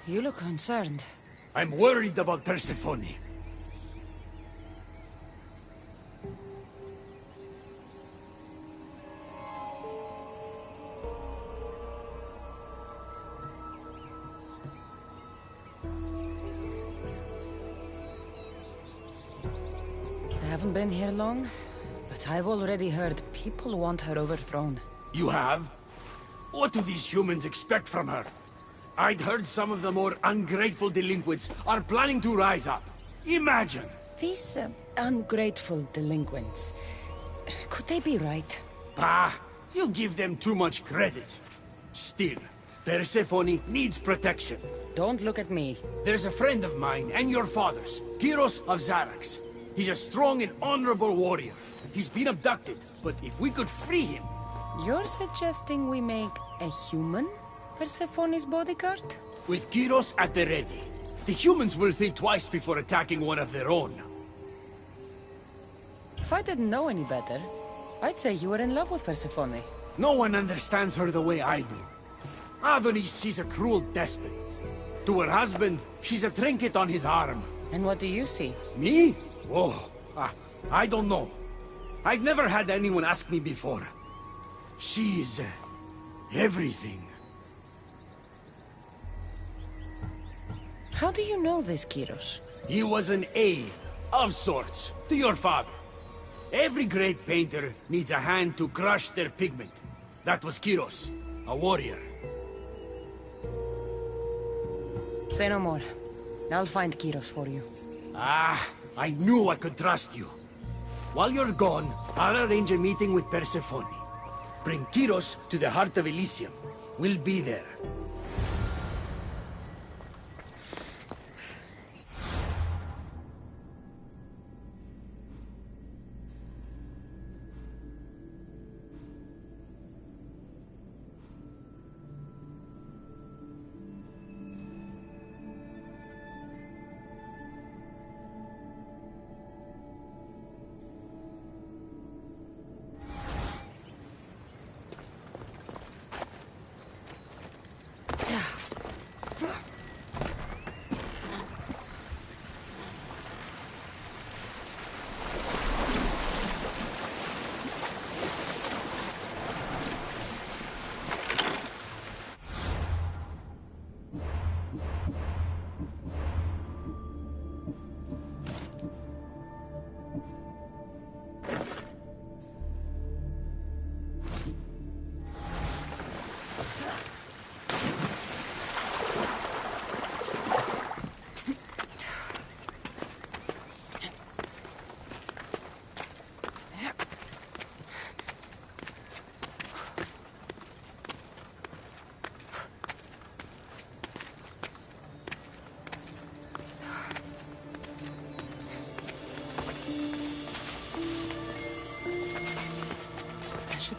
You look concerned. I'm worried about Persephone. I haven't been here long, but I've already heard people want her overthrown. You have? What do these humans expect from her? I'd heard some of the more ungrateful delinquents are planning to rise up. Imagine! These ungrateful delinquents, could they be right? Bah! You give them too much credit. Still, Persephone needs protection. Don't look at me. There's a friend of mine and your father's, Kyros of Xarax. He's a strong and honorable warrior. He's been abducted, but if we could free him... You're suggesting we make a human Persephone's bodyguard? With Kyros at the ready, the humans will think twice before attacking one of their own. If I didn't know any better, I'd say you were in love with Persephone. No one understands her the way I do. Adonis, she's a cruel despot. To her husband, she's a trinket on his arm. And what do you see? Me? Oh, I don't know. I've never had anyone ask me before. She's... everything. How do you know this, Kyros? He was an aide, of sorts, to your father. Every great painter needs a hand to crush their pigment. That was Kyros, a warrior. Say no more. I'll find Kyros for you. Ah, I knew I could trust you. While you're gone, I'll arrange a meeting with Persephone. Bring Kyros to the heart of Elysium. We'll be there.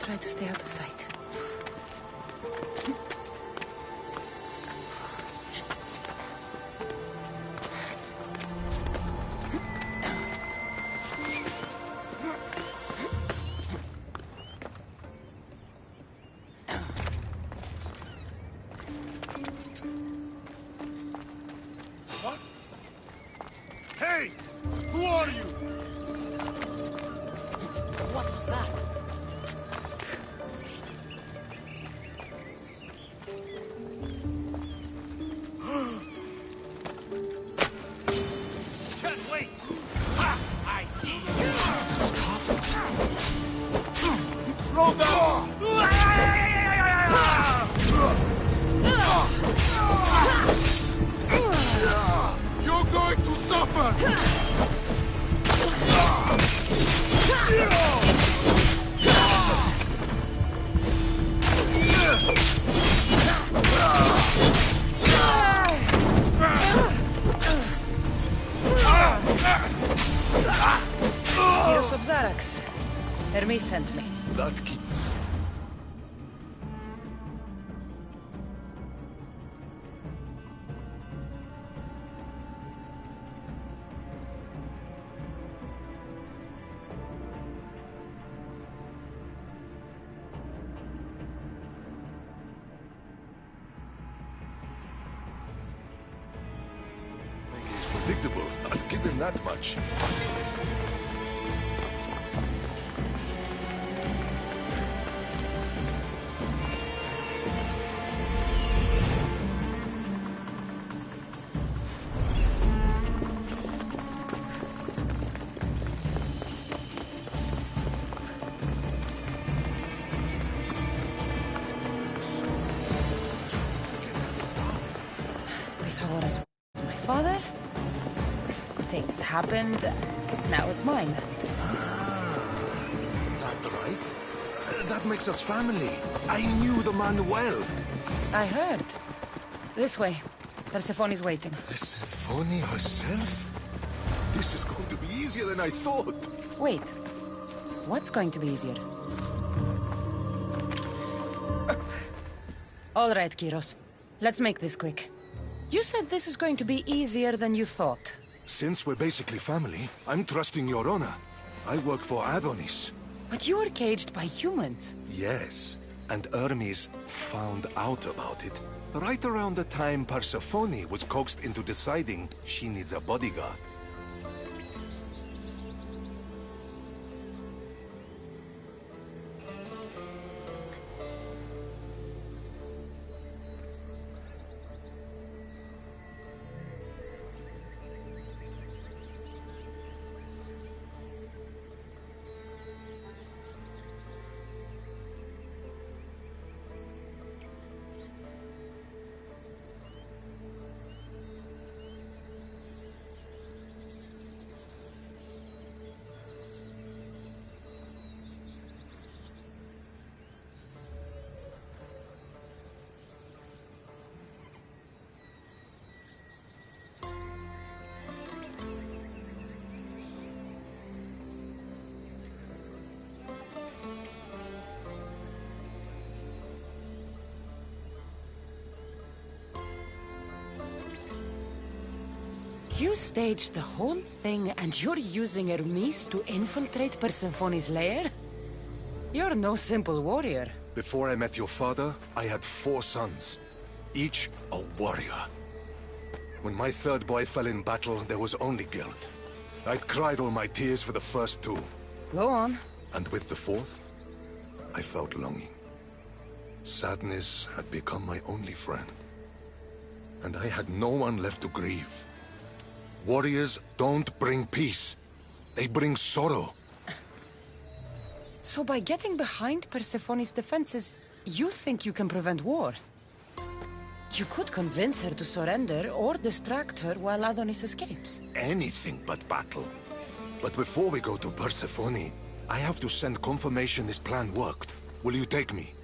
Try to stay out of sight. What? Hey! Who are you? What was that? You're going to suffer! Kyros of Xarax. Hermes sent me. That that much. Pythagoras was my father. Things happened. Now it's mine. That right? That makes us family. I knew the man well. I heard. This way. Persephone's waiting. Persephone herself? This is going to be easier than I thought. Wait. What's going to be easier? All right, Kyros. Let's make this quick. You said this is going to be easier than you thought. Since we're basically family, I'm trusting your honor. I work for Adonis. But you were caged by humans. Yes, and Hermes found out about it. Right around the time Persephone was coaxed into deciding she needs a bodyguard. You staged the whole thing and you're using Hermes to infiltrate Persephone's lair? You're no simple warrior. Before I met your father, I had 4 sons, each a warrior. When my third boy fell in battle, there was only guilt. I'd cried all my tears for the first 2. Go on. And with the 4th, I felt longing. Sadness had become my only friend. And I had no one left to grieve. Warriors don't bring peace. They bring sorrow. So by getting behind Persephone's defenses, you think you can prevent war? You could convince her to surrender or distract her while Adonis escapes. Anything but battle. But before we go to Persephone, I have to send confirmation this plan worked. Will you take me?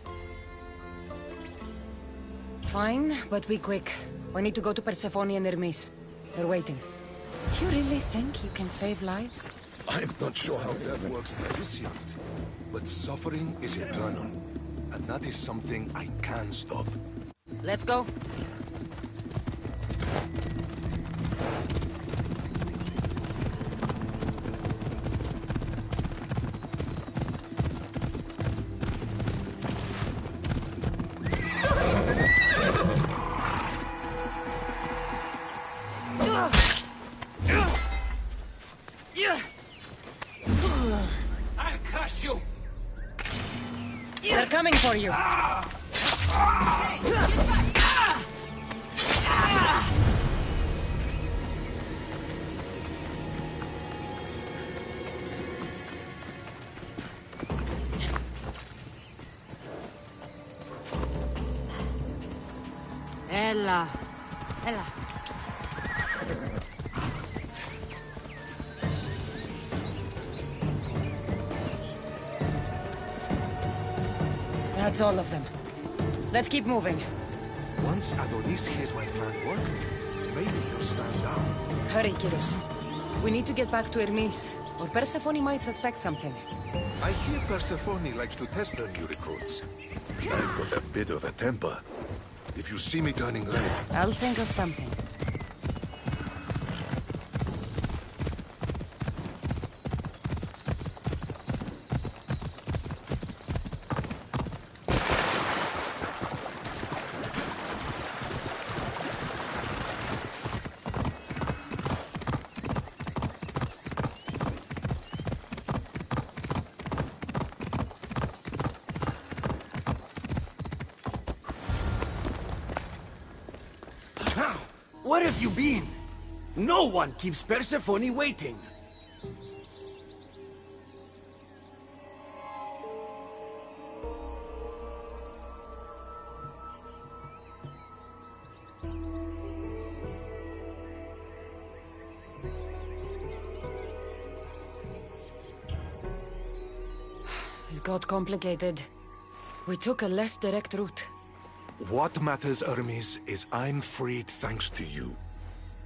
Fine, but be quick. We need to go to Persephone and Hermes. They're waiting. You really think you can save lives? I'm not sure how death works in Elysium, but suffering is eternal, and that is something I can stop. Let's go. I'll crush you! They're coming for you. Ella. Ella. That's all of them. Let's keep moving. Once Adonis hears my plan worked, maybe he'll stand down. Hurry, Kyros. We need to get back to Hermes, or Persephone might suspect something. I hear Persephone likes to test her new recruits. I've got a bit of a temper. If you see me turning red, I'll think of something. Where have you been? No one keeps Persephone waiting. It got complicated. We took a less direct route. What matters, Hermes, is I'm freed thanks to you.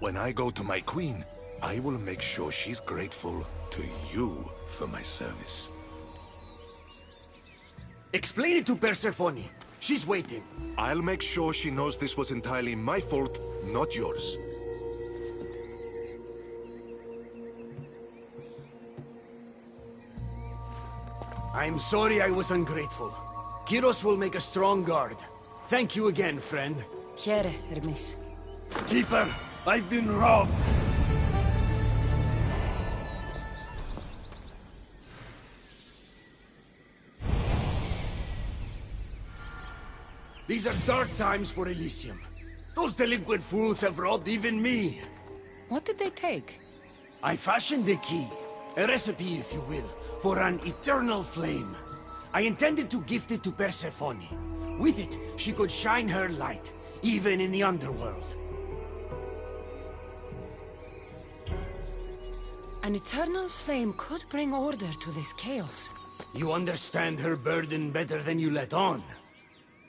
When I go to my queen, I will make sure she's grateful to you for my service. Explain it to Persephone. She's waiting. I'll make sure she knows this was entirely my fault, not yours. I'm sorry I was ungrateful. Kyros will make a strong guard. Thank you again, friend. Here, Hermes. Keeper, I've been robbed. These are dark times for Elysium. Those delinquent fools have robbed even me. What did they take? I fashioned a key, a recipe if you will, for an eternal flame. I intended to gift it to Persephone. With it, she could shine her light, even in the underworld. An eternal flame could bring order to this chaos. You understand her burden better than you let on.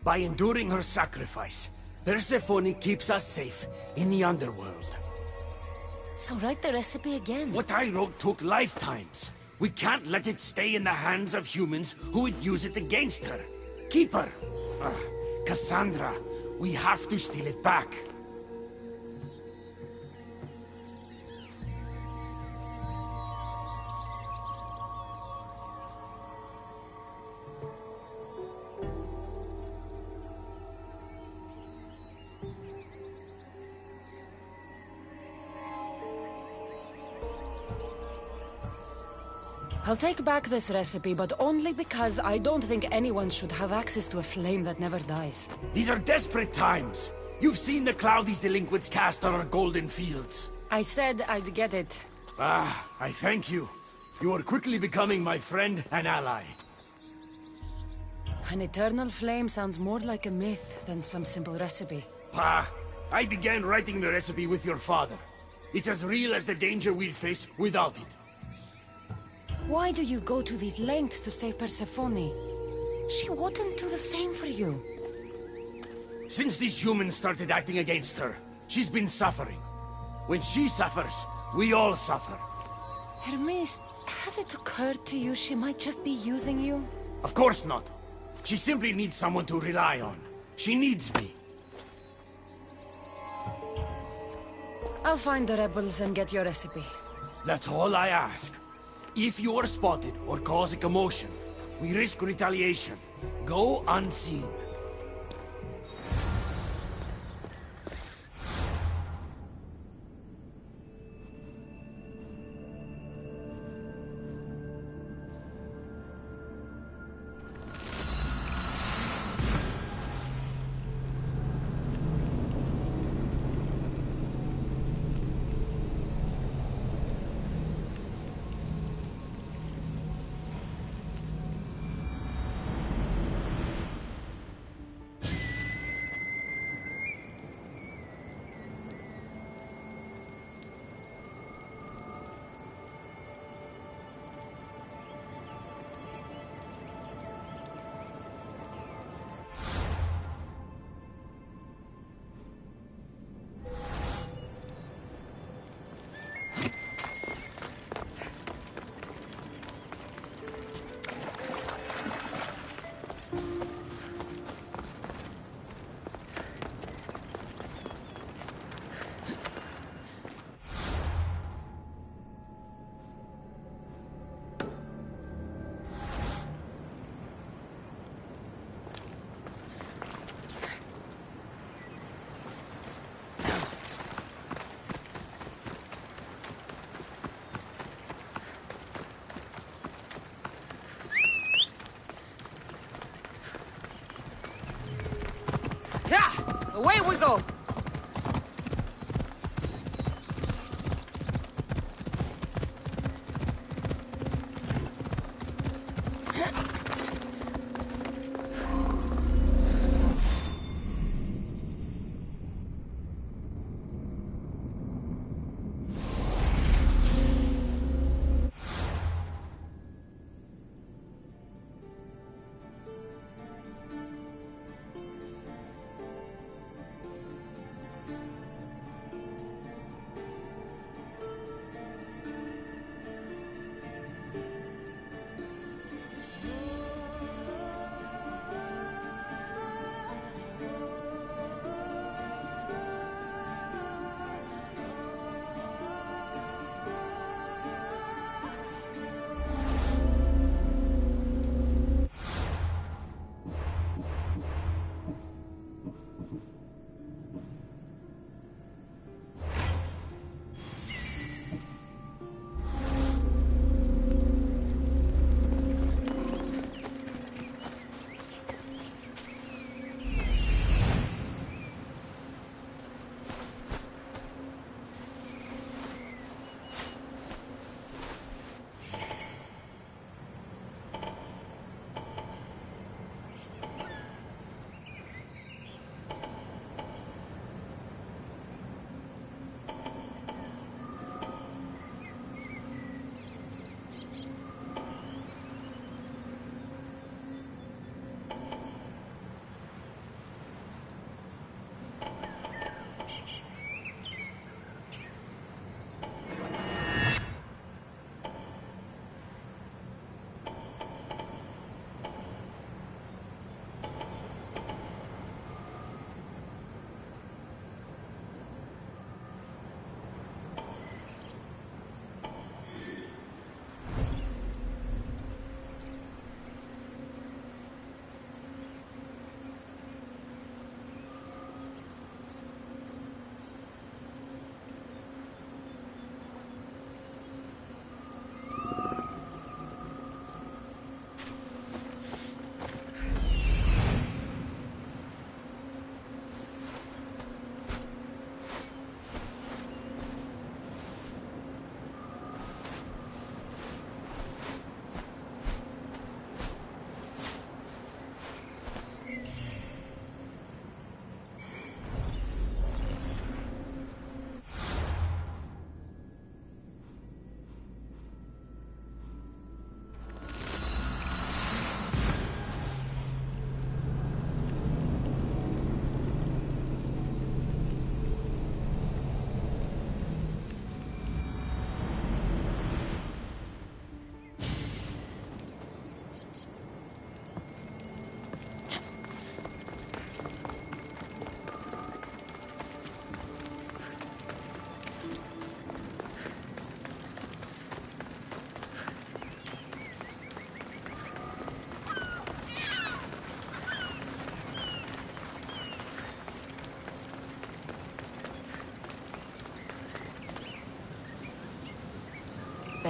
By enduring her sacrifice, Persephone keeps us safe in the underworld. So write the recipe again. What I wrote took lifetimes. We can't let it stay in the hands of humans who would use it against her. Keep her. Cassandra, we have to steal it back. I'll take back this recipe, but only because I don't think anyone should have access to a flame that never dies. These are desperate times. You've seen the cloud these delinquents cast on our golden fields. I said I'd get it. I thank you. You are quickly becoming my friend and ally. An eternal flame sounds more like a myth than some simple recipe. I began writing the recipe with your father. It's as real as the danger we'd face without it. Why do you go to these lengths to save Persephone? She wouldn't do the same for you. Since these humans started acting against her, she's been suffering. When she suffers, we all suffer. Hermes, has it occurred to you she might just be using you? Of course not. She simply needs someone to rely on. She needs me. I'll find the rebels and get your recipe. That's all I ask. If you are spotted or cause a commotion, we risk retaliation. Go unseen. Away we go!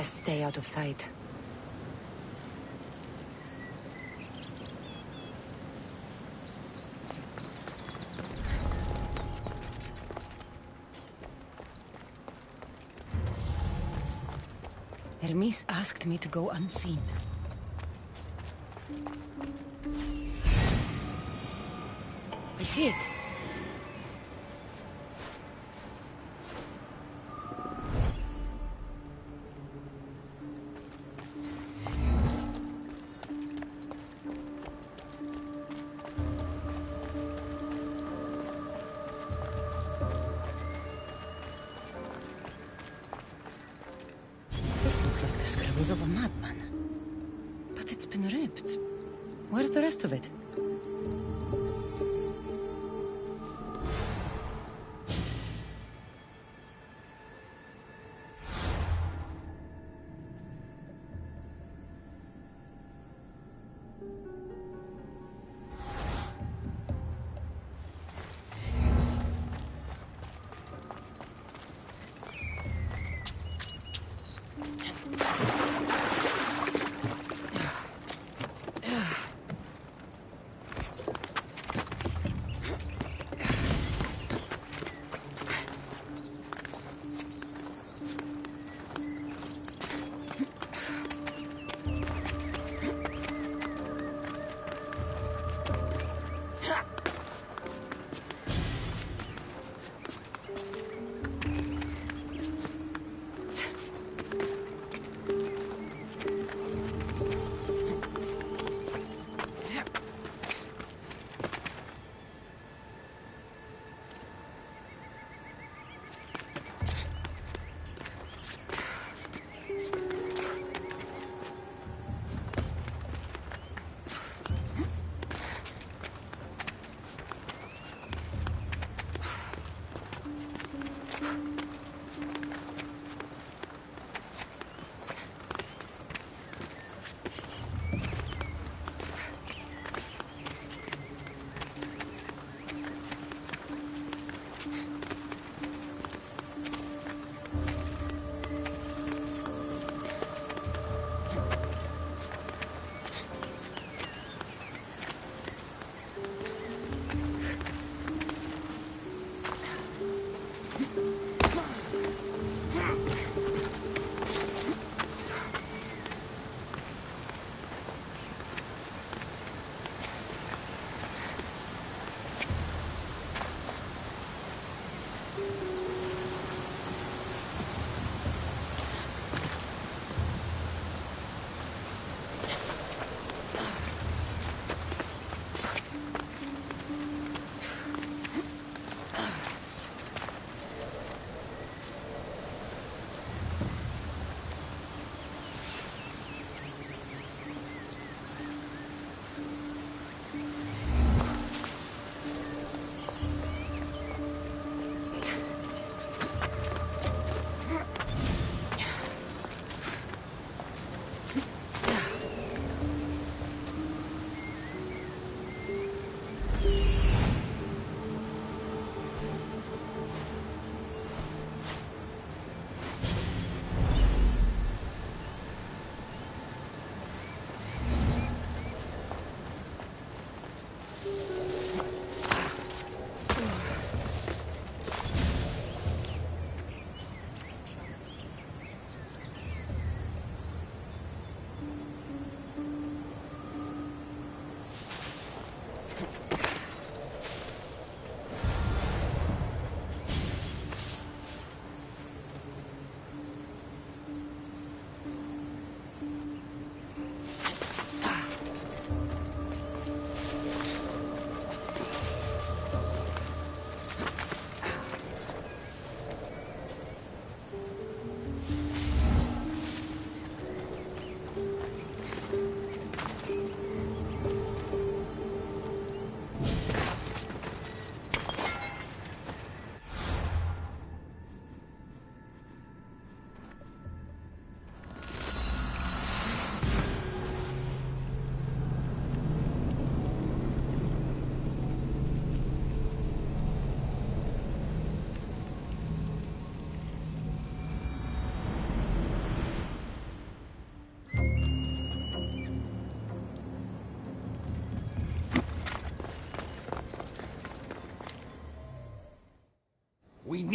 Best stay out of sight. Hermes asked me to go unseen. I see it. This looks like the scribbles of a madman. But it's been ripped. Where's the rest of it?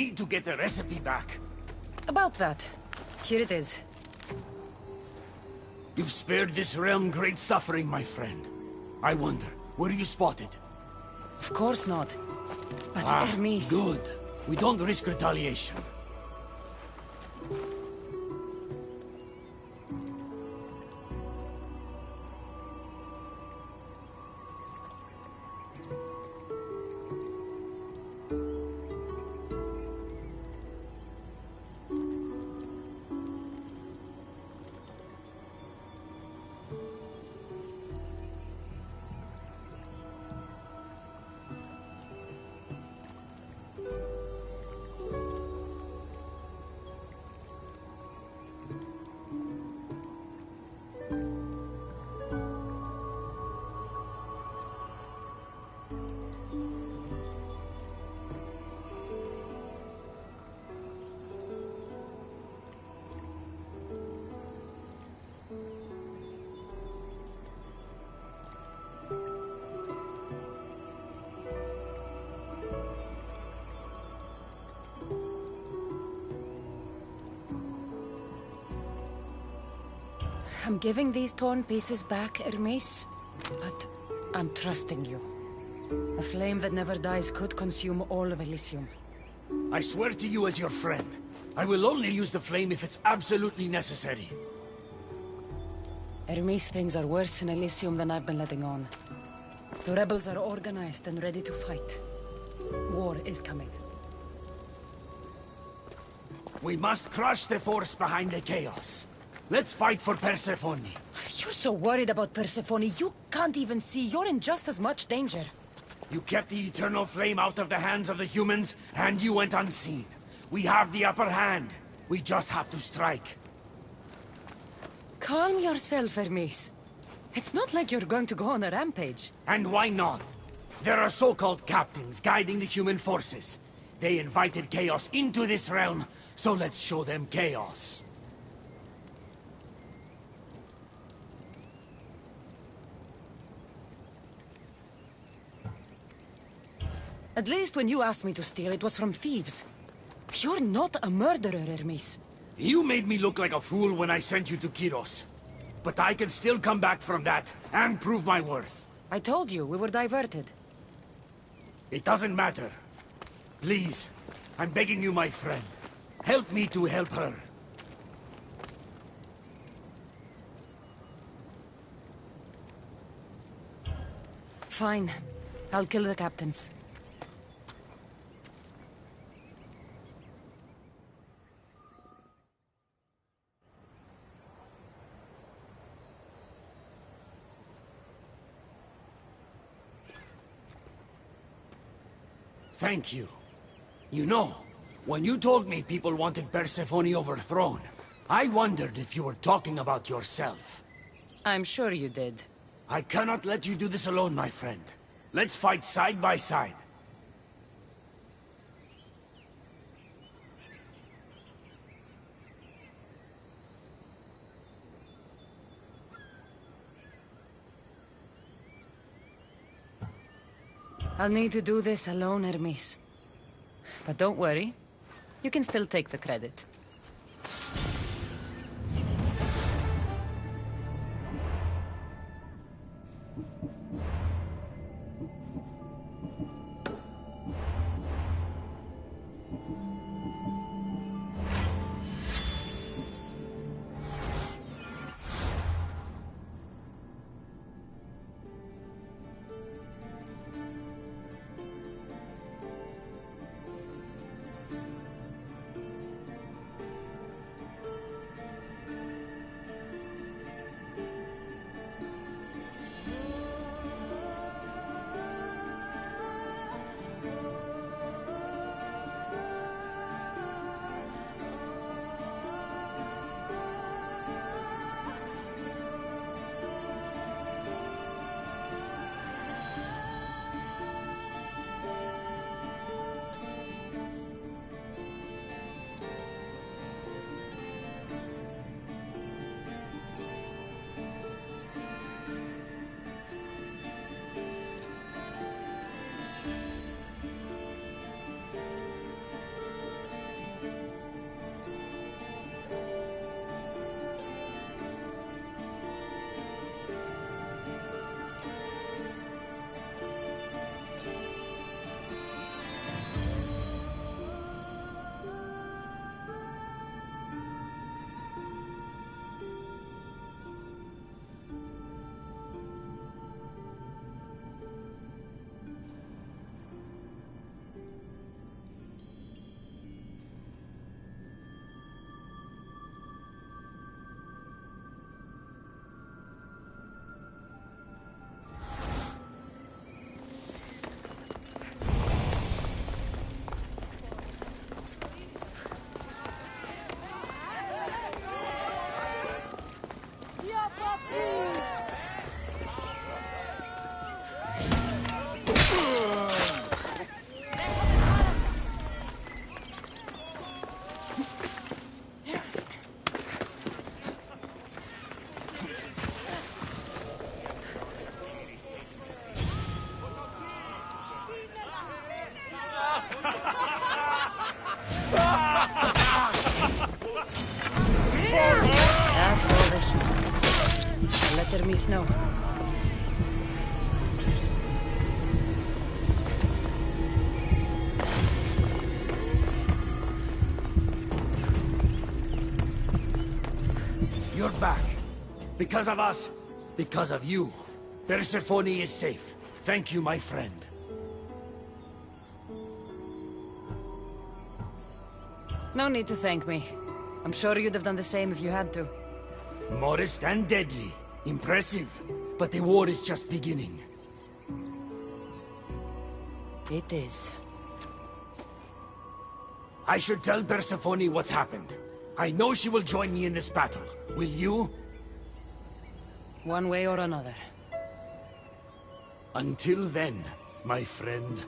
need to get the recipe back. About that. Here it is. You've spared this realm great suffering, my friend. I wonder, were you spotted? Of course not. But Hermes... Good. We don't risk retaliation. I'm giving these torn pieces back, Hermes, but I'm trusting you. A flame that never dies could consume all of Elysium. I swear to you as your friend, I will only use the flame if it's absolutely necessary. Hermes, things are worse in Elysium than I've been letting on. The rebels are organized and ready to fight. War is coming. We must crush the force behind the chaos. Let's fight for Persephone. You're so worried about Persephone, you can't even see you're in just as much danger. You kept the eternal flame out of the hands of the humans, and you went unseen. We have the upper hand. We just have to strike. Calm yourself, Hermes. It's not like you're going to go on a rampage. And why not? There are so-called captains guiding the human forces. They invited chaos into this realm, so let's show them chaos. At least when you asked me to steal, it was from thieves. You're not a murderer, Hermes. You made me look like a fool when I sent you to Kyros. But I can still come back from that, and prove my worth. I told you, we were diverted. It doesn't matter. Please, I'm begging you, my friend. Help me to help her. Fine. I'll kill the captains. Thank you. You know, when you told me people wanted Persephone overthrown, I wondered if you were talking about yourself. I'm sure you did. I cannot let you do this alone, my friend. Let's fight side by side. I'll need to do this alone, Hermes. But don't worry. You can still take the credit. After me, Snow. You're back. Because of us. Because of you. Persephone is safe. Thank you, my friend. No need to thank me. I'm sure you'd have done the same if you had to. Modest and deadly. Impressive. But the war is just beginning. It is. I should tell Persephone what's happened. I know she will join me in this battle. Will you? One way or another. Until then, my friend.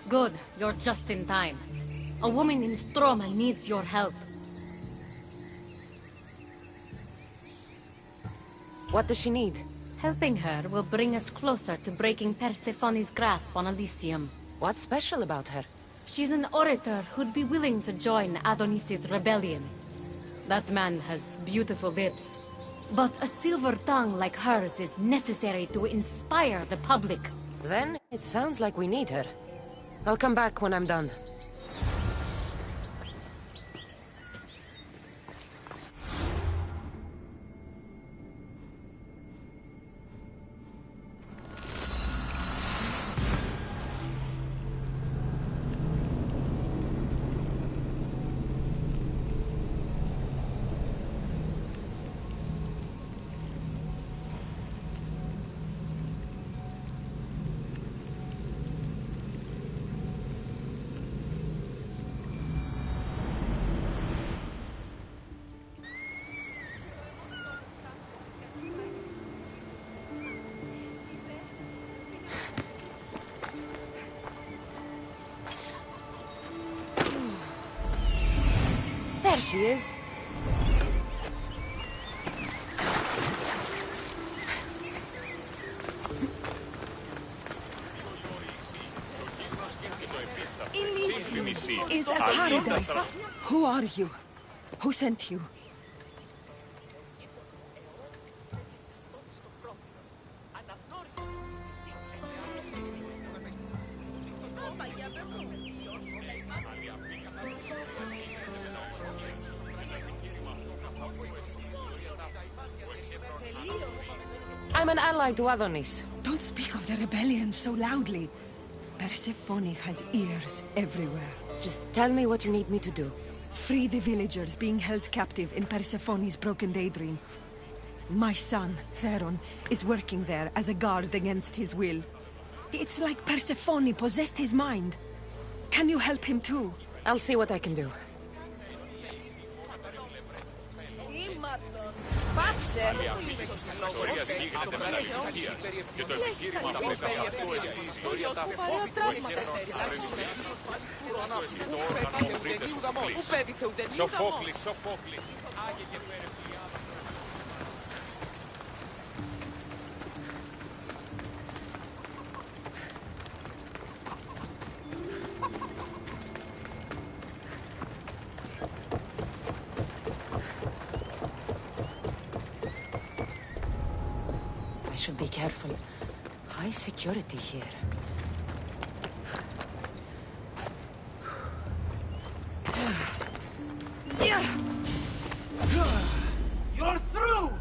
Good, you're just in time. A woman in Stroma needs your help. What does she need? Helping her will bring us closer to breaking Persephone's grasp on Elysium. What's special about her? She's an orator who'd be willing to join Adonis's rebellion. That man has beautiful lips. But a silver tongue like hers is necessary to inspire the public. Then, it sounds like we need her. I'll come back when I'm done. There she is. Elysium is a paradise. Who are you? Who sent you? I'm an ally to Adonis. Don't speak of the rebellion so loudly. Persephone has ears everywhere. Just tell me what you need me to do. Free the villagers being held captive in Persephone's broken daydream. My son, Theron, is working there as a guard against his will. It's like Persephone possessed his mind. Can you help him too? I'll see what I can do. Άλλη αφήγηση της ιστορίας γίνεται με αναλυτικία και το επιχείρημα απέναντι αυτό εστί η ιστορία τα το αισθητό όργανο βρείτε Σοφόκλης, Σοφόκλης, άγιε και Περεκλειάδα. I should be careful. High security here. You're through!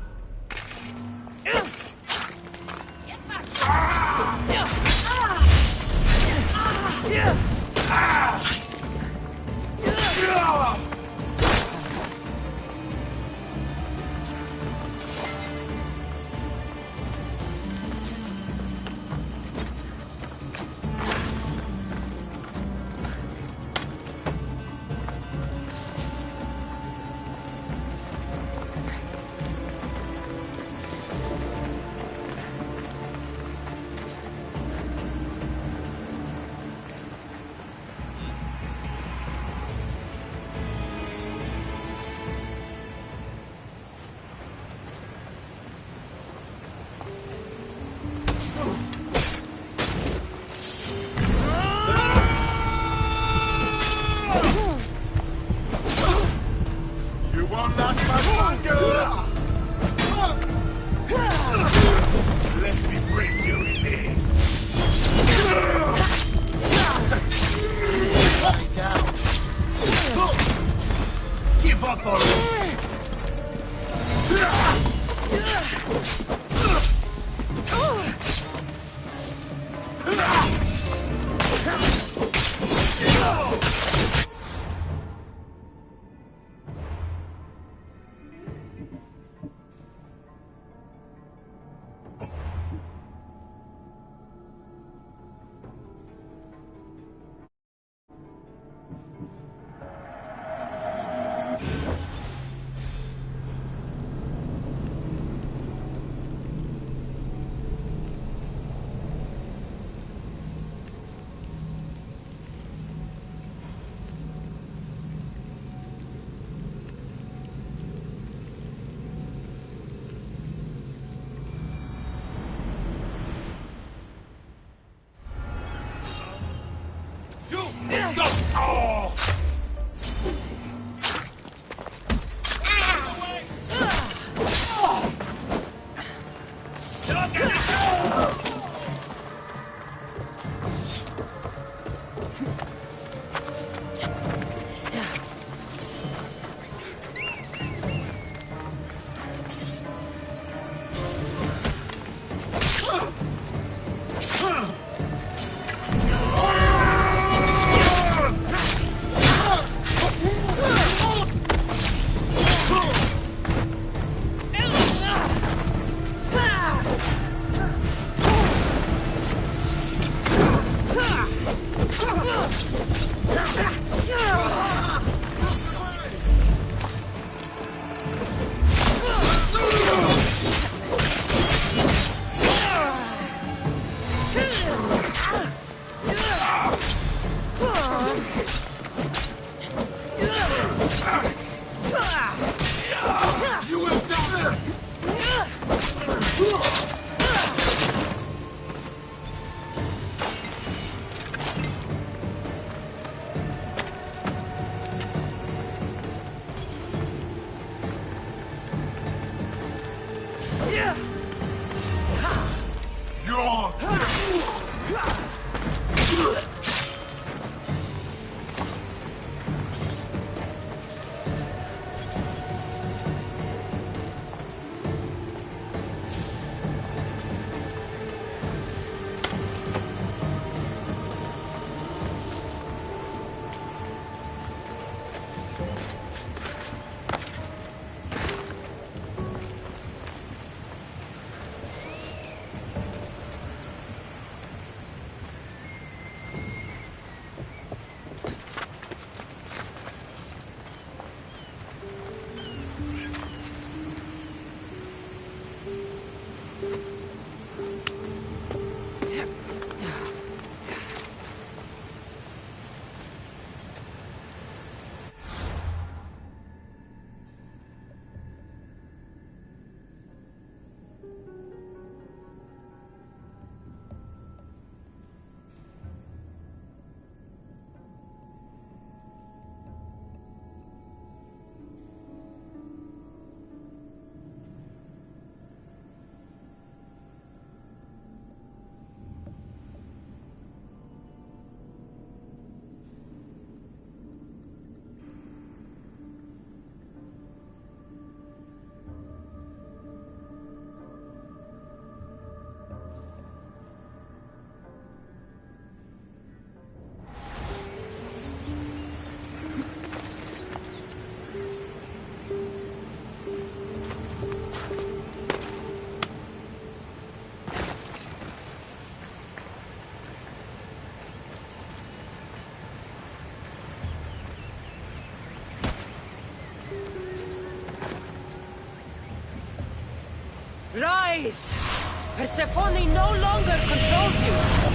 Rise! Persephone no longer controls you!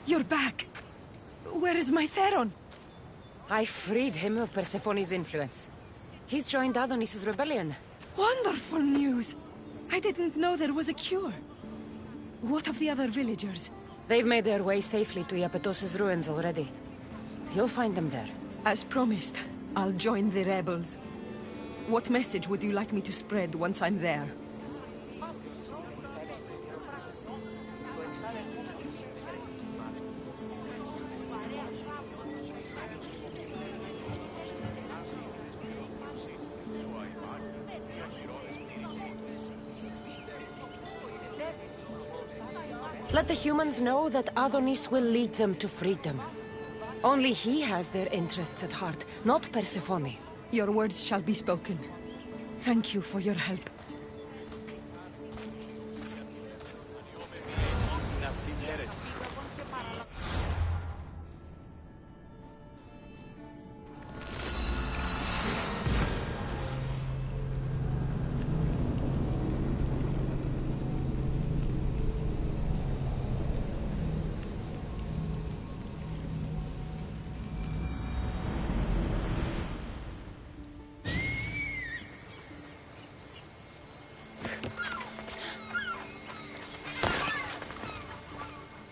You're back! Where is my Theron? I freed him of Persephone's influence. He's joined Adonis's rebellion. Wonderful news! I didn't know there was a cure. What of the other villagers? They've made their way safely to Iapetos' ruins already. You'll find them there. As promised, I'll join the rebels. What message would you like me to spread once I'm there? Let the humans know that Adonis will lead them to freedom. Only he has their interests at heart, not Persephone. Your words shall be spoken. Thank you for your help.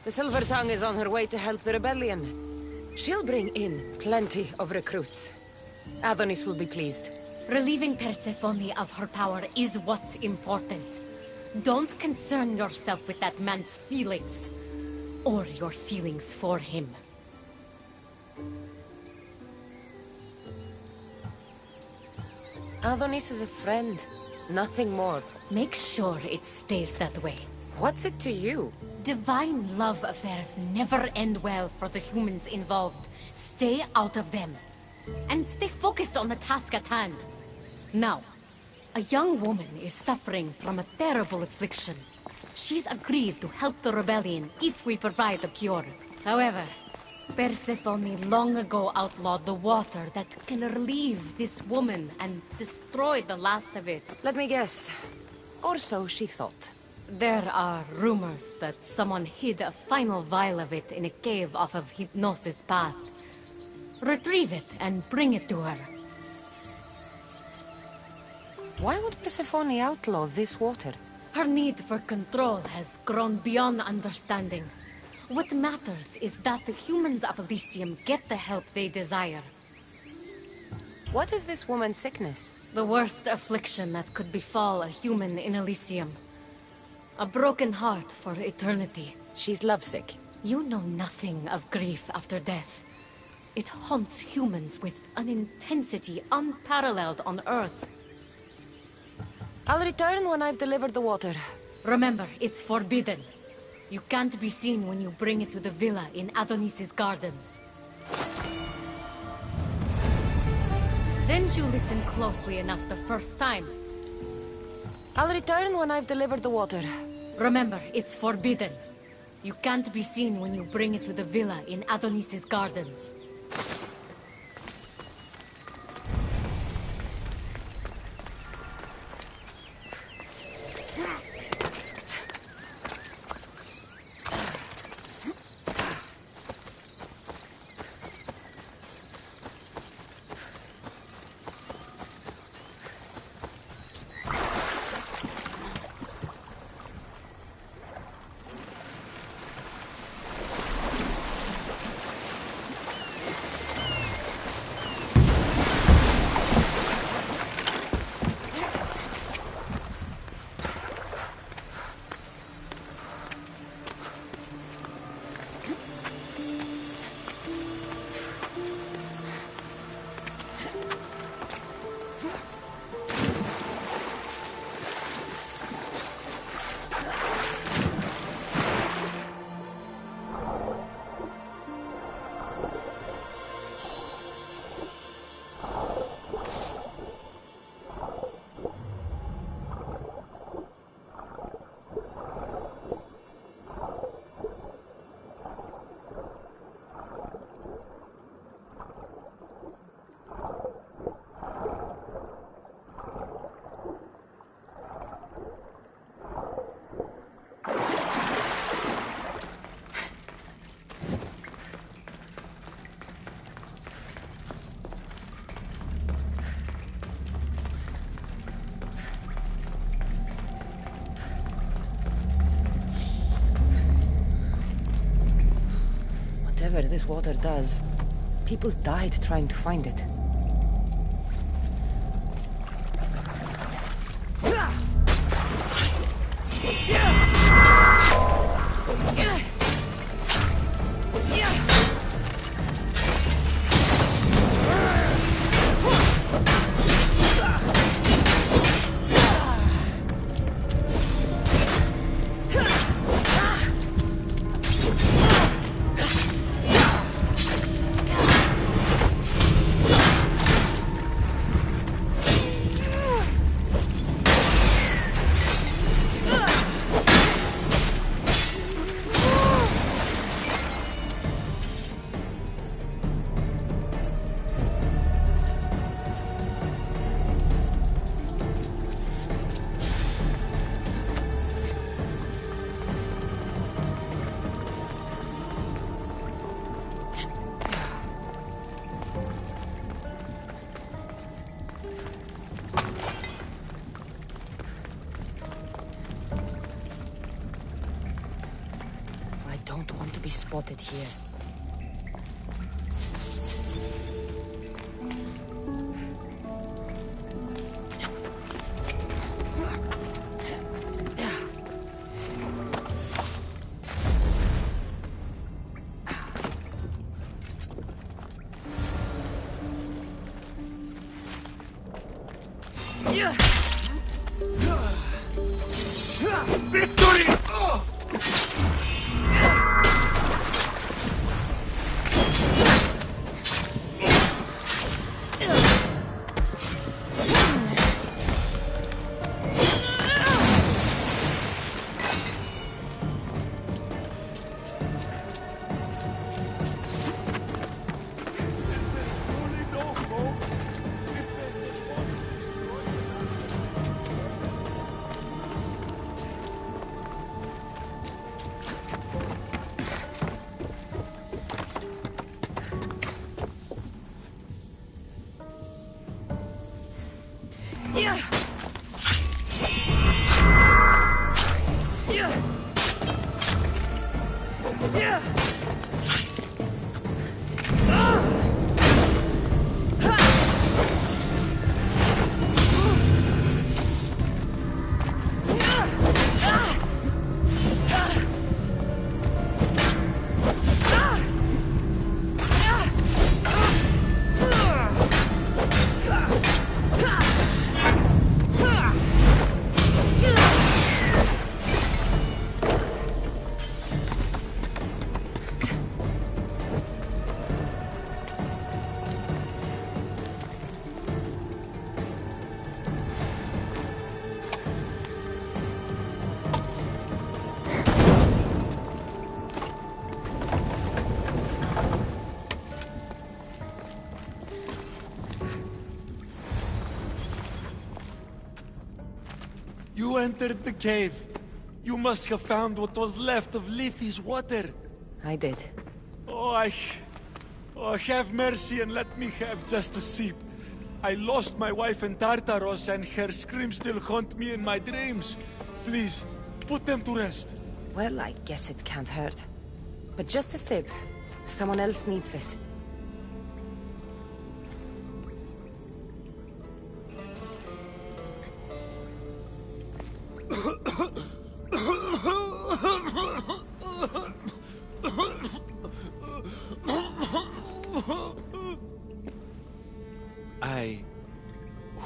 The Silver Tongue is on her way to help the rebellion. She'll bring in plenty of recruits. Adonis will be pleased. Relieving Persephone of her power is what's important. Don't concern yourself with that man's feelings. Or your feelings for him. Adonis is a friend, nothing more. Make sure it stays that way. What's it to you? Divine love affairs never end well for the humans involved. Stay out of them. And stay focused on the task at hand. Now, a young woman is suffering from a terrible affliction. She's agreed to help the rebellion if we provide a cure. However, Persephone long ago outlawed the water that can relieve this woman and destroy the last of it. Let me guess. Or so she thought. There are rumors that someone hid a final vial of it in a cave off of Hypnosis Path. Retrieve it and bring it to her. Why would Persephone outlaw this water? Her need for control has grown beyond understanding. What matters is that the humans of Elysium get the help they desire. What is this woman's sickness? The worst affliction that could befall a human in Elysium. A broken heart for eternity. She's lovesick. You know nothing of grief after death. It haunts humans with an intensity unparalleled on Earth. I'll return when I've delivered the water. Remember, it's forbidden. You can't be seen when you bring it to the villa in Adonis's gardens. Didn't you listen closely enough the first time? I'll return when I've delivered the water. Remember, it's forbidden. You can't be seen when you bring it to the villa in Adonis's gardens. Whatever this water does, people died trying to find it. I don't want to be spotted here. Victory! You entered the cave. You must have found what was left of Lethe's water. I did. Oh, have mercy and let me have just a sip. I lost my wife in Tartaros and her screams still haunt me in my dreams. Please, put them to rest. Well, I guess it can't hurt. But just a sip. Someone else needs this.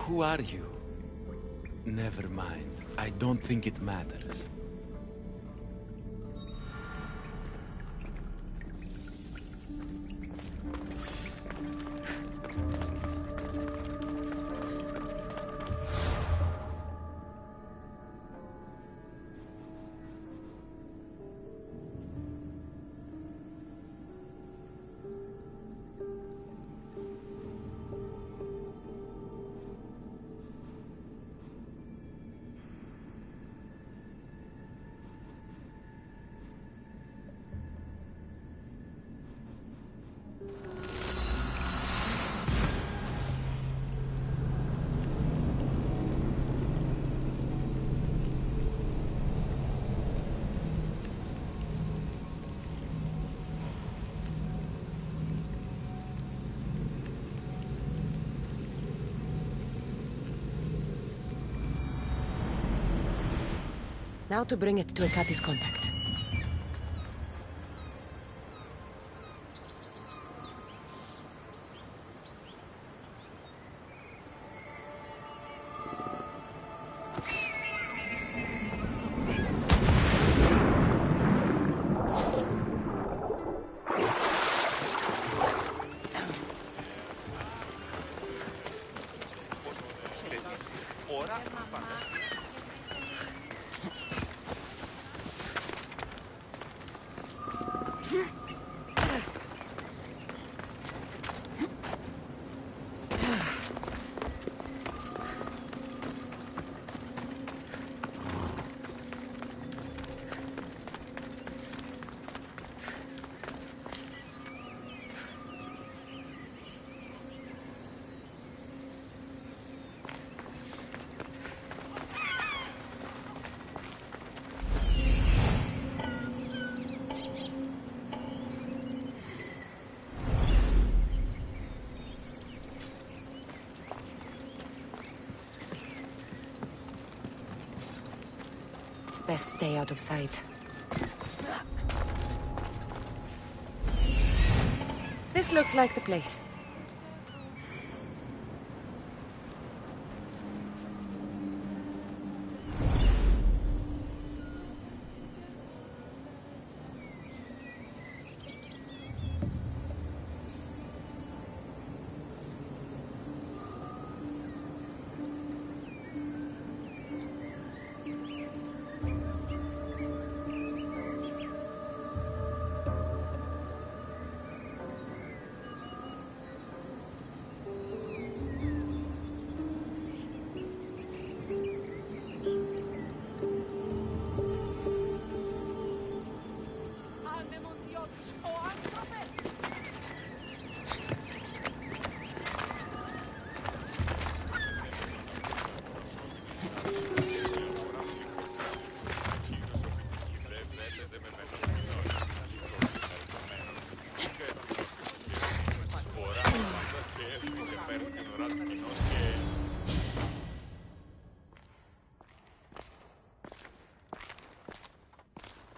Who are you? Never mind. I don't think it matters. Now to bring it to Hekate's contact. Best stay out of sight. This looks like the place.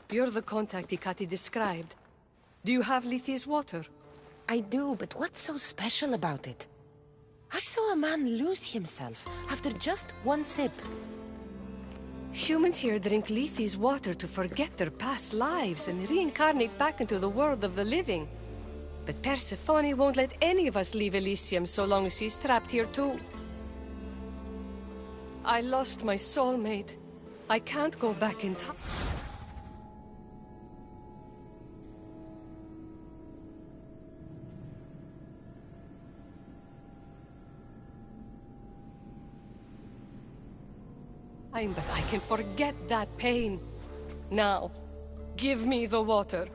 You're the contact Hekate described. Do you have Lethi's water? I do, but what's so special about it? I saw a man lose himself after just one sip. Humans here drink Lethi's water to forget their past lives and reincarnate back into the world of the living. But Persephone won't let any of us leave Elysium so long as she's trapped here too. I lost my soulmate. I can't go back in time. But I can forget that pain. Now, give me the water.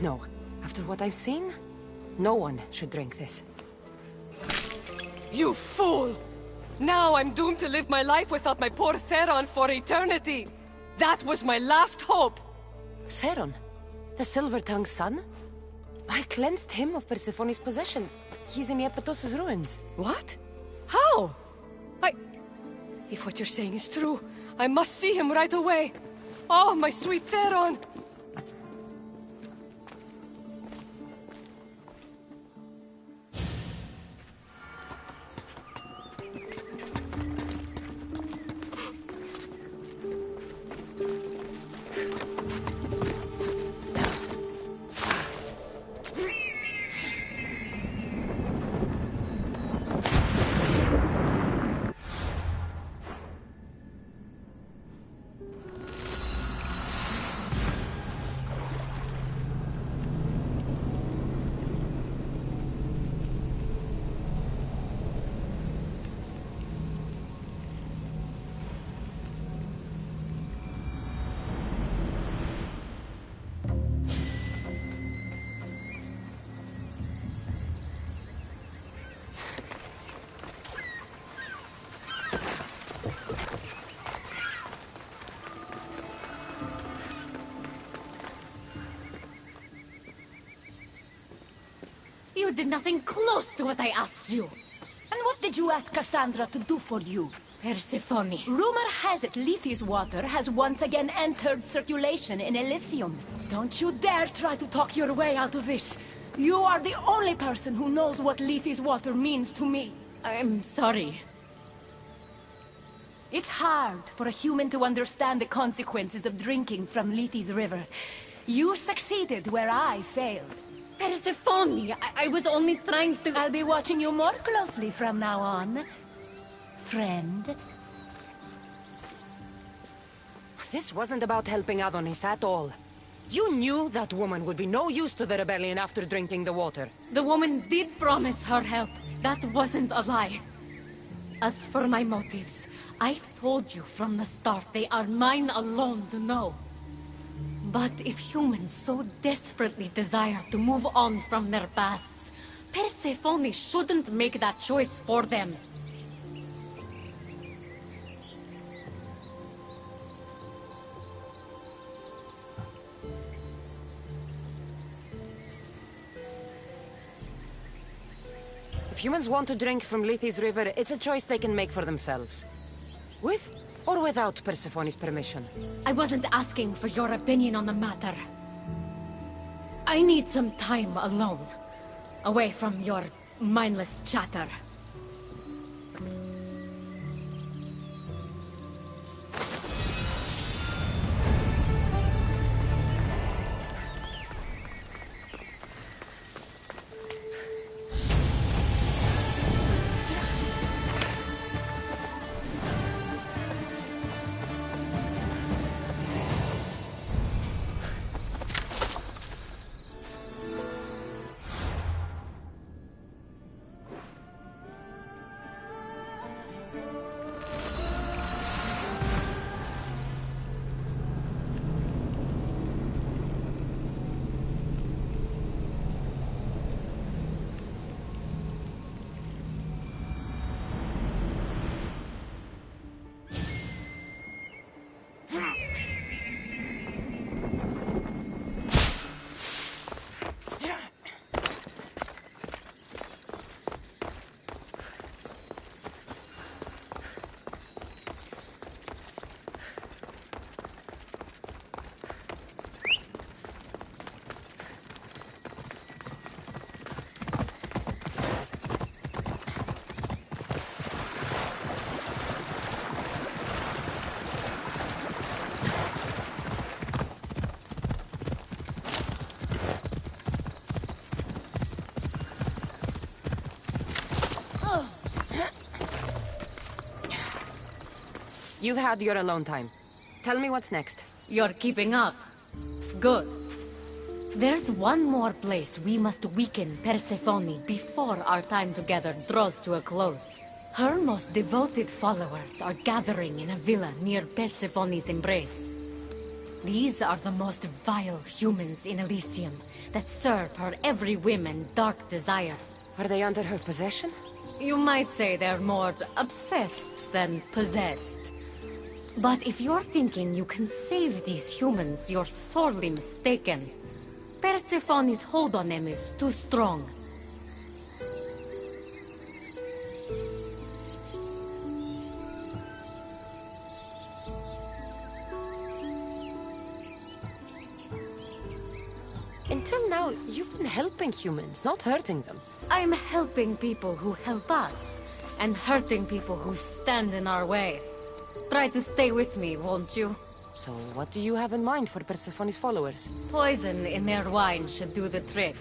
No. After what I've seen, no one should drink this. You fool! Now I'm doomed to live my life without my poor Theron for eternity! That was my last hope! Theron? The Silver-Tongue's son? I cleansed him of Persephone's possession. He's in Iapetos' ruins. What? How? If what you're saying is true, I must see him right away! Oh, my sweet Theron! You did nothing close to what I asked you. And what did you ask Cassandra to do for you? Persephone. Rumor has it Lethe's water has once again entered circulation in Elysium. Don't you dare try to talk your way out of this. You are the only person who knows what Lethe's water means to me. I'm sorry. It's hard for a human to understand the consequences of drinking from Lethe's river. You succeeded where I failed. Persephone, I was only trying to... I'll be watching you more closely from now on, friend. This wasn't about helping Adonis at all. You knew that woman would be no use to the rebellion after drinking the water. The woman did promise her help. That wasn't a lie. As for my motives, I've told you from the start they are mine alone to know. But if humans so desperately desire to move on from their pasts, Persephone shouldn't make that choice for them. If humans want to drink from Lethe's river, it's a choice they can make for themselves. With or without Persephone's permission. I wasn't asking for your opinion on the matter. I need some time alone, away from your mindless chatter. You've had your alone time. Tell me what's next. You're keeping up. Good. There's one more place we must weaken Persephone before our time together draws to a close. Her most devoted followers are gathering in a villa near Persephone's embrace. These are the most vile humans in Elysium that serve her every whim and dark desire. Are they under her possession? You might say they're more obsessed than possessed. But if you're thinking you can save these humans, you're sorely mistaken. Persephone's hold on them is too strong. Until now, you've been helping humans, not hurting them. I'm helping people who help us, and hurting people who stand in our way. Try to stay with me, won't you? So, what do you have in mind for Persephone's followers? Poison in their wine should do the trick.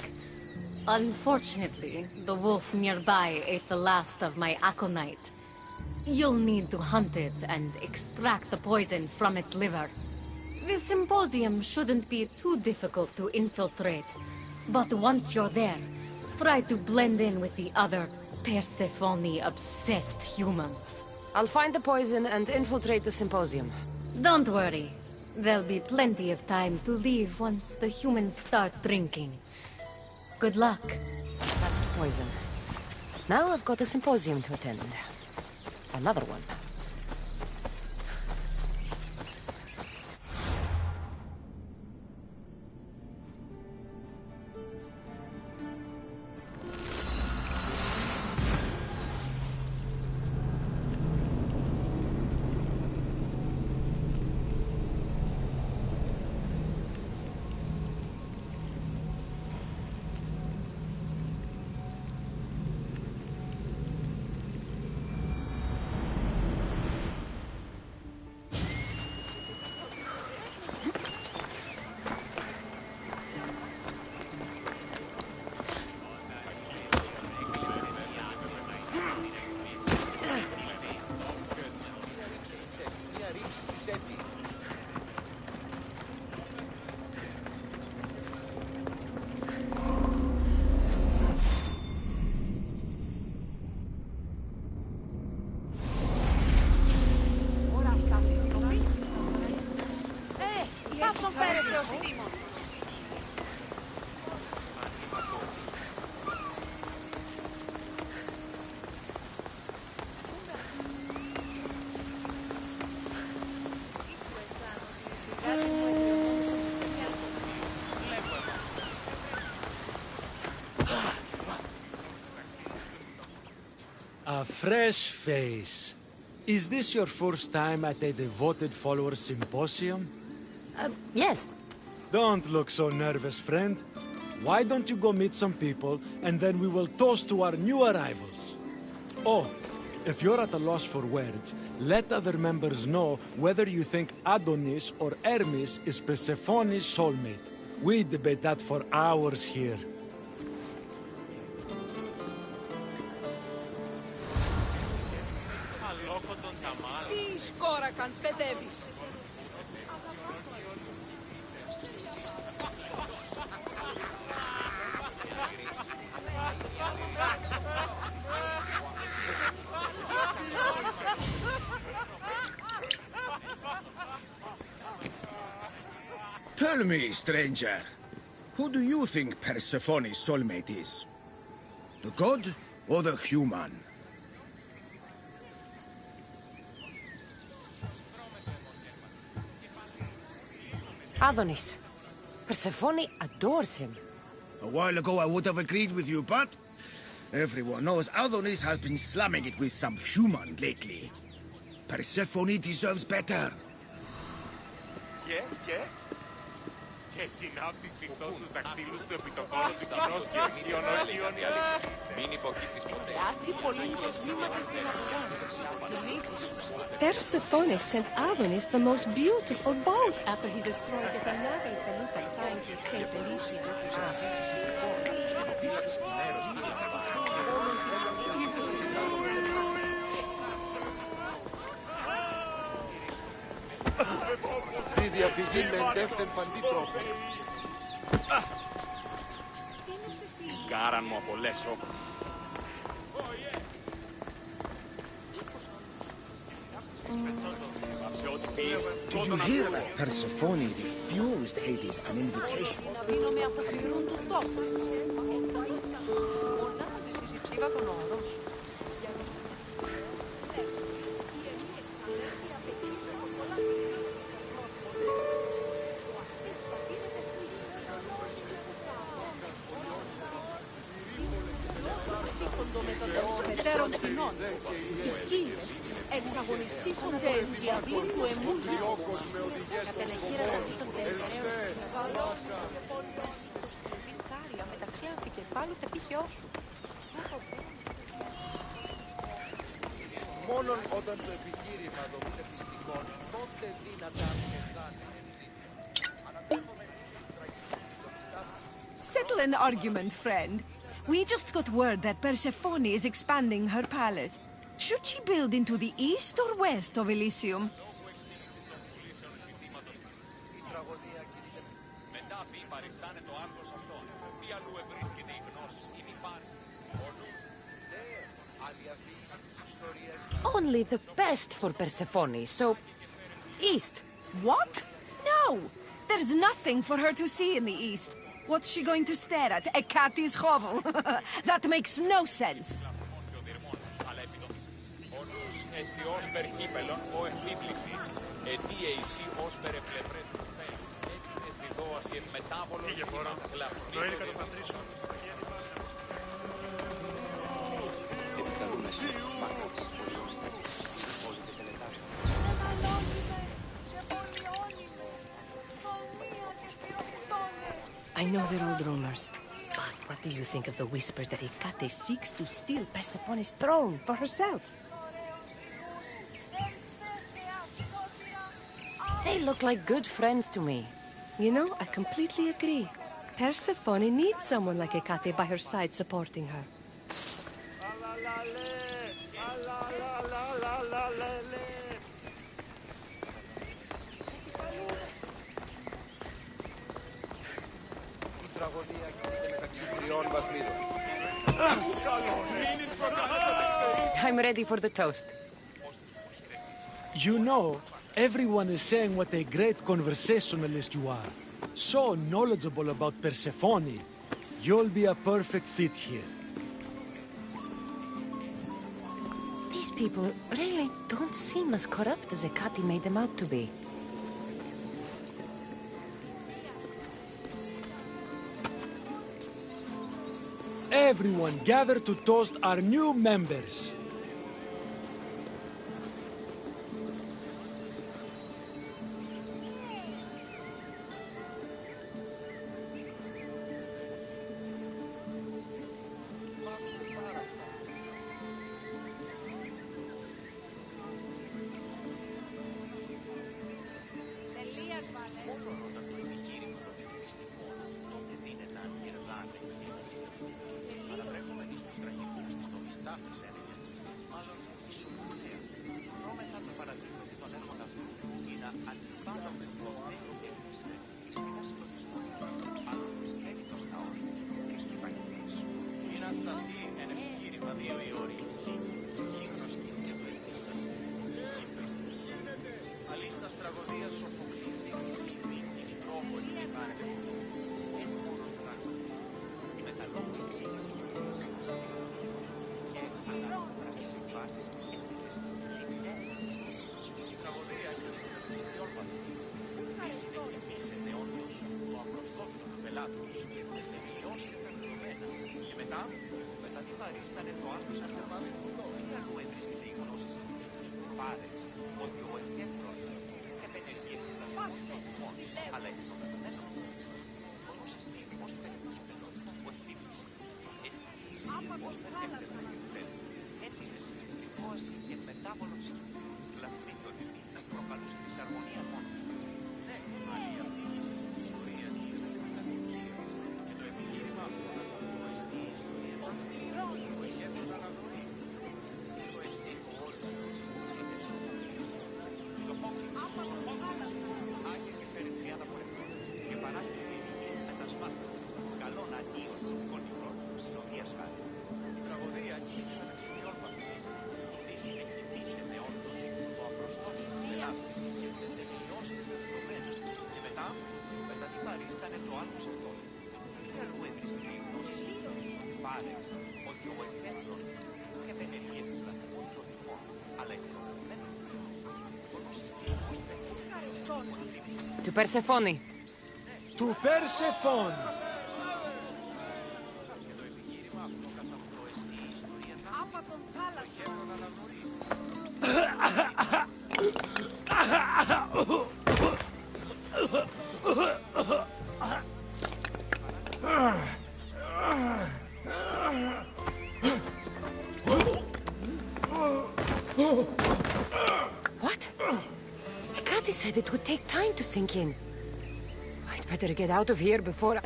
Unfortunately, the wolf nearby ate the last of my aconite. You'll need to hunt it and extract the poison from its liver. The symposium shouldn't be too difficult to infiltrate. But once you're there, try to blend in with the other Persephone-obsessed humans. I'll find the poison and infiltrate the symposium. Don't worry. There'll be plenty of time to leave once the humans start drinking. Good luck. That's the poison. Now I've got a symposium to attend. Another one. A fresh face. Is this your first time at a devoted follower symposium? Yes. Don't look so nervous, friend. Why don't you go meet some people, and then we will toast to our new arrivals. Oh, if you're at a loss for words, let other members know whether you think Adonis or Hermes is Persephone's soulmate. We debate that for hours here. Τι σκόρακαν, παιδεύεις. Tell me, stranger, who do you think Persephone's soulmate is? The god or the human? Adonis. Persephone adores him. A while ago I would have agreed with you, but everyone knows Adonis has been slamming it with some human lately. Persephone deserves better. Και συνάπτει σφιχτός τους δακτύλους του επί το κόλο τυχνός και ορκίων. Μην υποκύπτεις ποτέ. Persephone sent Adonis the most beautiful boat after he destroyed yet another felucca trying to escape Elysium. Τη διαφυγή με εντεύθεν παντή τρόπο. Κάραν μου απολέσω. Did you hear that Persephone refused Hades an invitation? Εξαγωνιστήσονται εν διαβήν του εμούν λαός. Κατενεχείρασαν τους των περιφεραίων συνεργαλώς. Βιτάρια μεταξύ αμφικεφάλου τεπίχεώς σου. Μόνον όταν το επιχείρημα δομείται πιστικών, τότε δύνατα αμφιεφθάνε. Settle an argument, friend. We just got word that Persephone is expanding her palace. Should she build into the east or west of Elysium? Only the best for Persephone, so... East. What? No! There's nothing for her to see in the east. What's she going to stare at? A cat's hovel? That makes no sense. Εστιός περ κύπελον, ο επίβλησης, ετίε εσύ ως περ ευλευρέ του φέλου. Έτσι στη δόαση εν μετάβολος και γλαφρή. Το έλικα το πατρίσο. Επικαλούμε σε μάκα του I know they're old rumors, but what do you think of the whispers that Hecate seeks to steal Persephone's throne for herself? They look like good friends to me. You know, I completely agree. Persephone needs someone like Hecate by her side supporting her. I'm ready for the toast. You know, everyone is saying what a great conversationalist you are. So knowledgeable about Persephone. You'll be a perfect fit here. These people really don't seem as corrupt as Hecate made them out to be. Everyone gather to toast our new members. άφησε, έλεγε. Μάλλον ήσουν μοντέα. Πρόμεθα το παραδείγμα των έργων αυτών είναι αντιπάλωμες το νέο εμίστε στην ασυλλογισμό. Αλλά της γέννητος ναός και στη φαγητής. Είναι ασταθή εν επιχείρημα 2 η ώρη εσύ. Γύγνος και το επίσταστε. Αλίστας τραγωδίας Σοφοκλής δίκηση την Ιτρόπολη και πάρετε εν μόνον τραγωδία. Η μεταλόγου εξήγηση και αναγνώστες συμβάσεις έτοιμες η τραγωδία γίνεται ξεπιόλπαθη. Είστε επίσετε όντως το απροστόπιτο του πελάτου και τελειώστε τα δεδομένα. Και μετά τη βαρίστανε το άρθρο σας σερβάμενο. Μην αλλού έβρισκεται η γνώση σας. Πάρες ότι ο εγκέντρων και πενεργεί τα δεδομένα, αλλά είναι το δεδομένο. Όμως εστί ως πενεργήπεδο ο εφήμιση. Ετήσει ως πενεργήπεδο. Έτοιμες και κόαση και μετάβολος λαθμί το τιμή να προκαλούσε δυσαρμονία μόνο. Ναι, άλλη αφήγηση της ιστορίας γίνεται με κατοικίες και το επιχείρημα αυτό να το φοβοριστεί η ιστορία του αυτήρων που εγκέντρος αναγνωρεί. Το εστί το όλο είναι Σοφοκλής. Σοφόκλης, άγγε και φέρει 30 φορευτών και παράστη διοικητής με τα σμάτια. Καλών ανίων μυστικών μικρών, συνοδείας χάρη. Η τραγωδία γίνεται να ξεπιόλπαθη. Ουδείς εκτιμήσετε όντως το απροστόπιτο του πελάτου και τελειώσετε τα δεδομένα. Και μετά τη παρίστανε το άλλο σε αυτό. Μην αλλού έβρισκεται η γνώση σας. Πάρες ότι ο εγκέντρων και πενεργεί του λαθμού των τιμών, αλλά εκδεδομένων Του Περσεφόνη. Του Περσεφόνη. Και το επιχείρημα αυτό καθ' αυτό εστί η ιστορία του Άπατον θάλασσα. What? Hecate said it would take time to sink in. I'd better get out of here before...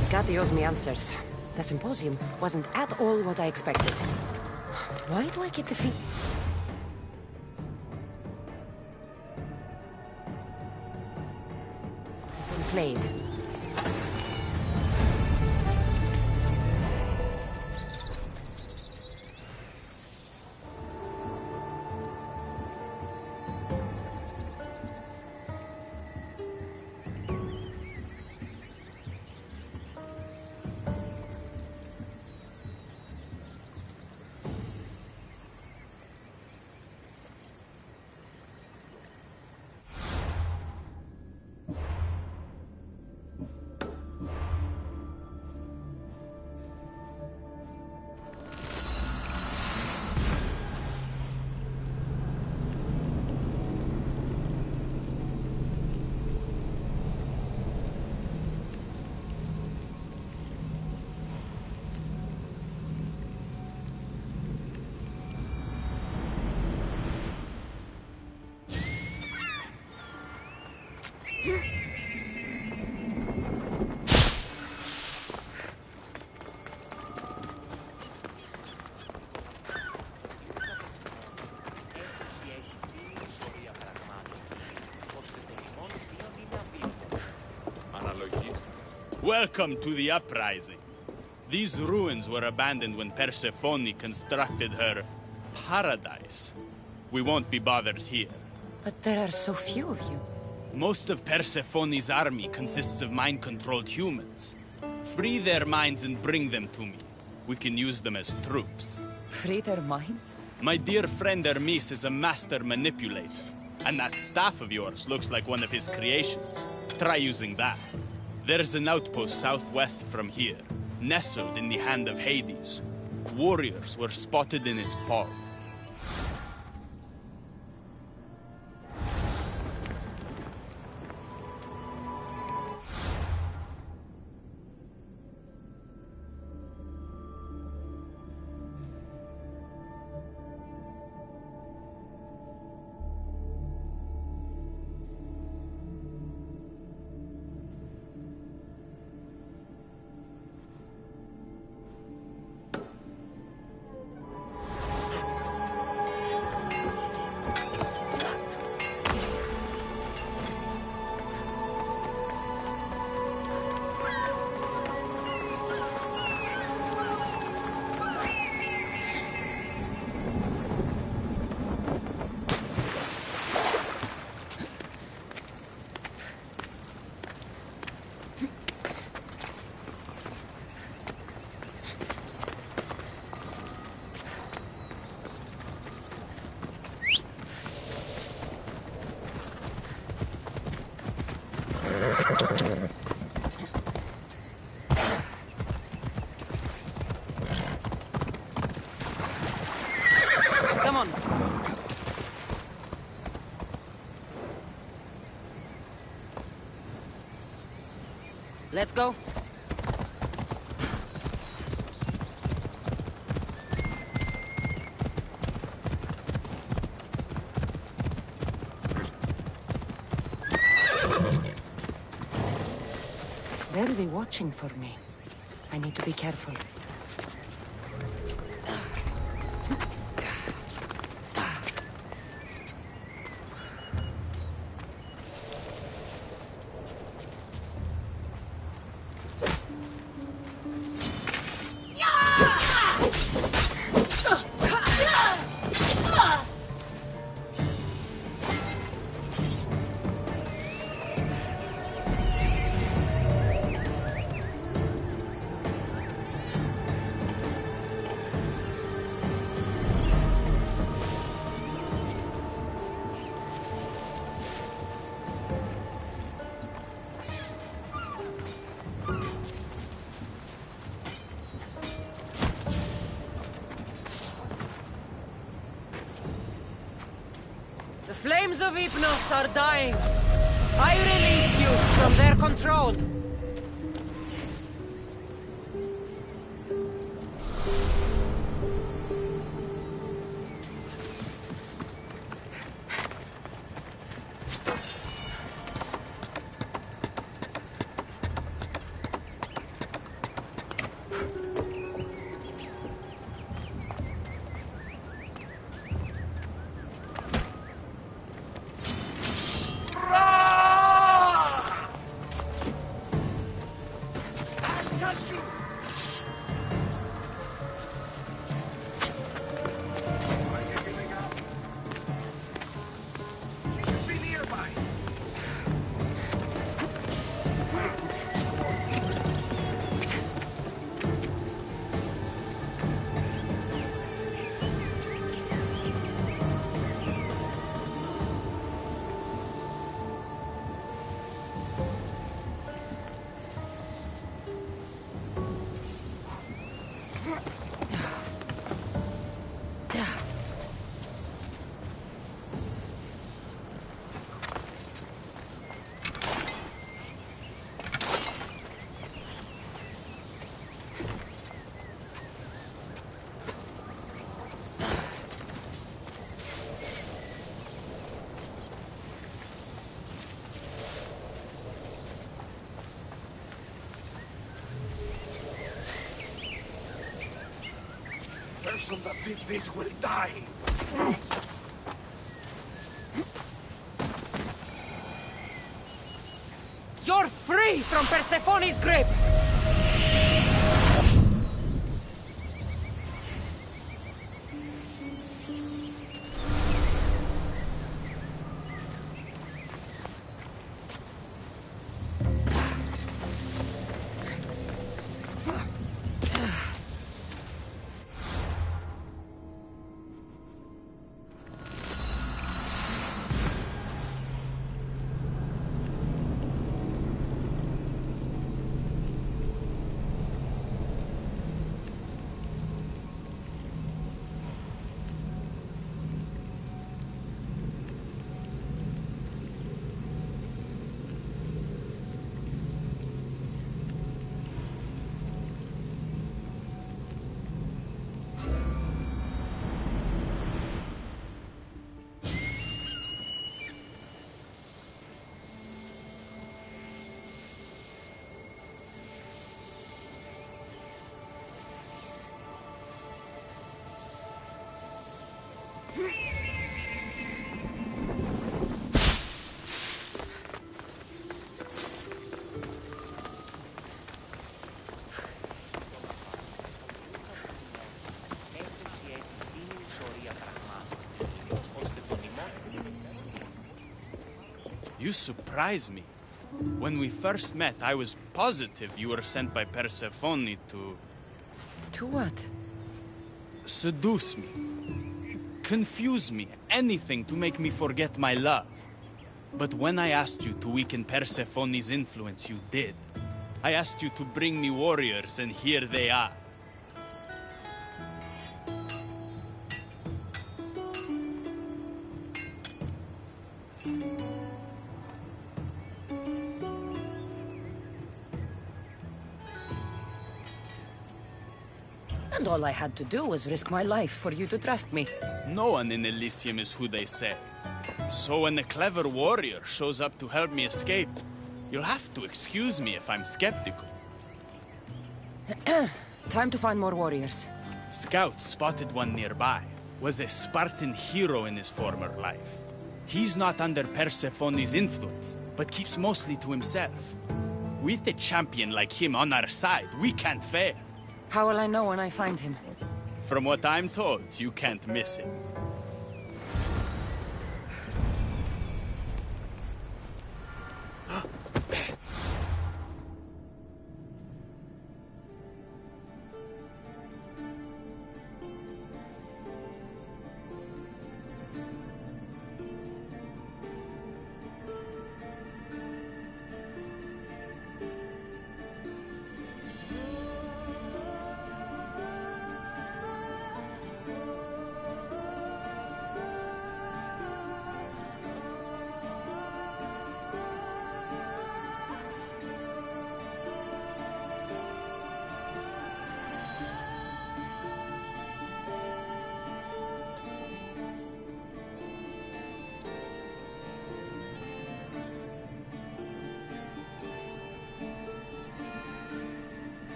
Hecate owes me answers. The symposium wasn't at all what I expected. Why do I get the feel... Played. Welcome to the uprising. These ruins were abandoned when Persephone constructed her paradise. We won't be bothered here. But there are so few of you. Most of Persephone's army consists of mind-controlled humans. Free their minds and bring them to me. We can use them as troops. Free their minds? My dear friend Hermes is a master manipulator. And that staff of yours looks like one of his creations. Try using that. There's an outpost southwest from here, nestled in the hand of Hades. Warriors were spotted in its paw. on! Let's go. They'll be watching for me. I need to be careful. The flames of Hypnos are dying. I release you from their control. Person that did this will die. You're free from Persephone's grip! You surprise me. When we first met, I was positive you were sent by Persephone to... To what? Seduce me. Confuse me. Anything to make me forget my love. But when I asked you to weaken Persephone's influence, you did. I asked you to bring me warriors, and here they are. And all I had to do was risk my life for you to trust me. No one in Elysium is who they say. So when a clever warrior shows up to help me escape, you'll have to excuse me if I'm skeptical. Time to find more warriors. Scouts spotted one nearby. Was a Spartan hero in his former life. He's not under Persephone's influence, but keeps mostly to himself. With a champion like him on our side, we can't fail. How will I know when I find him? From what I'm told, you can't miss him.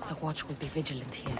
The watch will be vigilant here.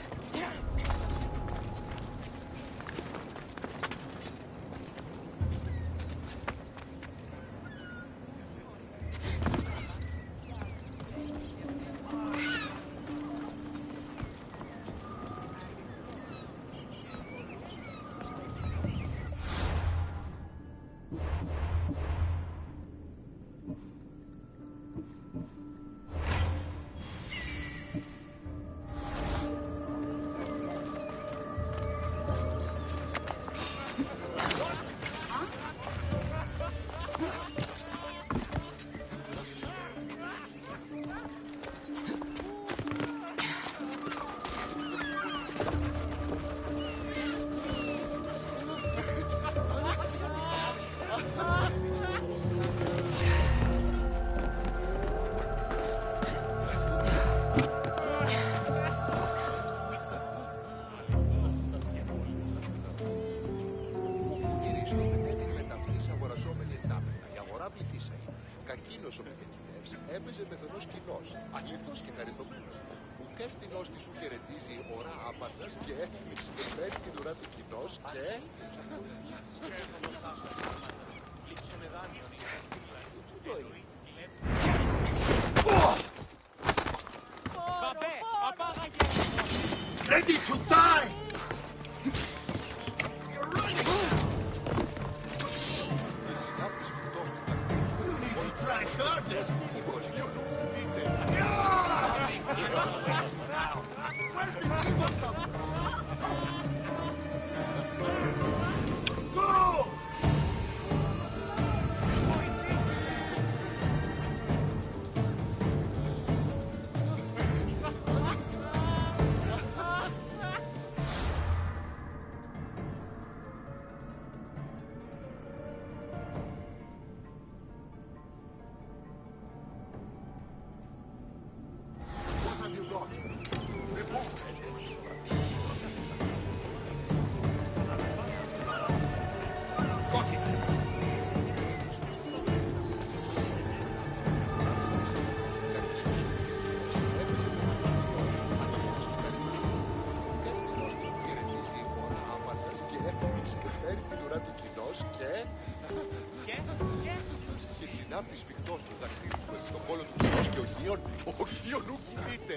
Έπαιζε μεθονός κοινός, αληθώς και χαριτωμένος. Ουκέστηνός της σου χαιρετίζει ωρά άπαρτας και έθνης παίρνει την ουρά του κοινός και... Ready to die! και παίρνει την ουρά του κοινός και συνάπτει σφιχτός του δακτύλους μέσα στον κόλο του κοινός και ο Γείον ου κινείται.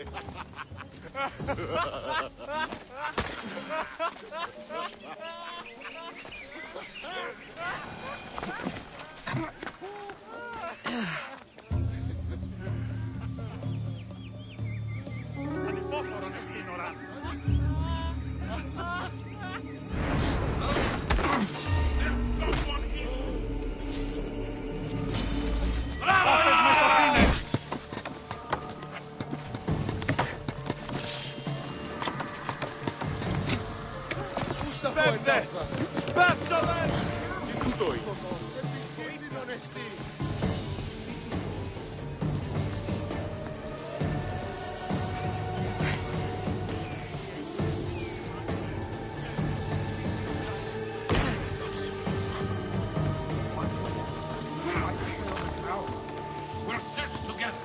Ανυπόφορον εστίν οράν. Πάπες με σωθήνε! Σπέβδε! Σπέβδομαι! Τι τούτο είναι? Επικίνδυνον εστί! We'll search together.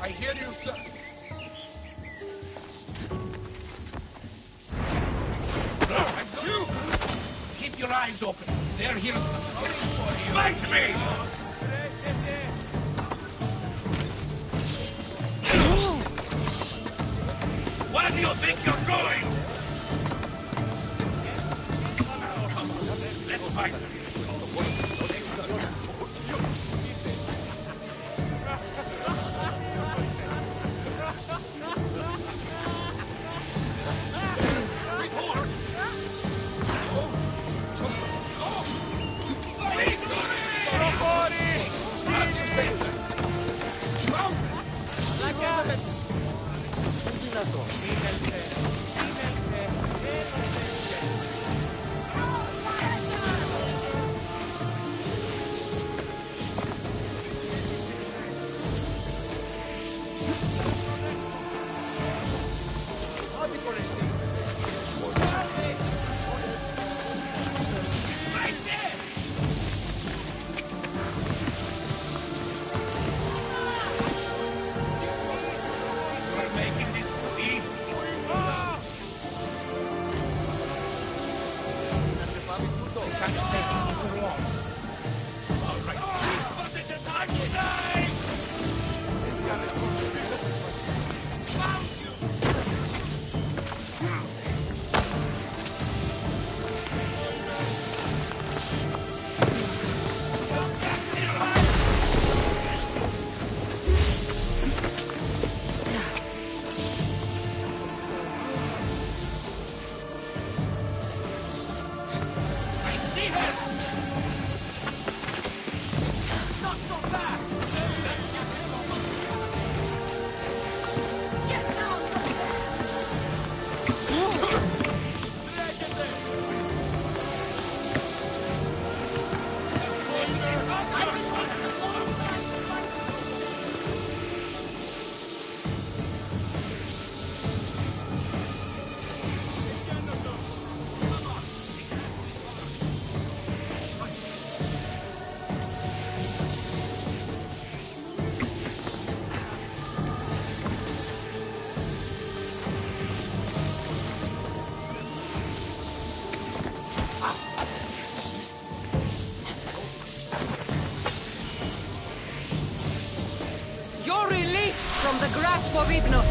I hear you, sir. And you! Keep your eyes open. They're here waiting for you. Fight me! Where do you think you're going? Come on, let's fight. From the grasp of Hypnos.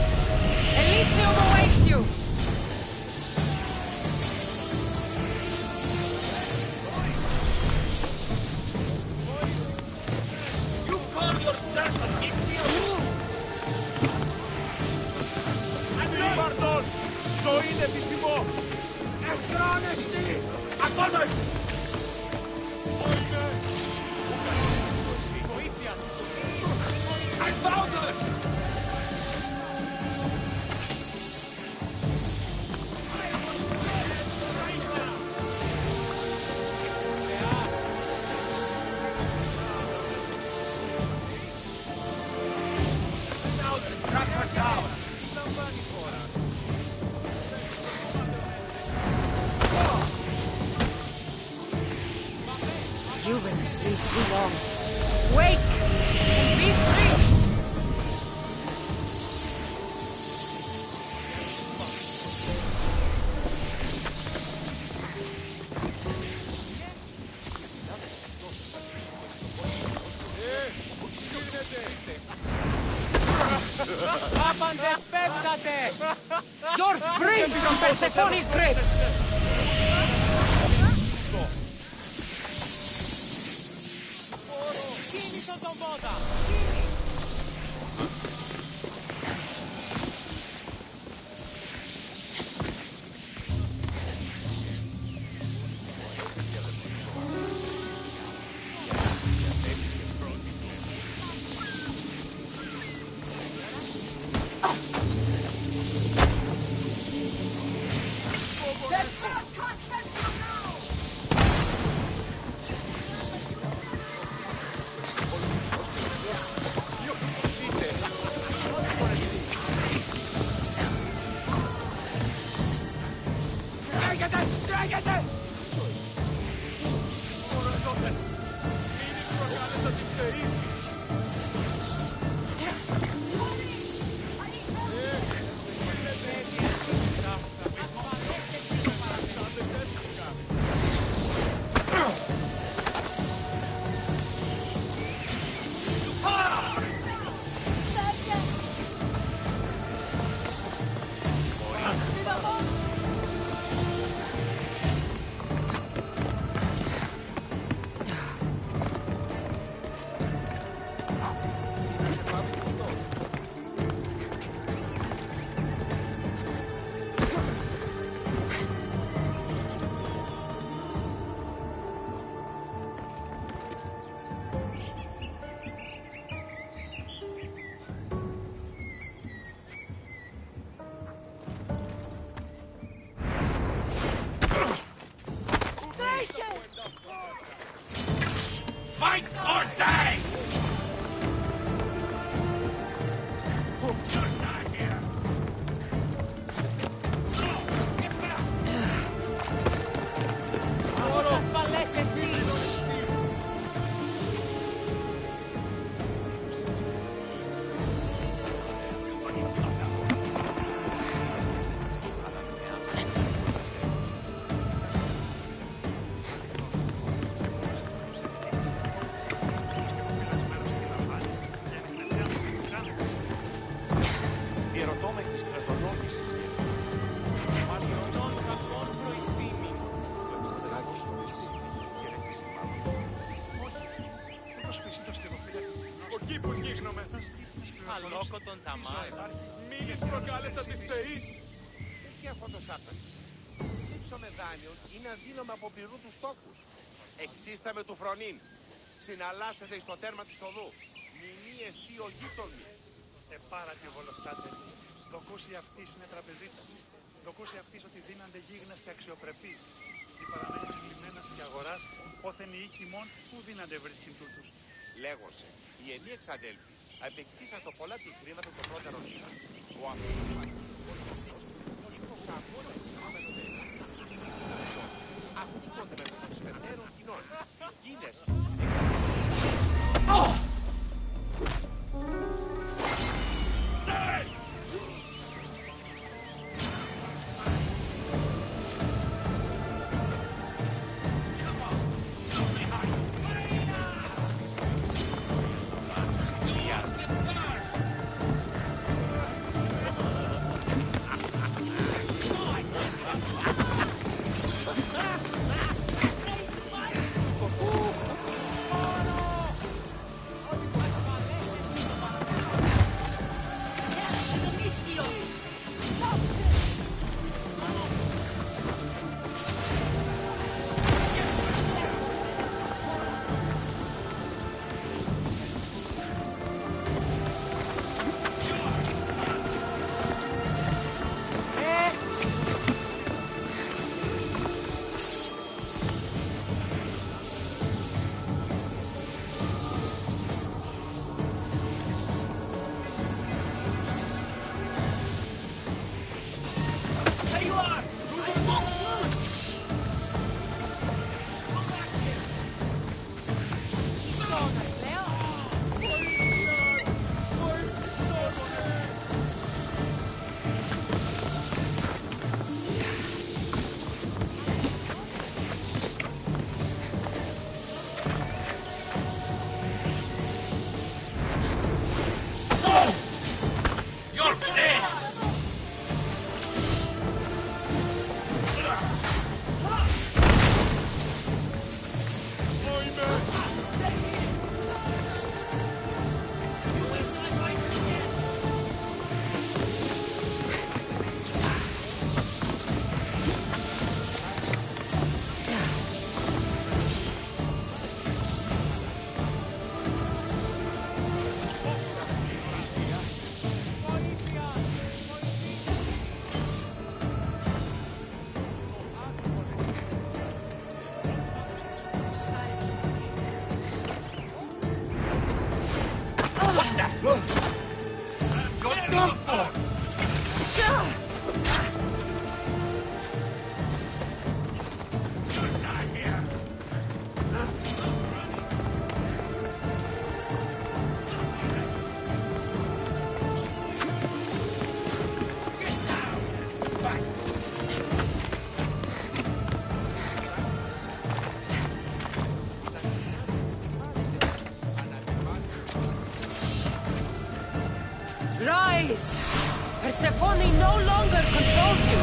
Elysium awaits you! You call yourself an Elysium? Αντίπαρτον! Το είναι επιθυμό! Ευγρόνεστη! Απάνω! Η βοήθεια! I found her! You've been asleep too long. Wake and be free! You're free from Persephone's grip! Κίνησαν τον Βόντα! Fight or die! Διερωτώ με τη στρατολόγηση. Μαλλιωτών κακών προϊστήμη. Ο κήπος γίγνομεθας. Αλόκοτον τα μάτια. Μην προκάλεσα της θεής. Τι αυτό το σάπτας. Λείψω με δάνειο είναι αδύναμο από πληρού τους στόχους. Εξίσταμε του φρονήν. Συναλλάσσεται στο τέρμα της οδού. Μηνύ εστί ο γείτονι. Επάρατη ο βολοστάτερ. Δοκούσι αυτής είναι τραπεζίτας. Δοκούσι αυτής ότι δίνανται γίγνας και αξιοπρεπείς. Οι παραμένεις λιμένας και αγοράς, όθεν οι οίκοι μόν, που δίνανται βρίσκειν τούτους. Λέγωσε, οι ενοί εξαδέλφοι απεκτήσαν το πολλά τη χρήματα των πρώτερων μήνα. Ο αυτός ήκος αγώνα συνάμενονται. Ακούγονται με τους φετέρων κοινών. Γίνες. is! Persephone no longer controls you!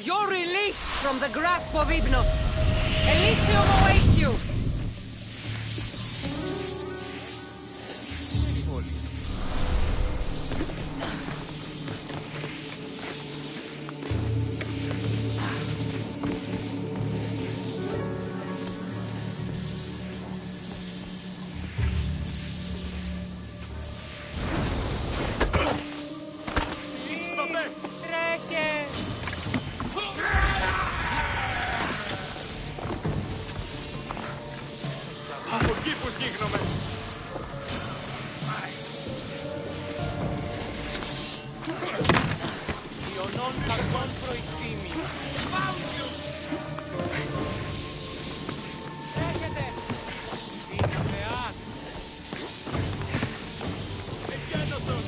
You're released from the grasp of Hypnos. Elysium awaits you! Αυτόν κακόν προηθήμη. Έρχεται! Είναι θεά! Εγέννοτος!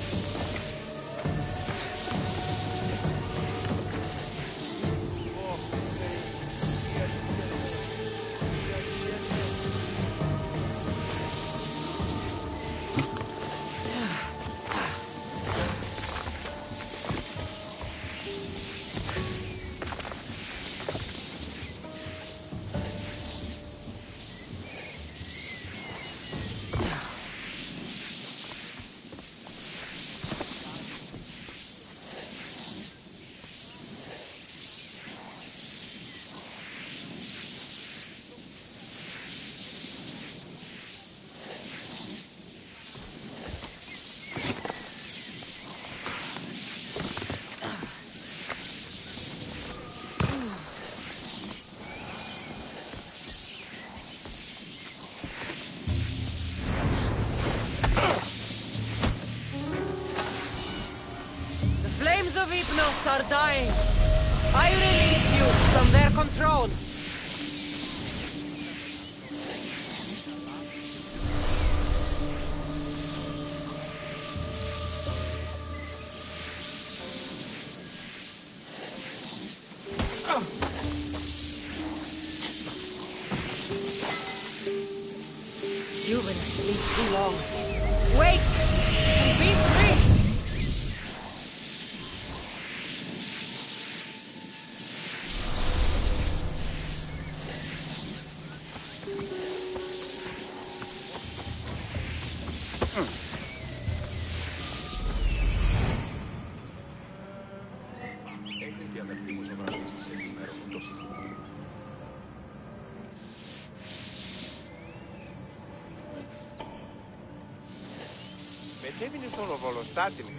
Of Hypnos are dying. I release you from their control. You've been asleep too long. Wake and be free. Μετέβηνε στον οβολοστάτη μου.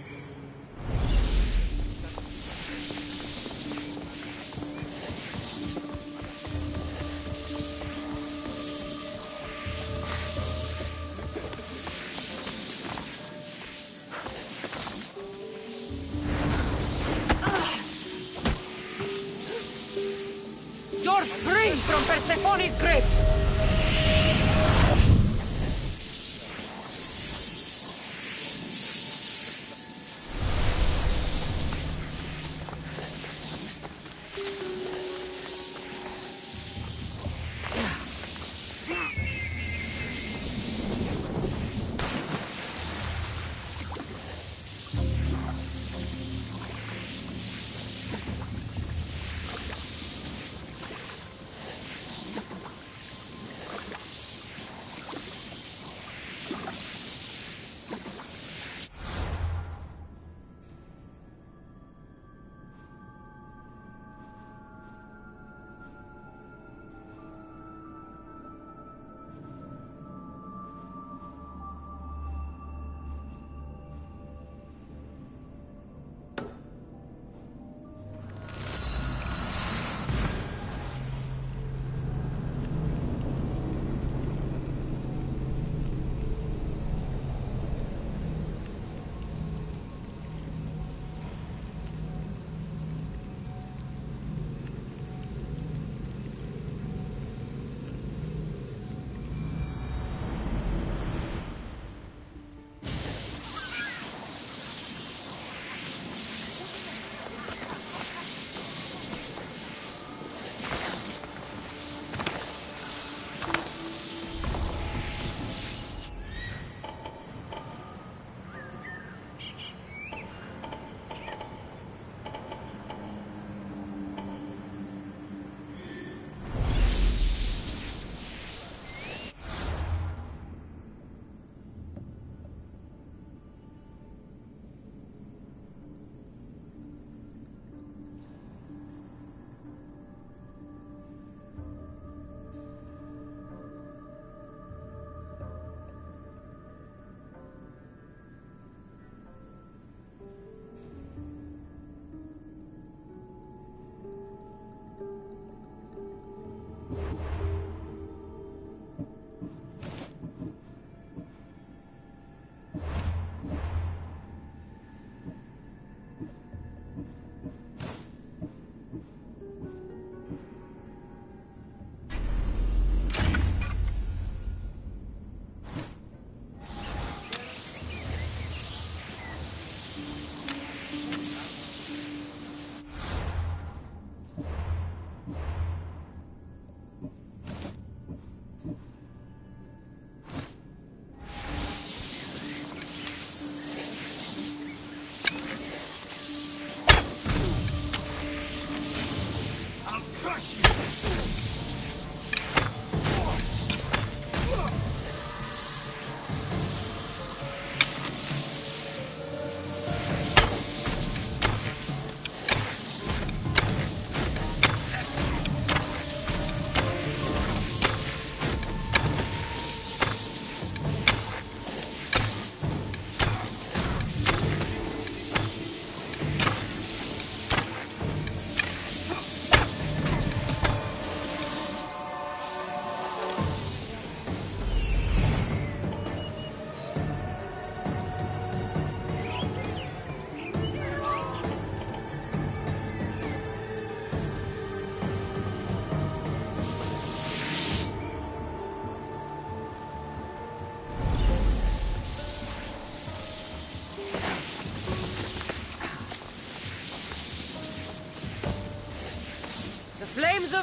You're free from Persephone's grip!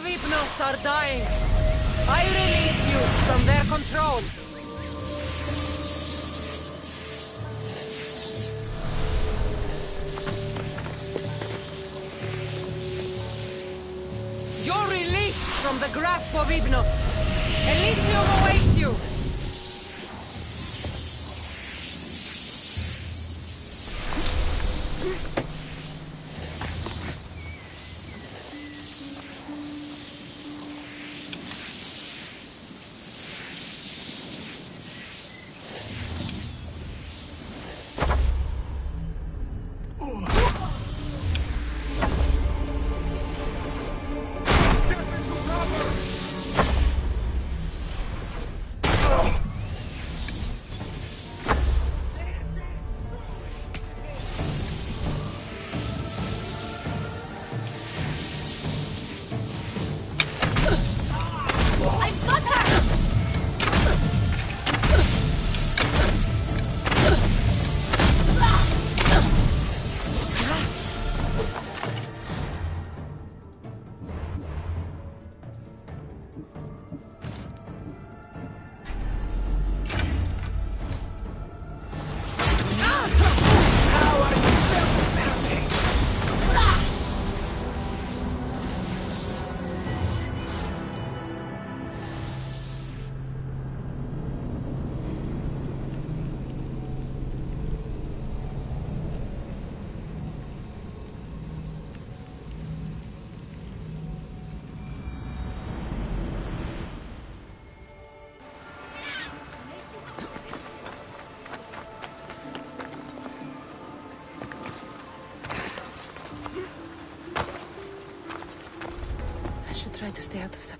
Hypnos are dying. I release you from their control. You're released from the grasp of Hypnos. Elysium awaits you. Try to stay out of sight.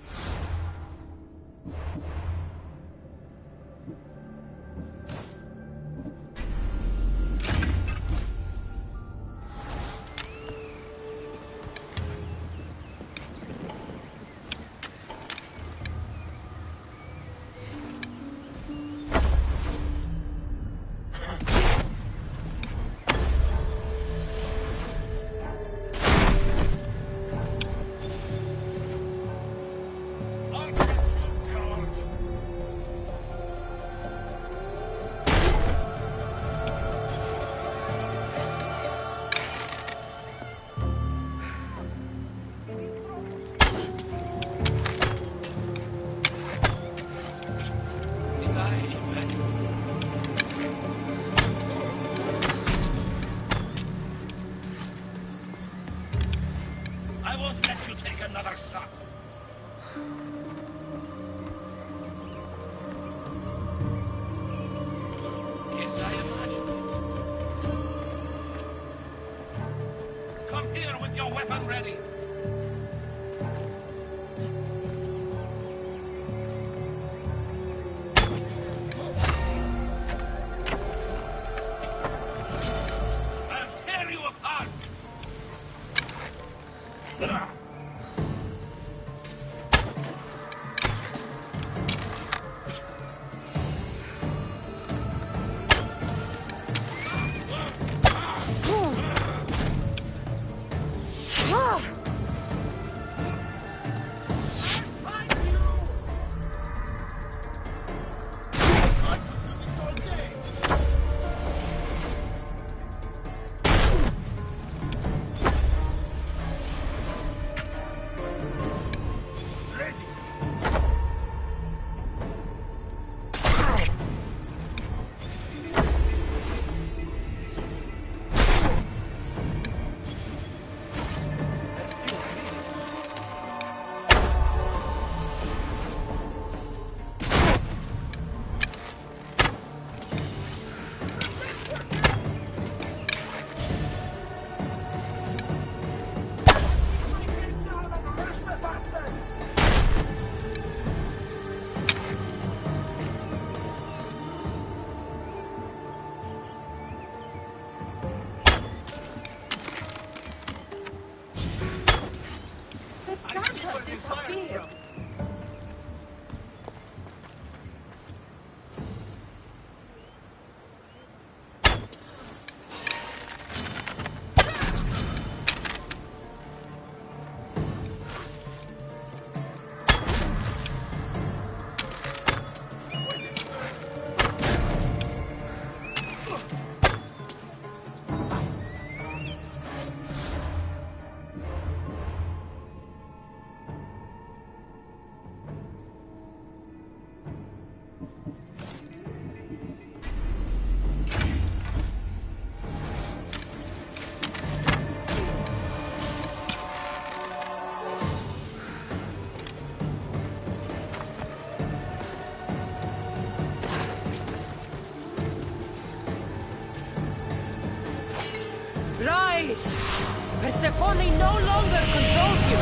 Rise! Persephone no longer controls you!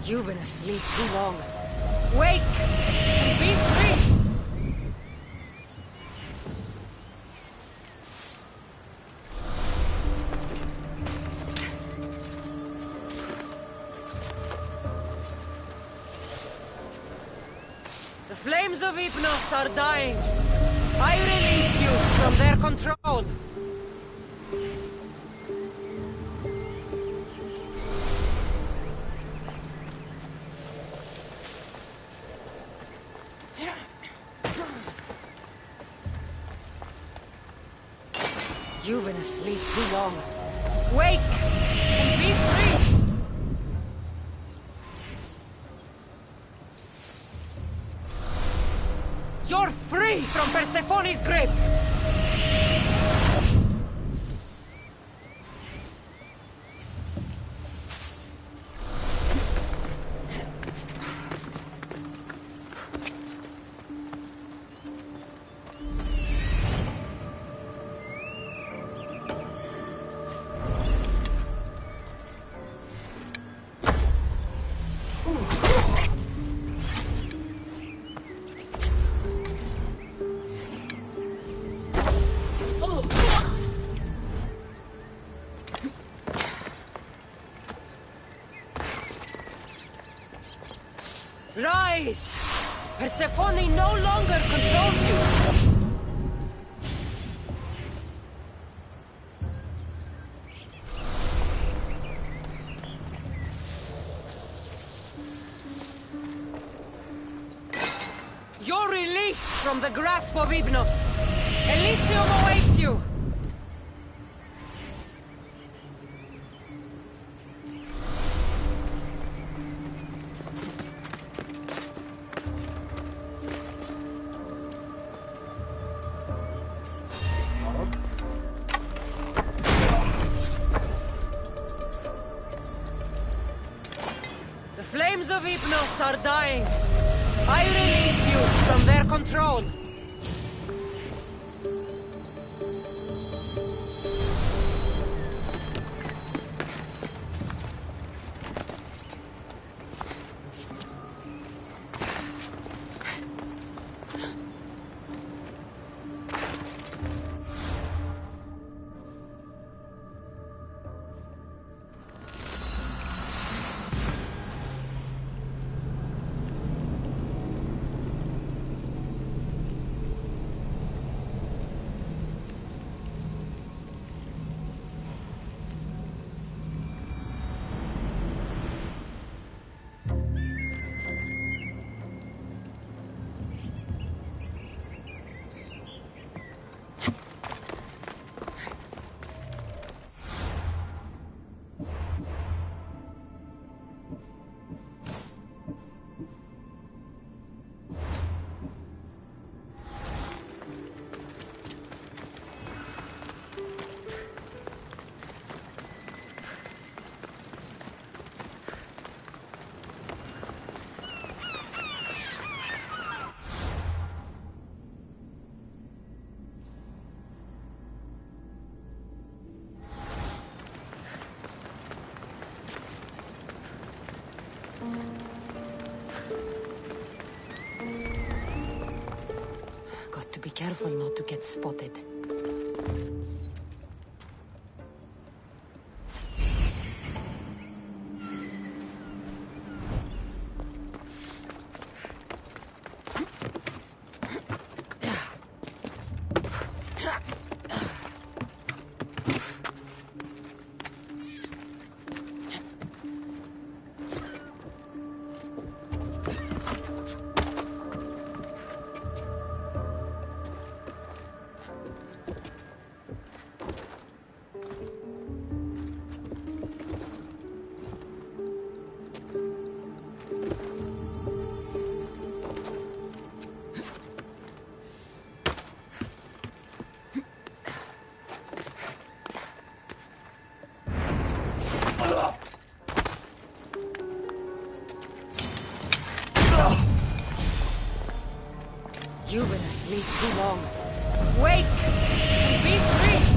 You've been asleep too long. Wake! And be free! The flames of Hypnos are dying. I release you from their control. You've been asleep too long. Wake and be free! You're free from Persephone's grip! Rise! Persephone no longer controls you! You're released from the grasp of Hypnos! Elysium awaits you! The flames of Hypnos are dying. I release you from their control. Got to be careful not to get spotted. You've been asleep too long. Wake and be free!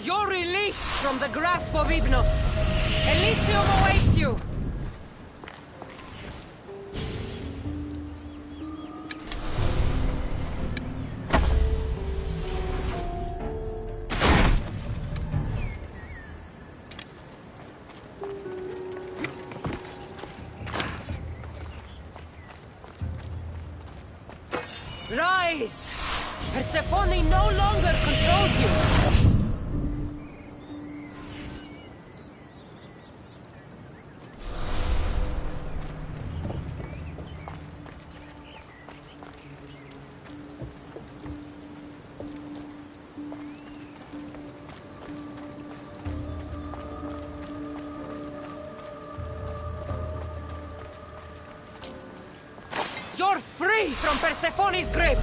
You're released from the grasp of Hypnos. Elysium awaits you! Rise! Persephone no longer controls you! You're free from Persephone's grip!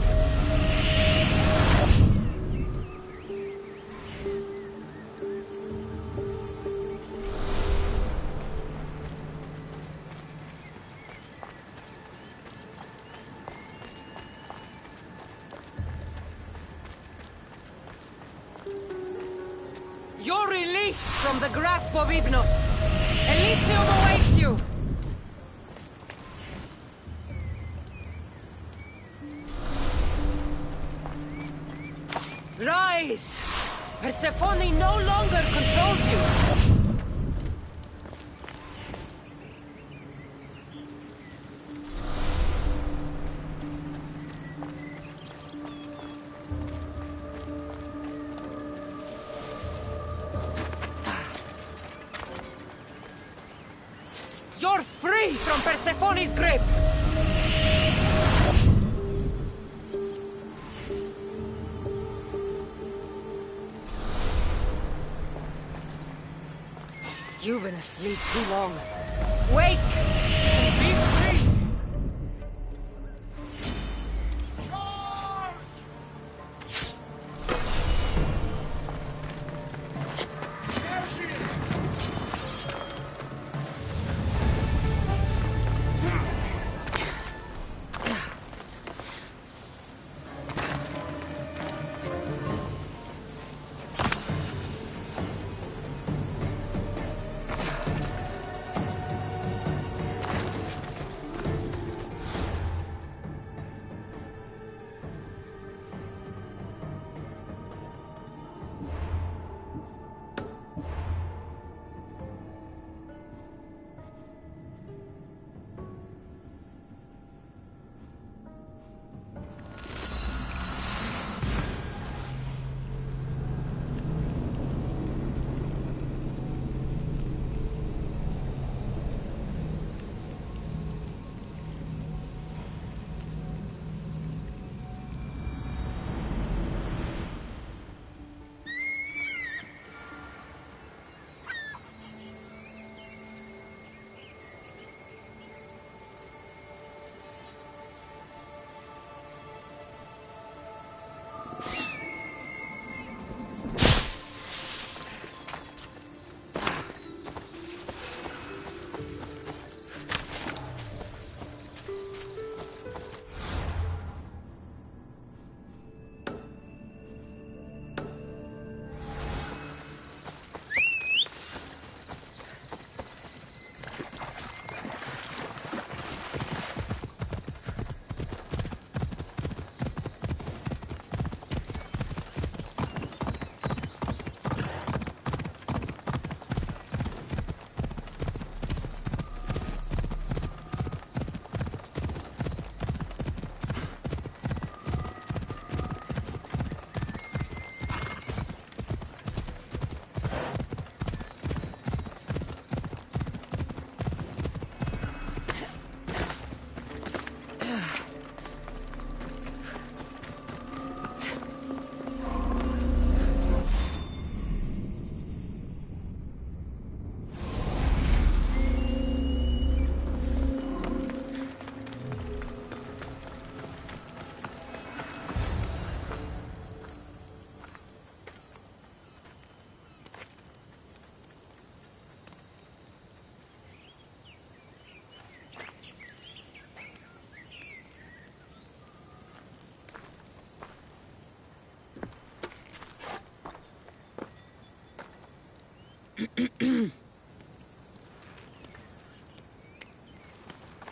Release from the grasp of Ivnos! Elysium awaits you! Rise! Persephone no longer controls you! You're free from Persephone's grip! You've been asleep too long. Wake! And be free!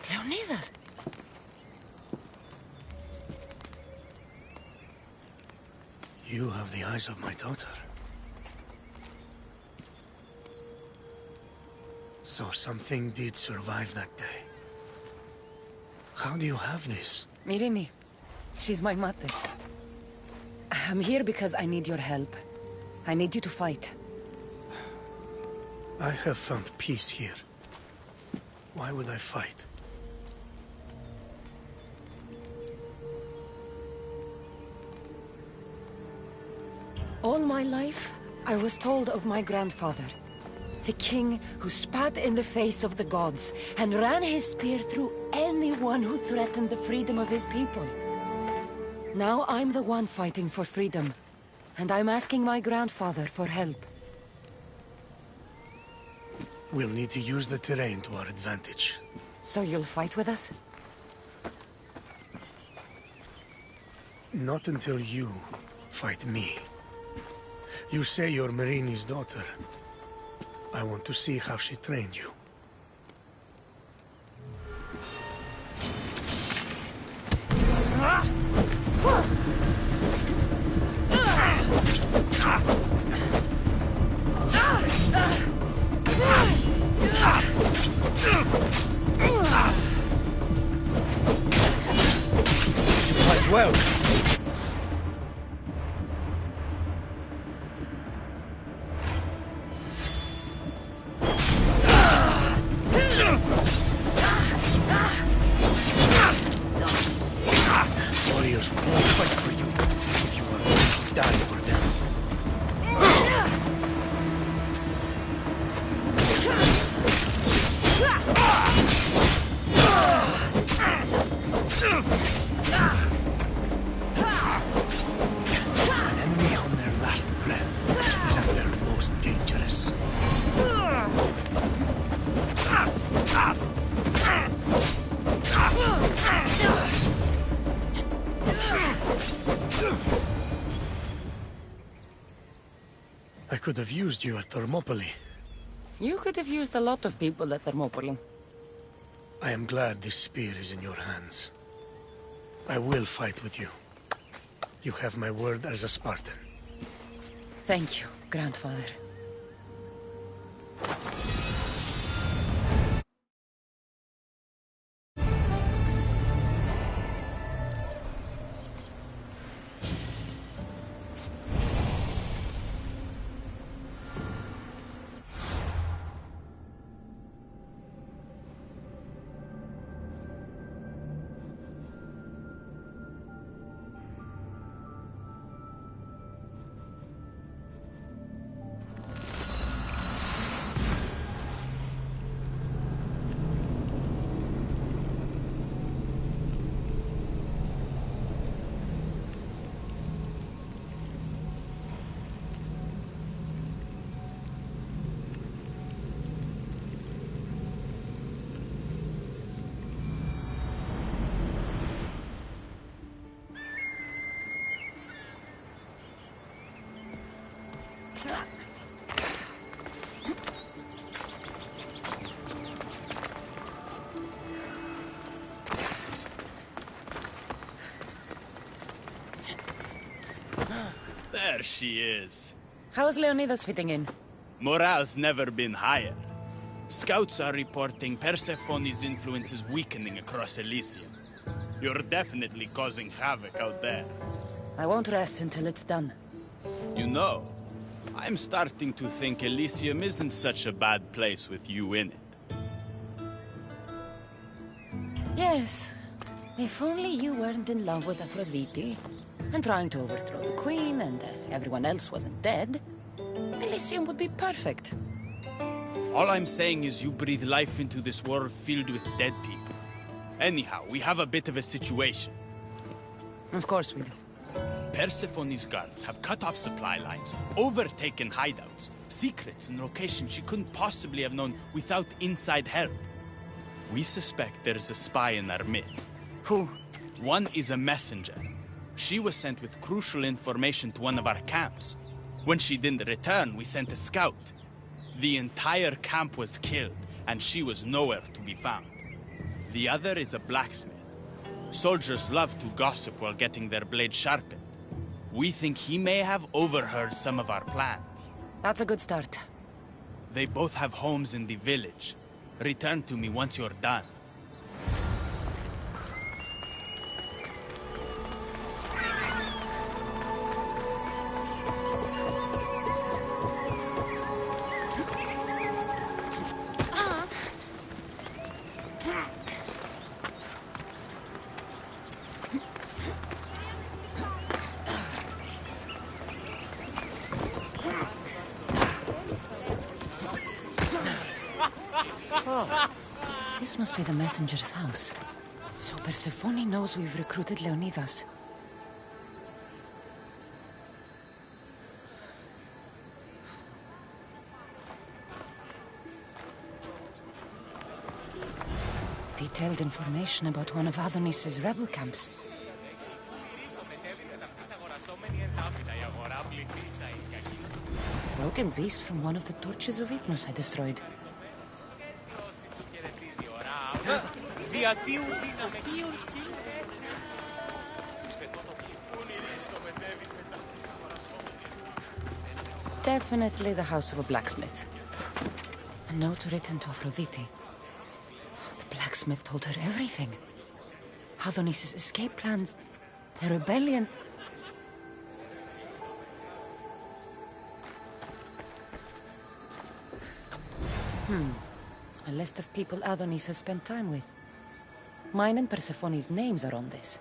Leonidas! You have the eyes of my daughter. So something did survive that day. How do you have this? Mirini. She's my mother. I'm here because I need your help. I need you to fight. I have found peace here. Why would I fight? All my life, I was told of my grandfather. The king who spat in the face of the gods and ran his spear through anyone who threatened the freedom of his people. Now I'm the one fighting for freedom, and I'm asking my grandfather for help. We'll need to use the terrain to our advantage. So you'll fight with us? Not until you fight me. You say you're Marini's daughter. I want to see how she trained you. Quite well. Warriors will all fight for you if you are willing to die for them. An enemy on their last breath is at their most dangerous. I could have used you at Thermopylae. You could have used a lot of people at Thermopylae. I am glad this spear is in your hands. I will fight with you. You have my word as a Spartan. Thank you, grandfather. There she is. How's Leonidas fitting in? Morale's never been higher. Scouts are reporting Persephone's influence is weakening across Elysium. You're definitely causing havoc out there. I won't rest until it's done. You know, I'm starting to think Elysium isn't such a bad place with you in it. Yes. If only you weren't in love with Aphrodite, and trying to overthrow the queen, and everyone else wasn't dead, Elysium would be perfect. All I'm saying is you breathe life into this world filled with dead people. Anyhow, we have a bit of a situation. Of course we do. Persephone's guards have cut off supply lines, overtaken hideouts, secrets and locations she couldn't possibly have known without inside help. We suspect there's a spy in our midst. Who? One is a messenger. She was sent with crucial information to one of our camps. When she didn't return, we sent a scout. The entire camp was killed, and she was nowhere to be found. The other is a blacksmith. Soldiers love to gossip while getting their blades sharpened. We think he may have overheard some of our plans. That's a good start. They both have homes in the village. Return to me once you're done. This must be the messenger's house. So Persephone knows we've recruited Leonidas. Detailed information about one of Adonis's rebel camps. broken piece from one of the torches of Hypnos I destroyed. Definitely the house of a blacksmith. A note written to Aphrodite. The blacksmith told her everything. Adonis's escape plans, the rebellion. A list of people Adonis has spent time with. Mine and Persephone's names are on this.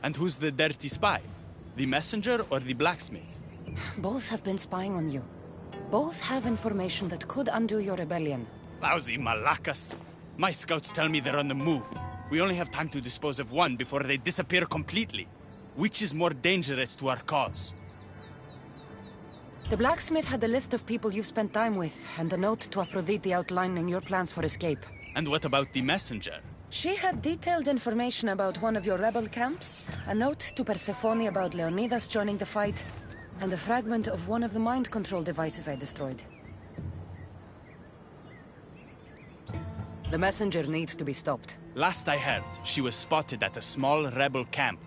And who's the dirty spy? The messenger or the blacksmith? Both have been spying on you. Both have information that could undo your rebellion. Lousy malacas. My scouts tell me they're on the move. We only have time to dispose of one before they disappear completely. Which is more dangerous to our cause? The blacksmith had a list of people you've spent time with, and a note to Aphrodite outlining your plans for escape. And what about the messenger? She had detailed information about one of your rebel camps, a note to Persephone about Leonidas joining the fight, and a fragment of one of the mind control devices I destroyed. The messenger needs to be stopped. Last I heard, she was spotted at a small rebel camp.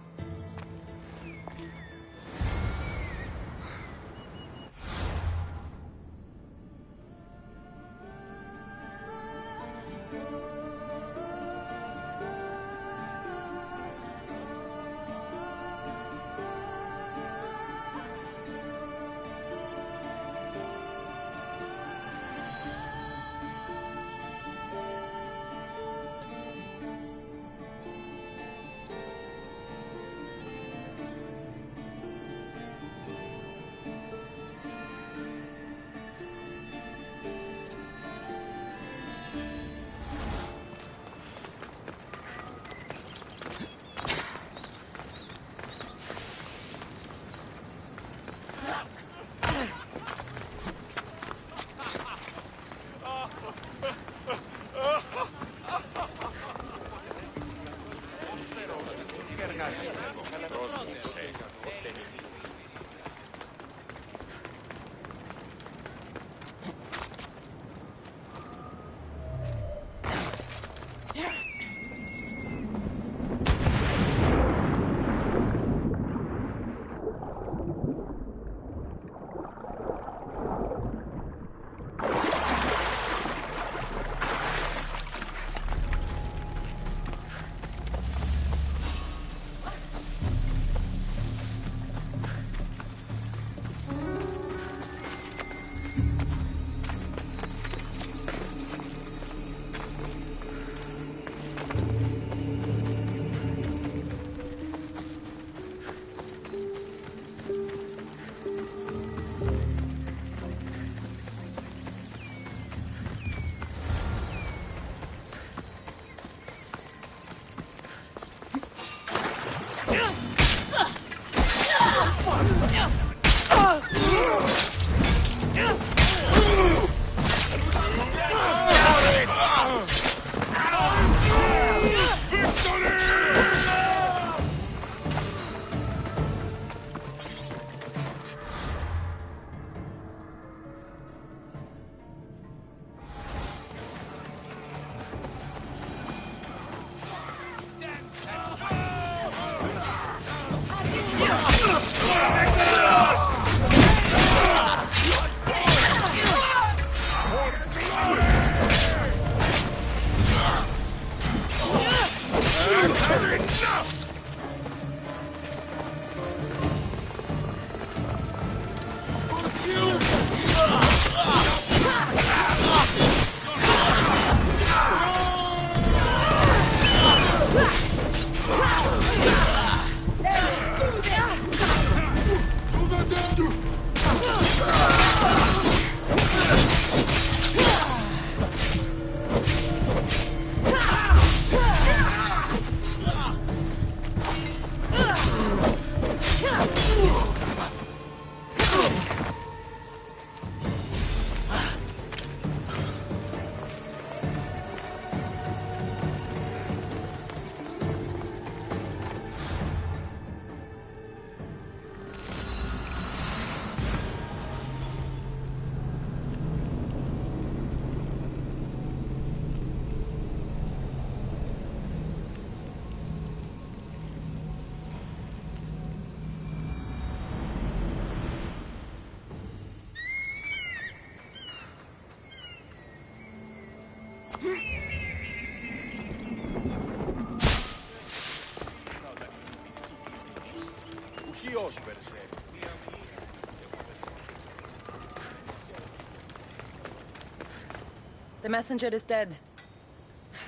The messenger is dead.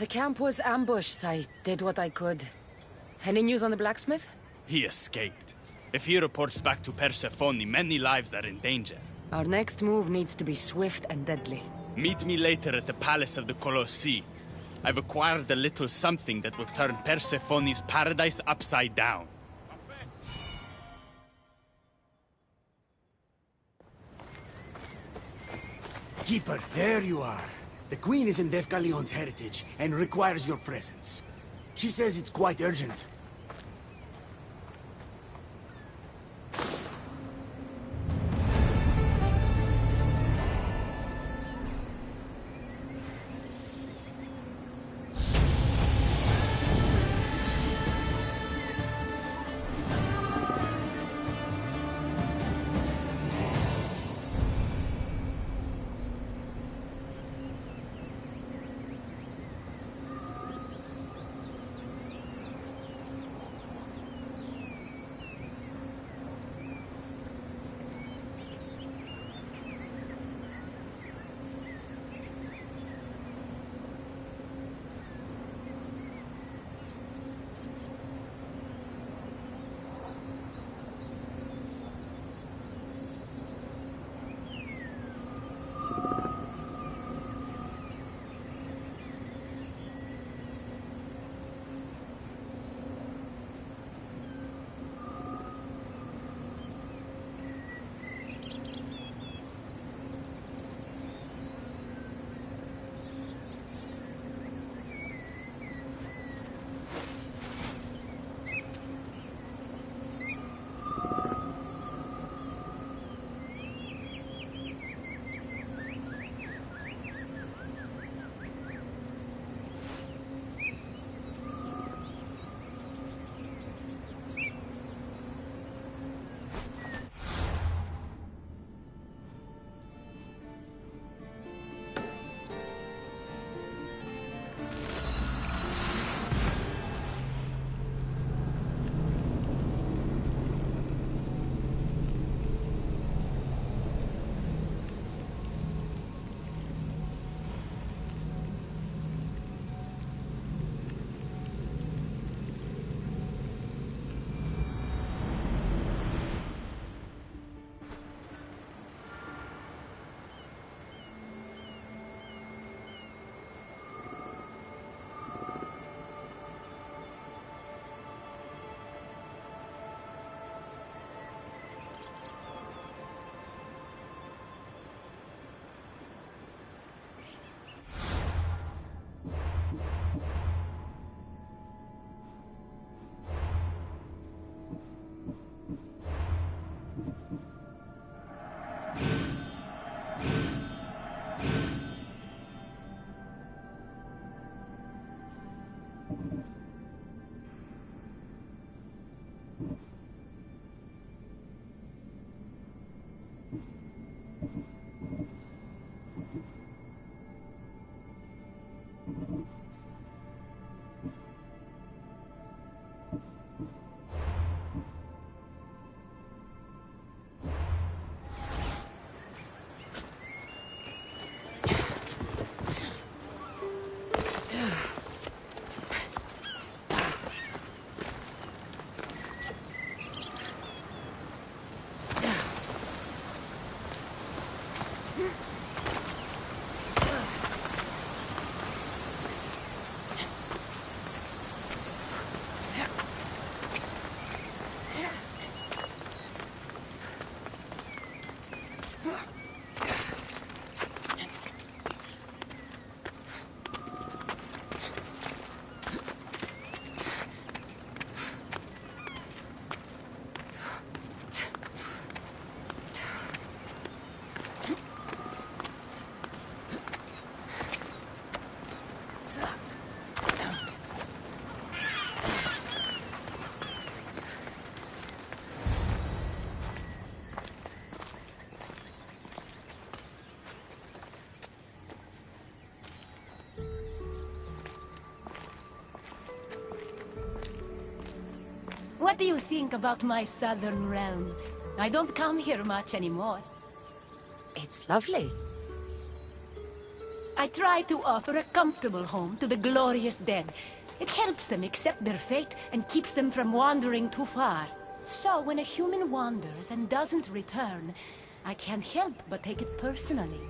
The camp was ambushed. I did what I could. Any news on the blacksmith? He escaped. If he reports back to Persephone, many lives are in danger. Our next move needs to be swift and deadly. Meet me later at the Palace of the Colossi. I've acquired a little something that will turn Persephone's paradise upside down. Keeper, there you are. The Queen is in Defcalion's heritage and requires your presence. She says it's quite urgent. What do you think about my southern realm? I don't come here much anymore. It's lovely. I try to offer a comfortable home to the glorious dead. It helps them accept their fate and keeps them from wandering too far. So when a human wanders and doesn't return, I can't help but take it personally.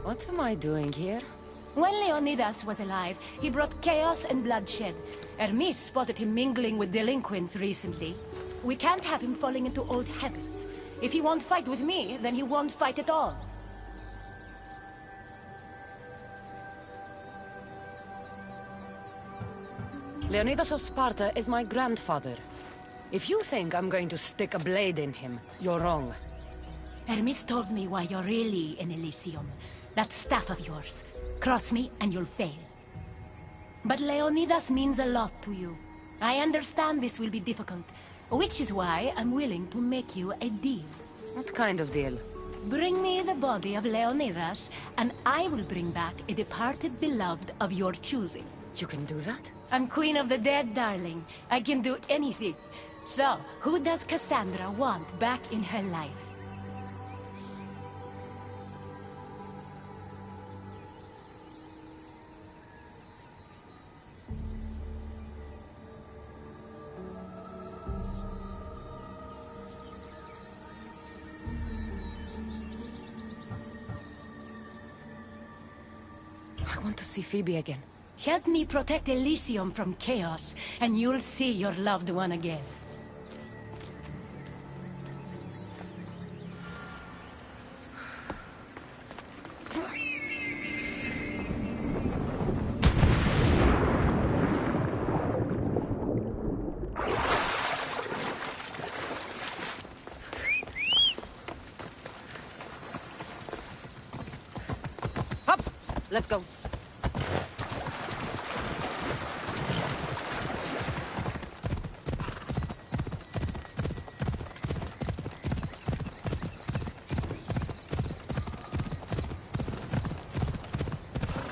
What am I doing here? When Leonidas was alive, he brought chaos and bloodshed. Hermes spotted him mingling with delinquents recently. We can't have him falling into old habits. If he won't fight with me, then he won't fight at all. Leonidas of Sparta is my grandfather. If you think I'm going to stick a blade in him, you're wrong. Hermes told me why you're really in Elysium. That staff of yours. Cross me and you'll fail. But Leonidas means a lot to you. I understand this will be difficult, which is why I'm willing to make you a deal. What kind of deal? Bring me the body of Leonidas, and I will bring back a departed beloved of your choosing. You can do that? I'm queen of the dead, darling. I can do anything. So, who does Cassandra want back in her life? I want to see Phoebe again. Help me protect Elysium from chaos, and you'll see your loved one again. Up! Let's go.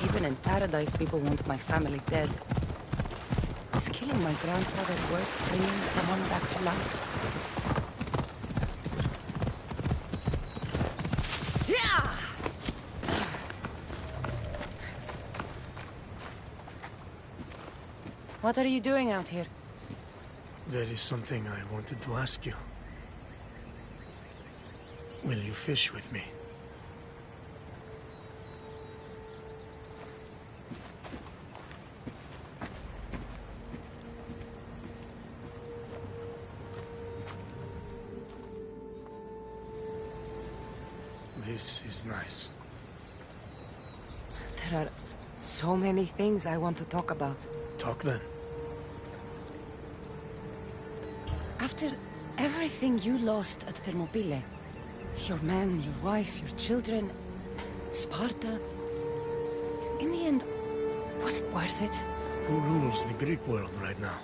Even in paradise, people want my family dead. Is killing my grandfather worth bringing someone back to life? Yeah! What are you doing out here? There is something I wanted to ask you. Will you fish with me? This is nice. There are so many things I want to talk about. Talk then. After everything you lost at Thermopylae, your men, your wife, your children, Sparta, in the end, was it worth it? Who rules the Greek world right now?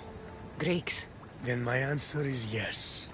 Greeks. Then my answer is yes.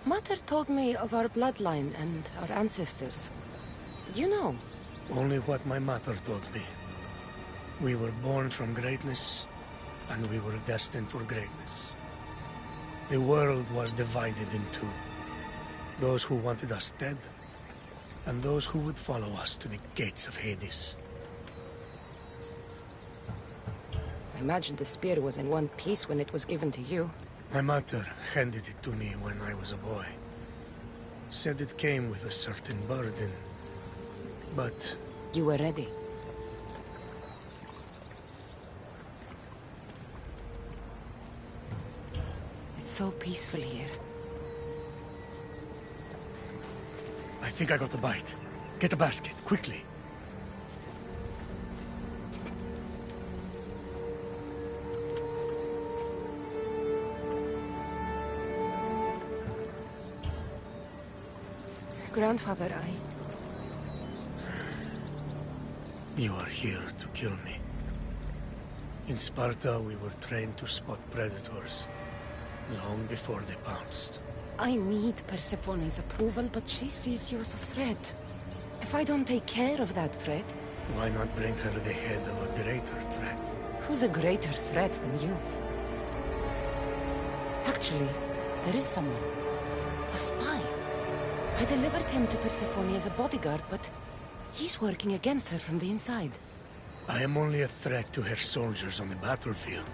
Mother told me of our bloodline and our ancestors. Did you know? Only what my mother told me. We were born from greatness, and we were destined for greatness. The world was divided in two. Those who wanted us dead, and those who would follow us to the gates of Hades. I imagine the spear was in one piece when it was given to you. My mother handed it to me when I was a boy. Said it came with a certain burden, but... You were ready. It's so peaceful here. I think I got the bite. Get a basket, quickly. Grandfather, You are here to kill me. In Sparta, we were trained to spot predators, long before they pounced. I need Persephone's approval, but she sees you as a threat. If I don't take care of that threat... Why not bring her the head of a greater threat? Who's a greater threat than you? Actually, there is someone. A spy. I delivered him to Persephone as a bodyguard, but he's working against her from the inside. I am only a threat to her soldiers on the battlefield.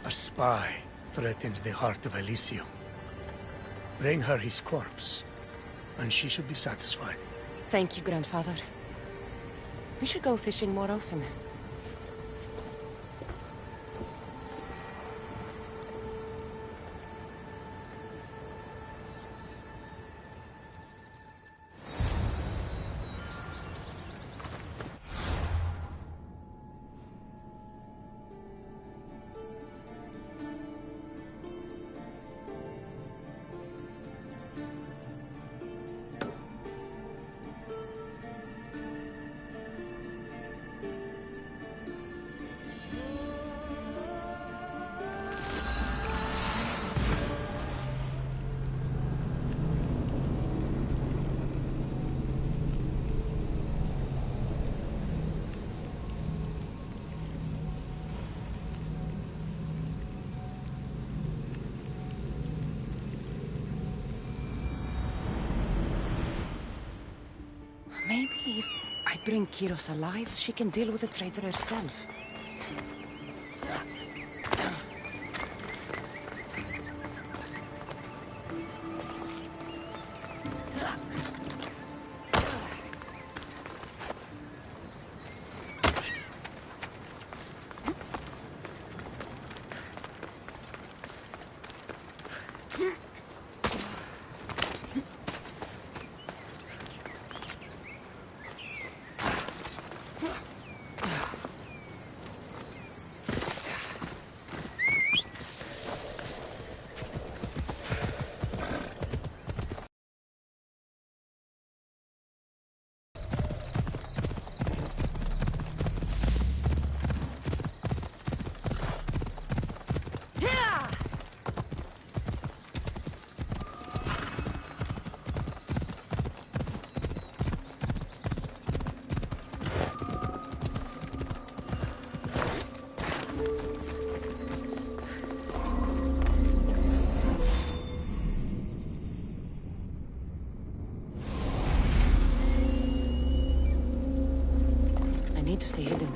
A spy threatens the heart of Elysium. Bring her his corpse, and she should be satisfied. Thank you, Grandfather. We should go fishing more often. Maybe if I bring Kyros alive, she can deal with the traitor herself. Need to stay hidden.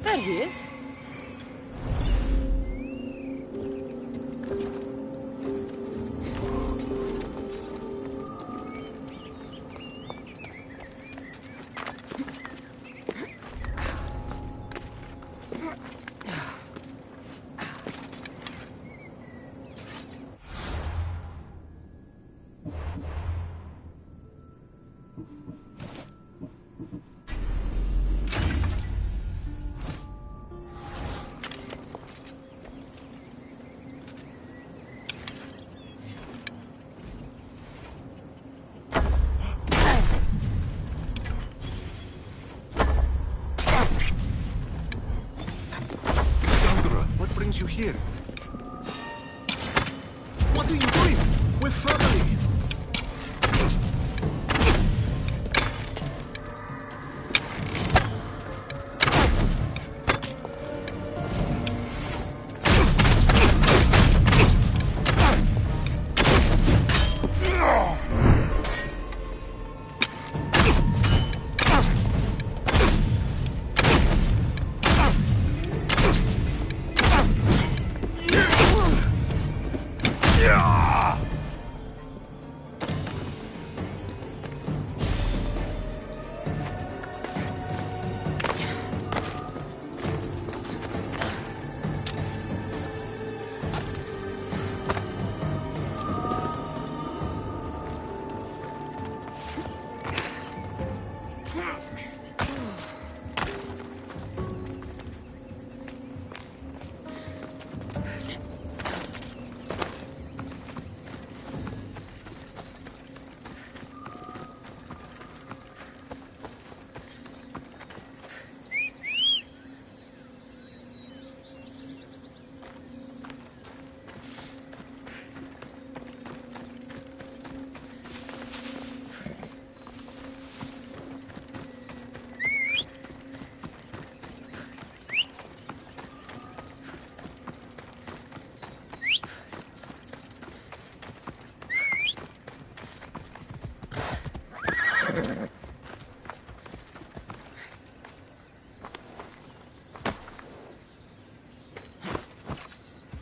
There he is. What brings you here? What are you doing? We're family!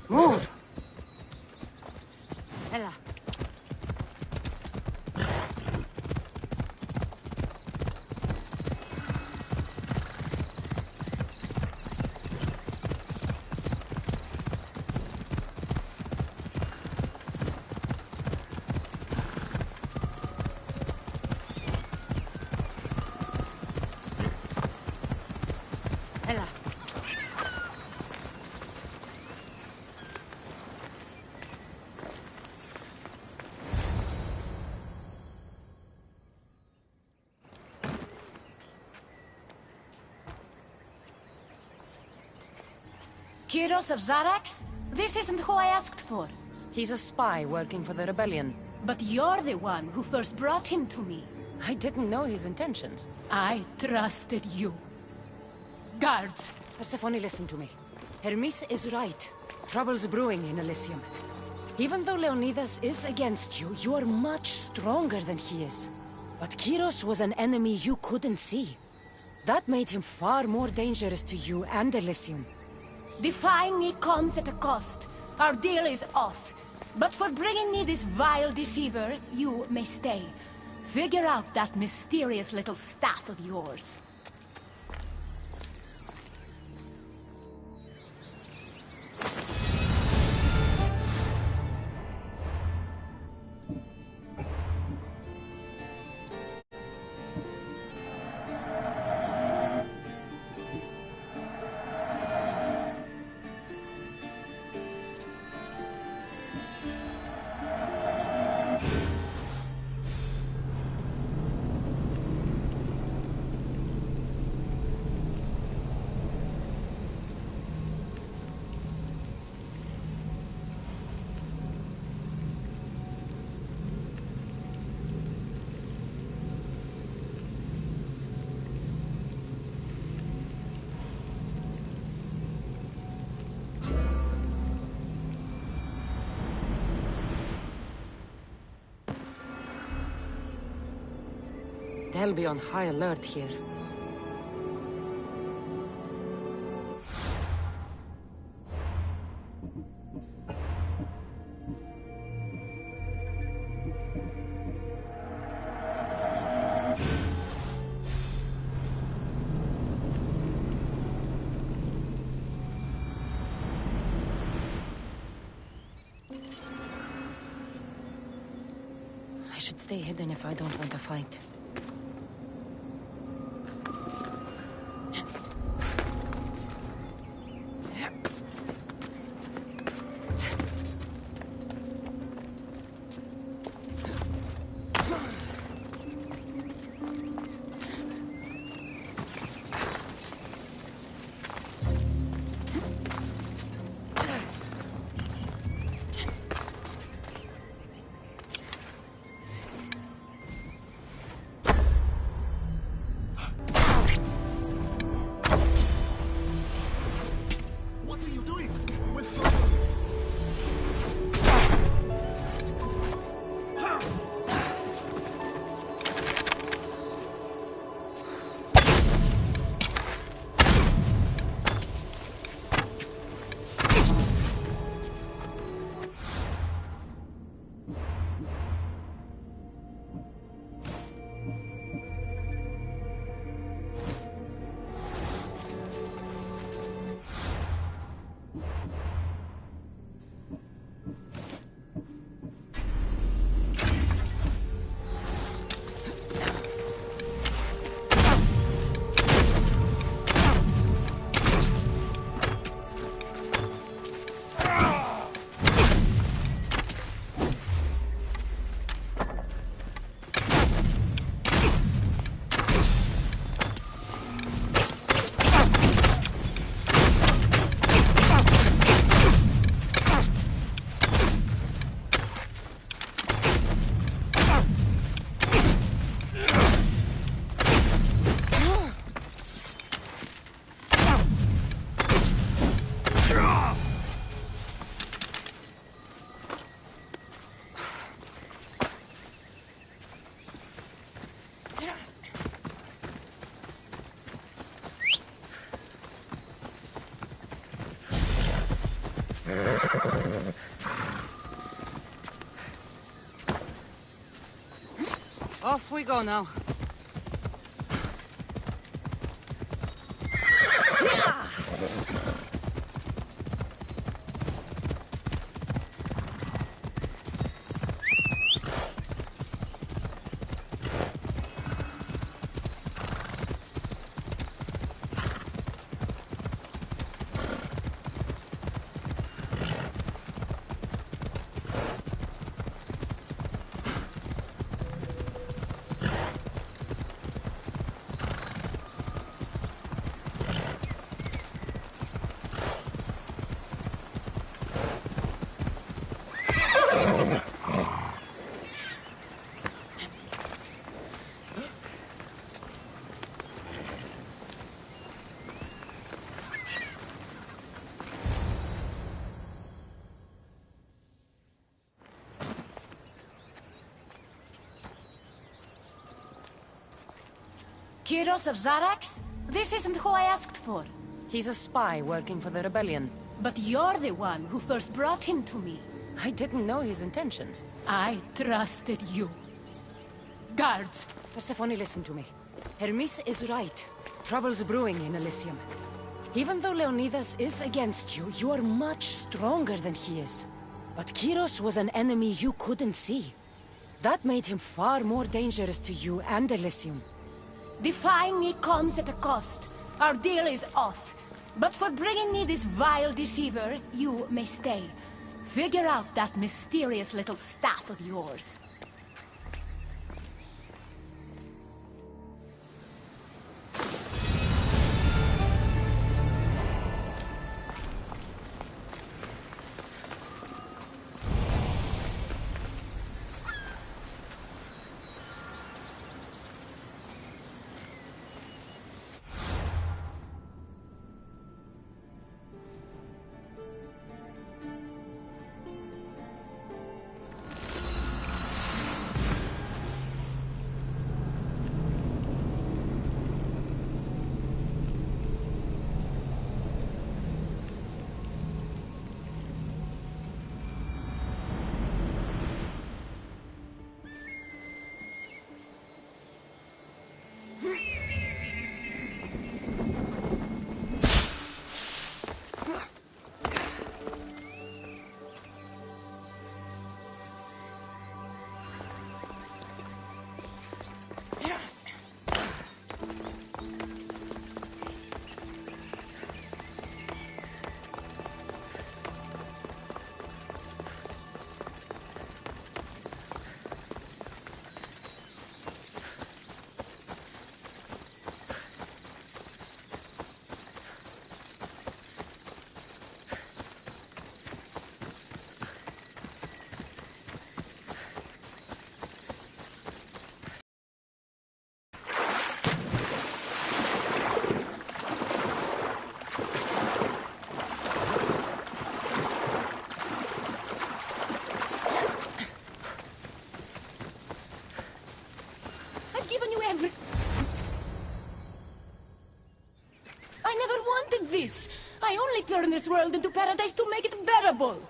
Move! Ella. Ella. Kyros of Zarax? This isn't who I asked for. He's a spy working for the rebellion. But you're the one who first brought him to me. I didn't know his intentions. I trusted you. Guards! Persephone, listen to me. Hermes is right. Trouble's brewing in Elysium. Even though Leonidas is against you, you are much stronger than he is. But Kyros was an enemy you couldn't see. That made him far more dangerous to you and Elysium. Defying me comes at a cost. Our deal is off. But for bringing me this vile deceiver, you may stay. Figure out that mysterious little staff of yours. They'll be on high alert here. I should stay hidden if I don't want to fight. Off we go now. Kyros of Zarax? This isn't who I asked for. He's a spy working for the rebellion. But you're the one who first brought him to me. I didn't know his intentions. I trusted you. Guards! Persephone, listen to me. Hermes is right. Trouble's brewing in Elysium. Even though Leonidas is against you, you are much stronger than he is. But Kyros was an enemy you couldn't see. That made him far more dangerous to you and Elysium. Defying me comes at a cost. Our deal is off. But for bringing me this vile deceiver, you may stay. Figure out that mysterious little staff of yours. I never wanted this. I only turned this world into paradise to make it bearable.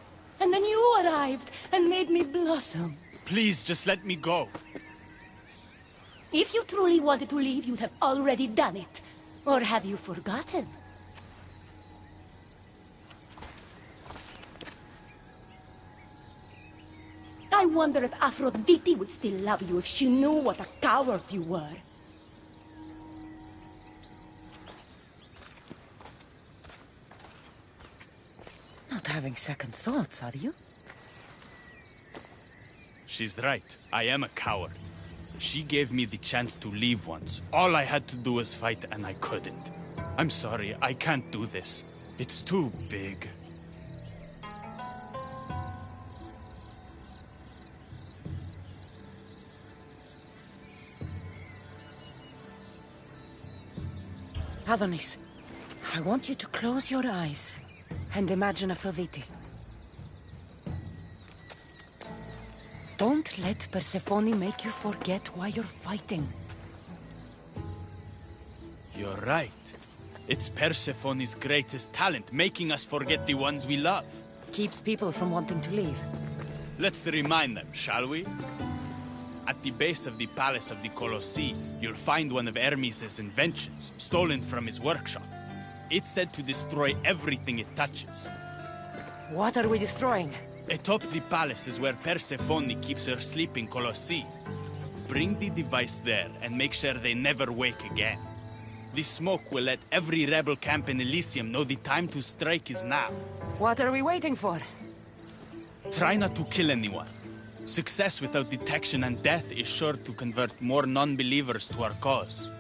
And then you arrived and made me blossom. Please, just let me go. If you truly wanted to leave, you'd have already done it. Or have you forgotten? I wonder if Aphrodite would still love you if she knew what a coward you were. Not having second thoughts, are you? She's right. I am a coward. She gave me the chance to leave once. All I had to do was fight, and I couldn't. I'm sorry, I can't do this. It's too big. Adonis, I want you to close your eyes and imagine Aphrodite. Don't let Persephone make you forget why you're fighting. You're right. It's Persephone's greatest talent, making us forget the ones we love. Keeps people from wanting to leave. Let's remind them, shall we? At the base of the Palace of the Colossi, you'll find one of Hermes' inventions, stolen from his workshop. It's said to destroy everything it touches. What are we destroying? Atop the palace is where Persephone keeps her sleeping Colossi. Bring the device there and make sure they never wake again. The smoke will let every rebel camp in Elysium know the time to strike is now. What are we waiting for? Try not to kill anyone. Success without detection and death is sure to convert more non-believers to our cause.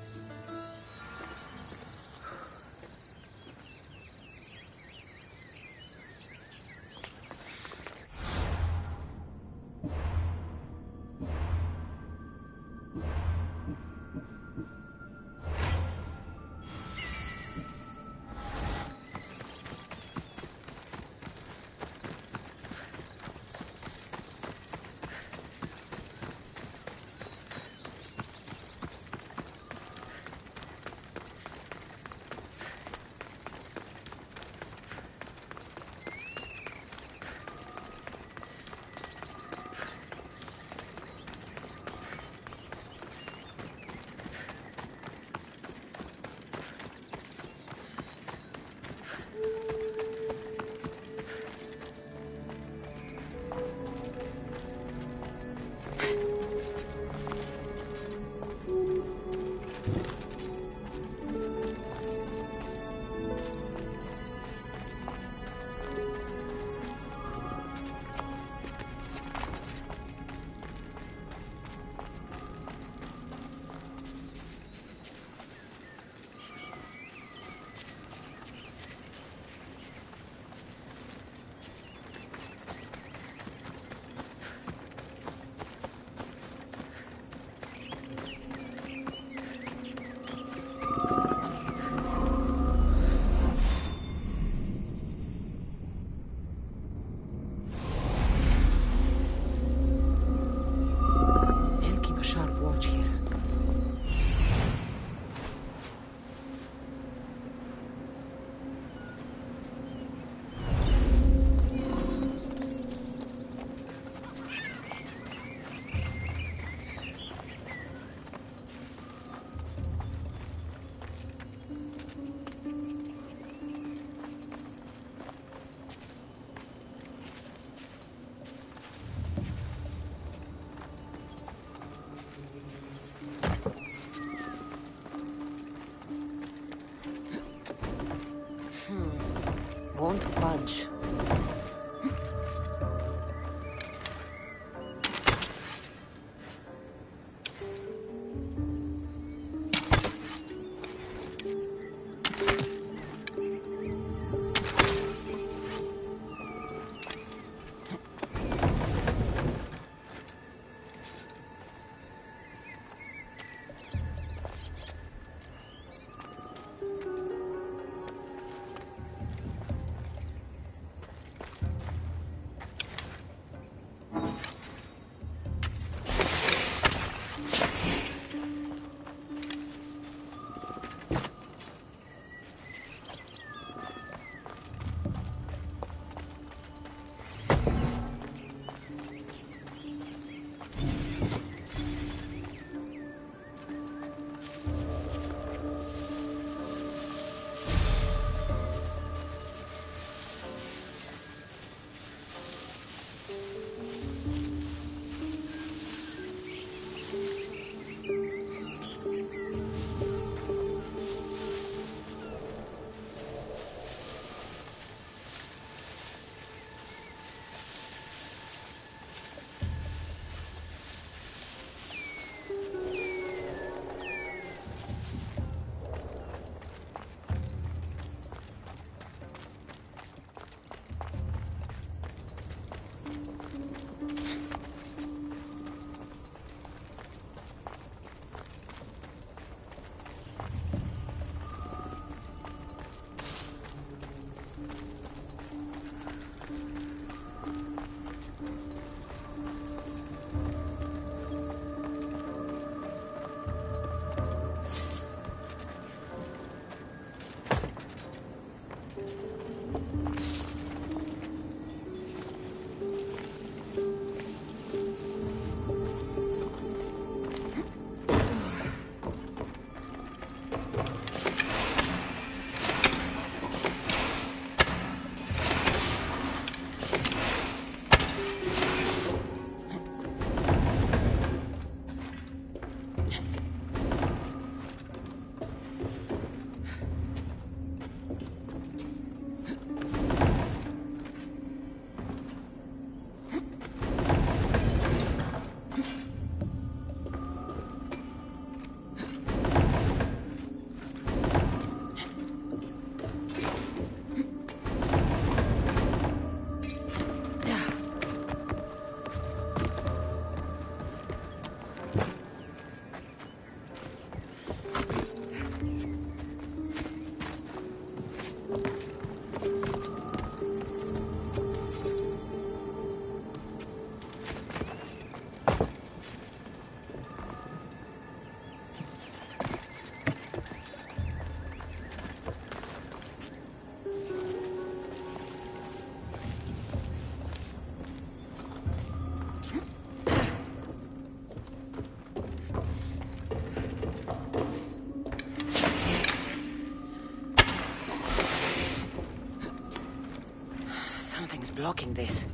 blocking this?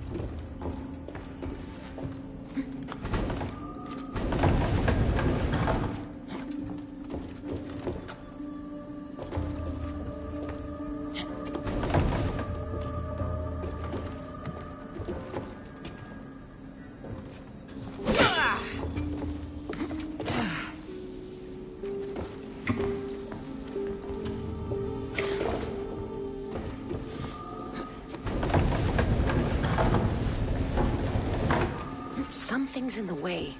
Something's in the way.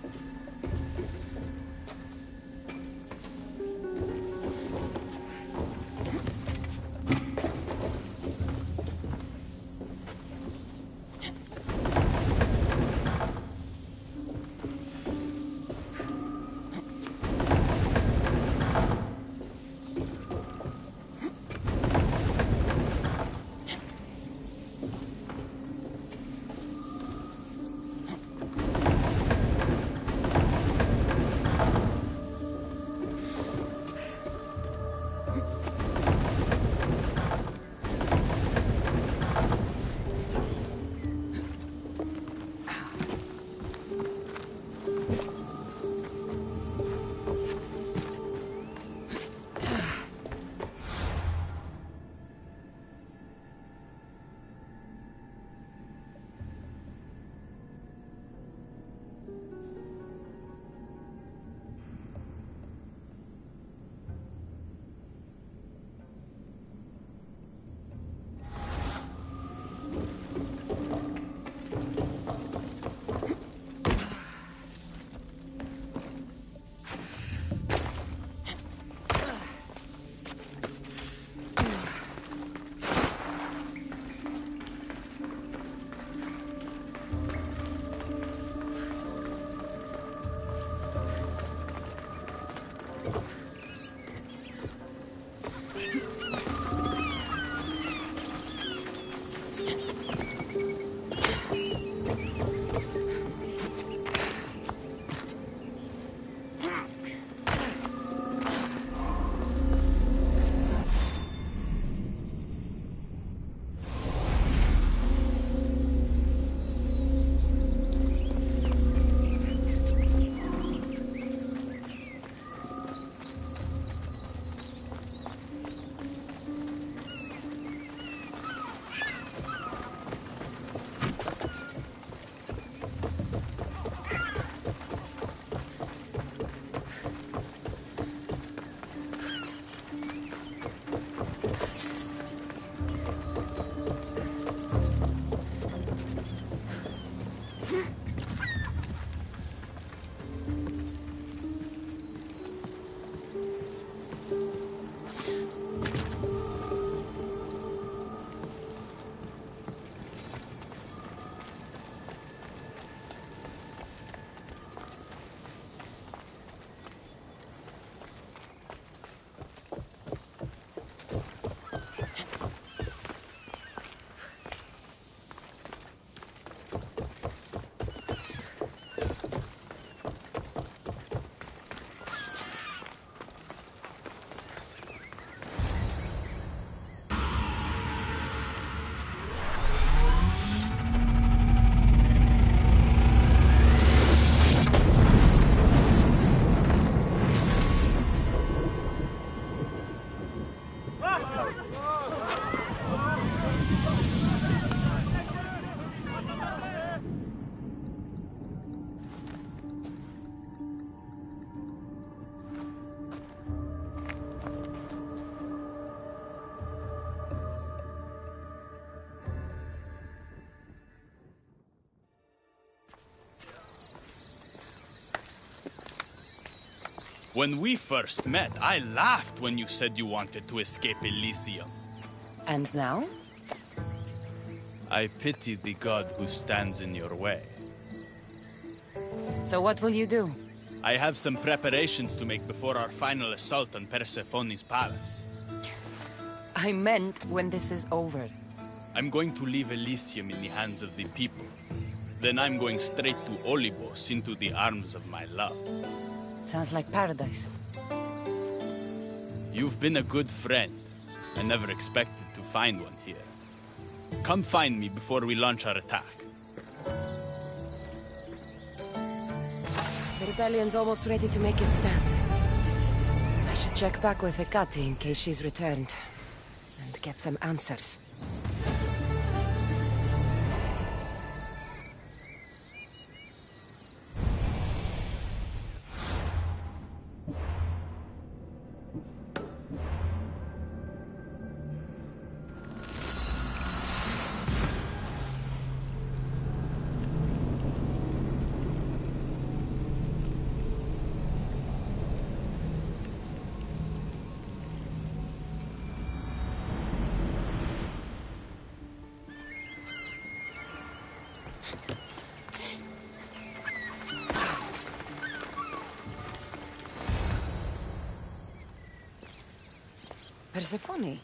When we first met, I laughed when you said you wanted to escape Elysium. And now? I pity the god who stands in your way. So what will you do? I have some preparations to make before our final assault on Persephone's palace. I meant when this is over. I'm going to leave Elysium in the hands of the people. Then I'm going straight to Olibos, into the arms of my love. Sounds like paradise. You've been a good friend. I never expected to find one here. Come find me before we launch our attack. The rebellion's almost ready to make its stand. I should check back with Hecate in case she's returned. And get some answers. Persephone,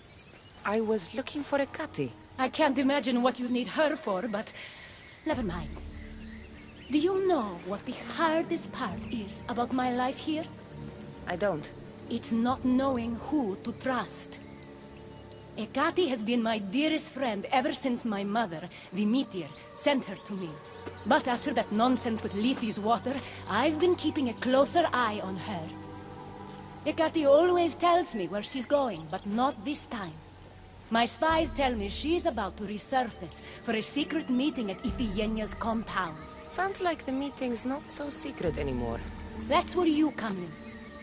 I was looking for Hecate. I can't imagine what you need her for, but never mind. Do you know what the hardest part is about my life here? I don't. It's not knowing who to trust. Hecate has been my dearest friend ever since my mother, the meteor, sent her to me. But after that nonsense with Lethe's water, I've been keeping a closer eye on her. Hecate always tells me where she's going, but not this time. My spies tell me she's about to resurface for a secret meeting at Iphigenia's compound. Sounds like the meeting's not so secret anymore. That's where you come in.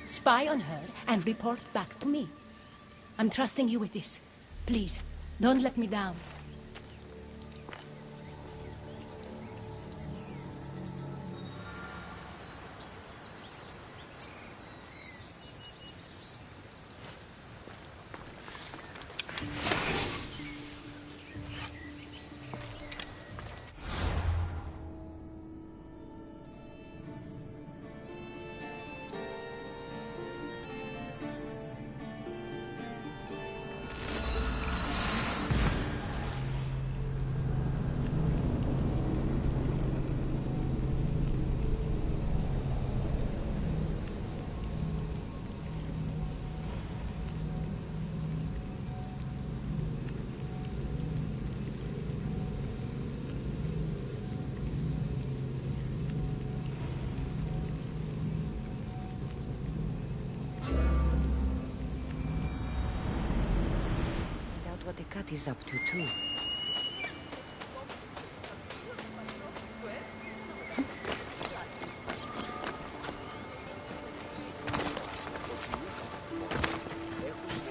Spy on her and report back to me. I'm trusting you with this. Please, don't let me down. What Hecate's up to, too.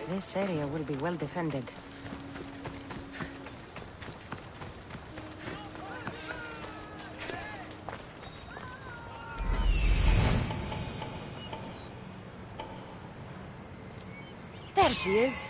This area will be well defended. There she is.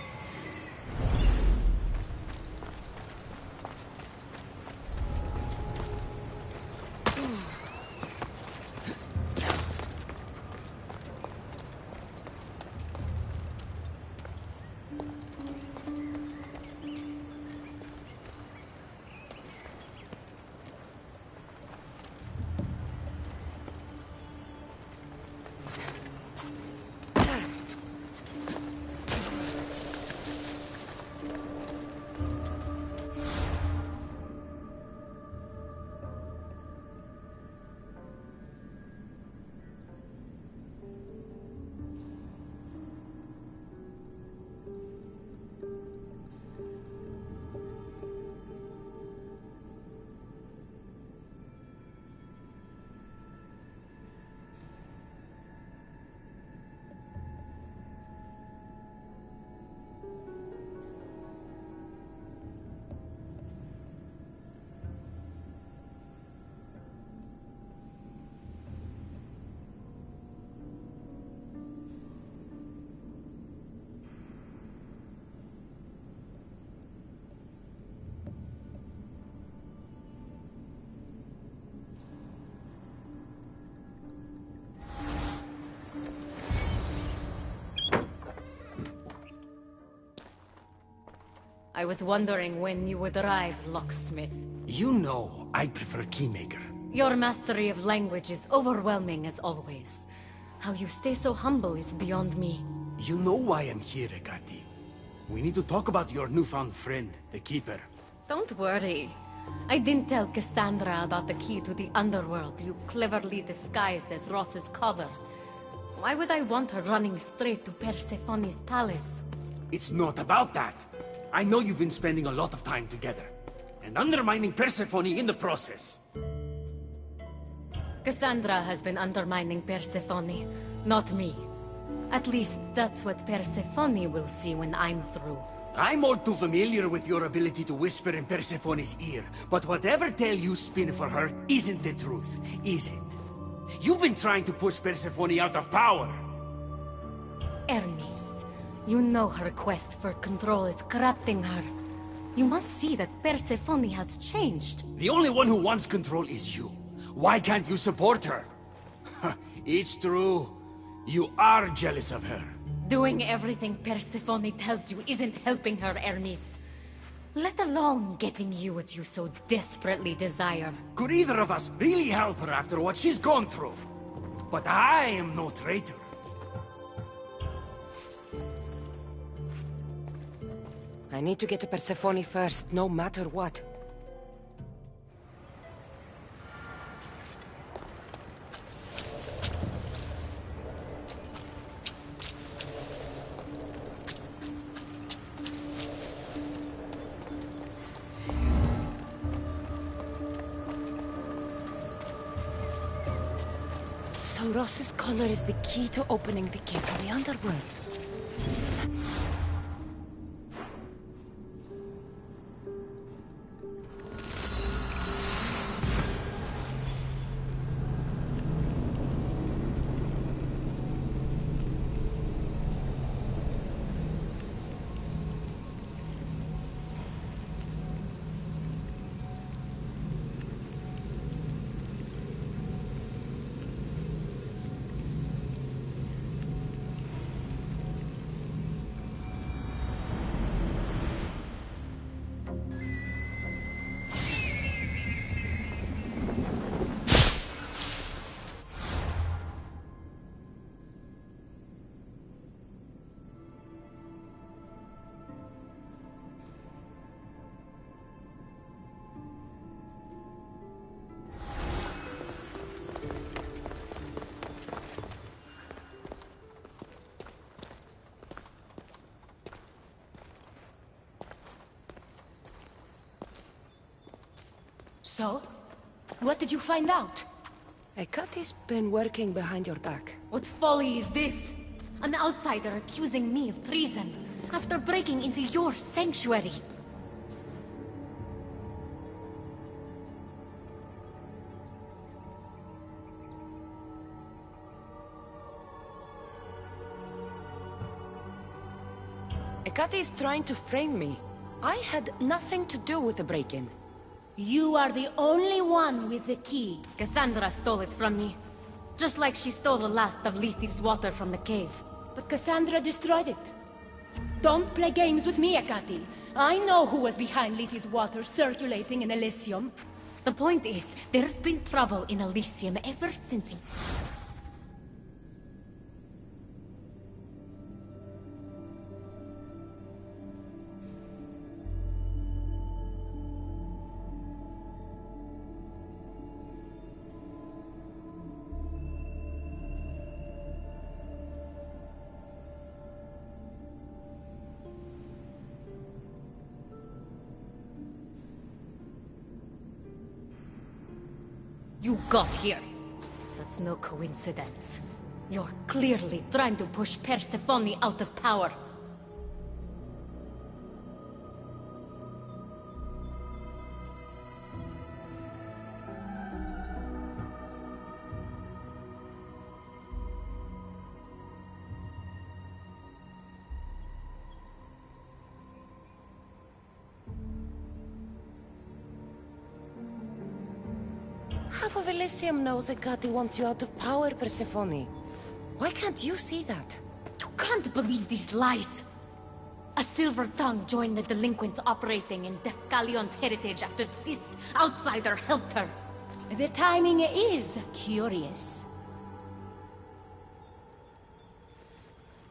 I was wondering when you would arrive, locksmith. You know, I prefer Keymaker. Your mastery of language is overwhelming as always. How you stay so humble is beyond me. You know why I'm here, Hecate. We need to talk about your newfound friend, the Keeper. Don't worry. I didn't tell Cassandra about the key to the underworld you cleverly disguised as Ross's collar. Why would I want her running straight to Persephone's palace? It's not about that. I know you've been spending a lot of time together, and undermining Persephone in the process. Cassandra has been undermining Persephone, not me. At least that's what Persephone will see when I'm through. I'm all too familiar with your ability to whisper in Persephone's ear, but whatever tale you spin for her isn't the truth, is it? You've been trying to push Persephone out of power. Hermes, you know her quest for control is corrupting her. You must see that Persephone has changed. The only one who wants control is you. Why can't you support her? It's true. You are jealous of her. Doing everything Persephone tells you isn't helping her, Hermes. Let alone getting you what you so desperately desire. Could either of us really help her after what she's gone through? But I am no traitor. I need to get to Persephone first, no matter what. So Ross's collar is the key to opening the gate to the underworld. So? What did you find out? Hekate's been working behind your back. What folly is this? An outsider accusing me of treason after breaking into your sanctuary. Hekate is trying to frame me. I had nothing to do with the break-in. You are the only one with the key. Cassandra stole it from me. Just like she stole the last of Lethi's water from the cave. But Cassandra destroyed it. Don't play games with me, Hekate. I know who was behind Lethi's water circulating in Elysium. The point is, there's been trouble in Elysium ever since you got here. That's no coincidence. You're clearly trying to push Persephone out of power. Half of Elysium knows Hekate wants you out of power, Persephone. Why can't you see that? You can't believe these lies! A silver tongue joined the delinquents operating in Defcalion's heritage after this outsider helped her. The timing is curious.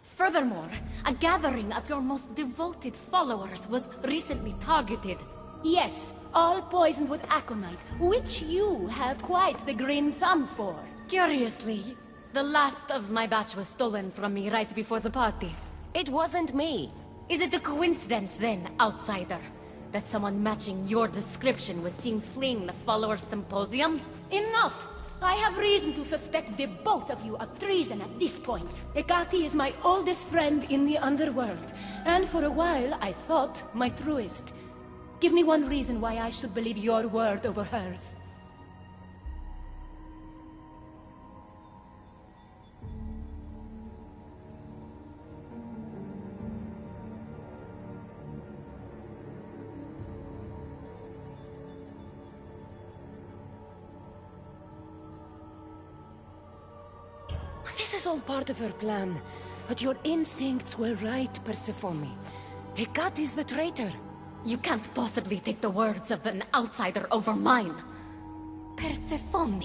Furthermore, a gathering of your most devoted followers was recently targeted. Yes, all poisoned with aconite, which you have quite the green thumb for. Curiously, the last of my batch was stolen from me right before the party. It wasn't me. Is it a coincidence then, outsider, that someone matching your description was seen fleeing the followers' symposium? Enough! I have reason to suspect the both of you of treason at this point. Hecate is my oldest friend in the underworld, and for a while I thought my truest. Give me one reason why I should believe your word over hers. This is all part of her plan. But your instincts were right, Persephone. Hecate is the traitor. You can't possibly take the words of an outsider over mine. Persephone.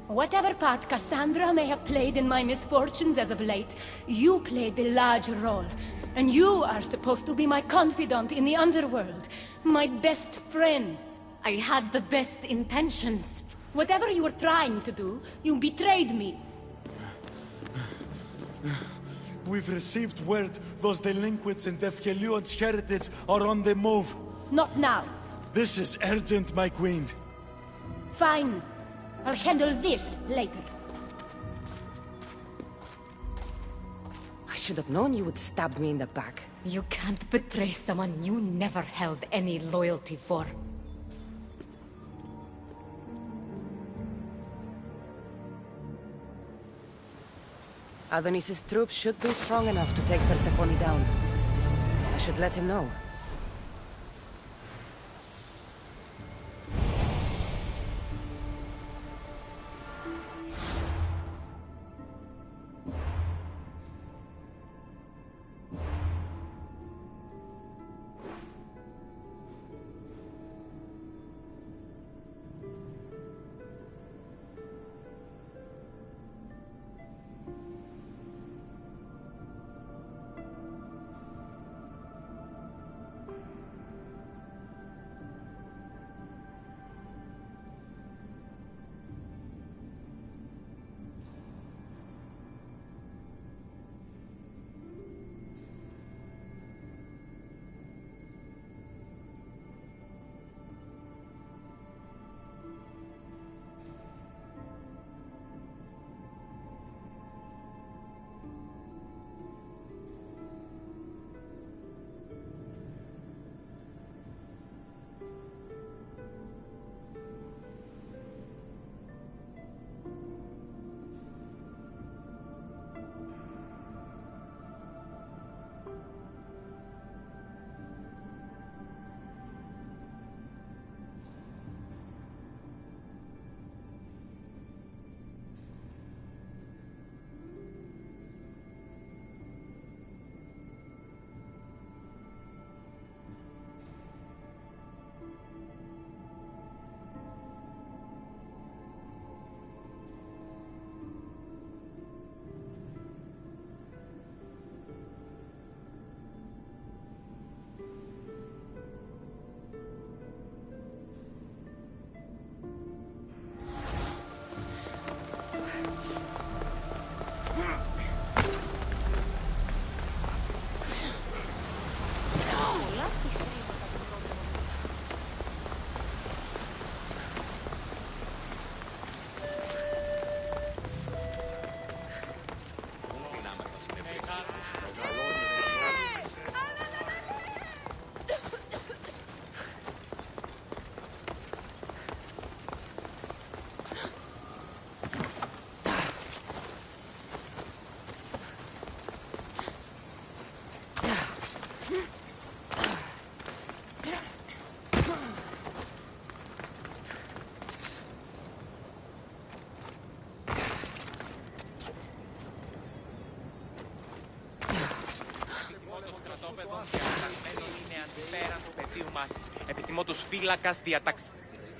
Whatever part Cassandra may have played in my misfortunes as of late, you played the larger role. And you are supposed to be my confidant in the underworld. My best friend. I had the best intentions. Whatever you were trying to do, you betrayed me. We've received word those delinquents in Defkelion's heritage are on the move. Not now. This is urgent, my queen. Fine. I'll handle this later. I should have known you would stab me in the back. You can't betray someone you never held any loyalty for. Adonis's troops should be strong enough to take Persephone down. I should let him know.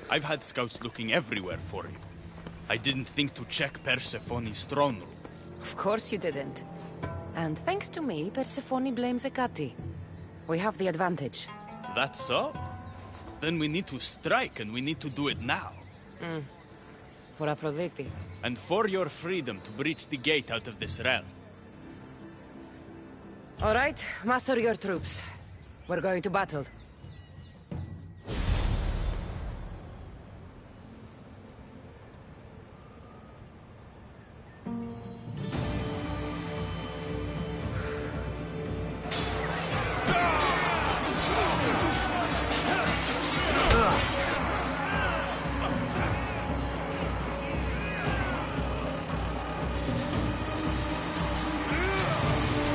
I've had scouts looking everywhere for you. I didn't think to check Persephone's throne room. Of course you didn't. And thanks to me, Persephone blames Hecate. We have the advantage. That's so? then we need to strike, and we need to do it now. For Aphrodite. And for your freedom to breach the gate out of this realm. All right, muster your troops. We're going to battle.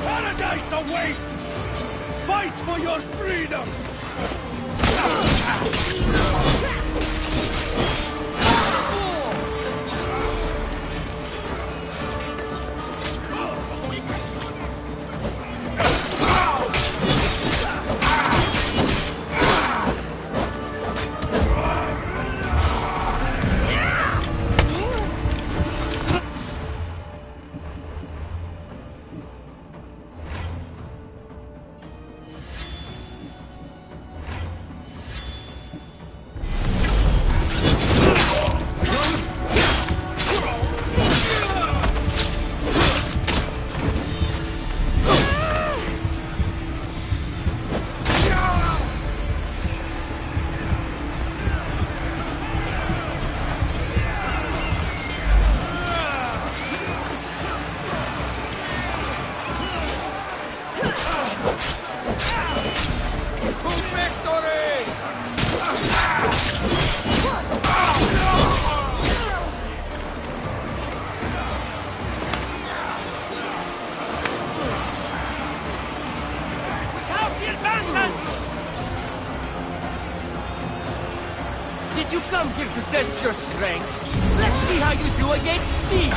Paradise awaits! Fight for your freedom! Did you come here to test your strength? Let's see how you do against me!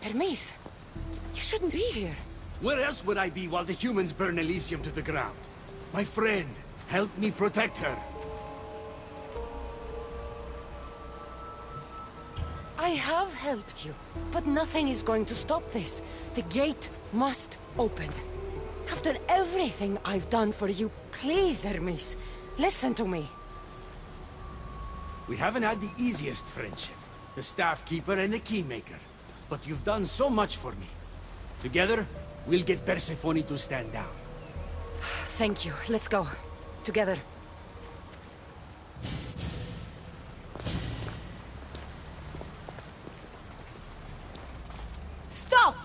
Hermes, you shouldn't be here. Where else would I be while the humans burn Elysium to the ground? My friend, help me protect her. I have helped you, but nothing is going to stop this. The gate must open. After everything I've done for you, please, Hermes, listen to me. We haven't had the easiest friendship. The Staff Keeper and the Keymaker. But you've done so much for me. Together, we'll get Persephone to stand down. Thank you. Let's go. Together. Stop!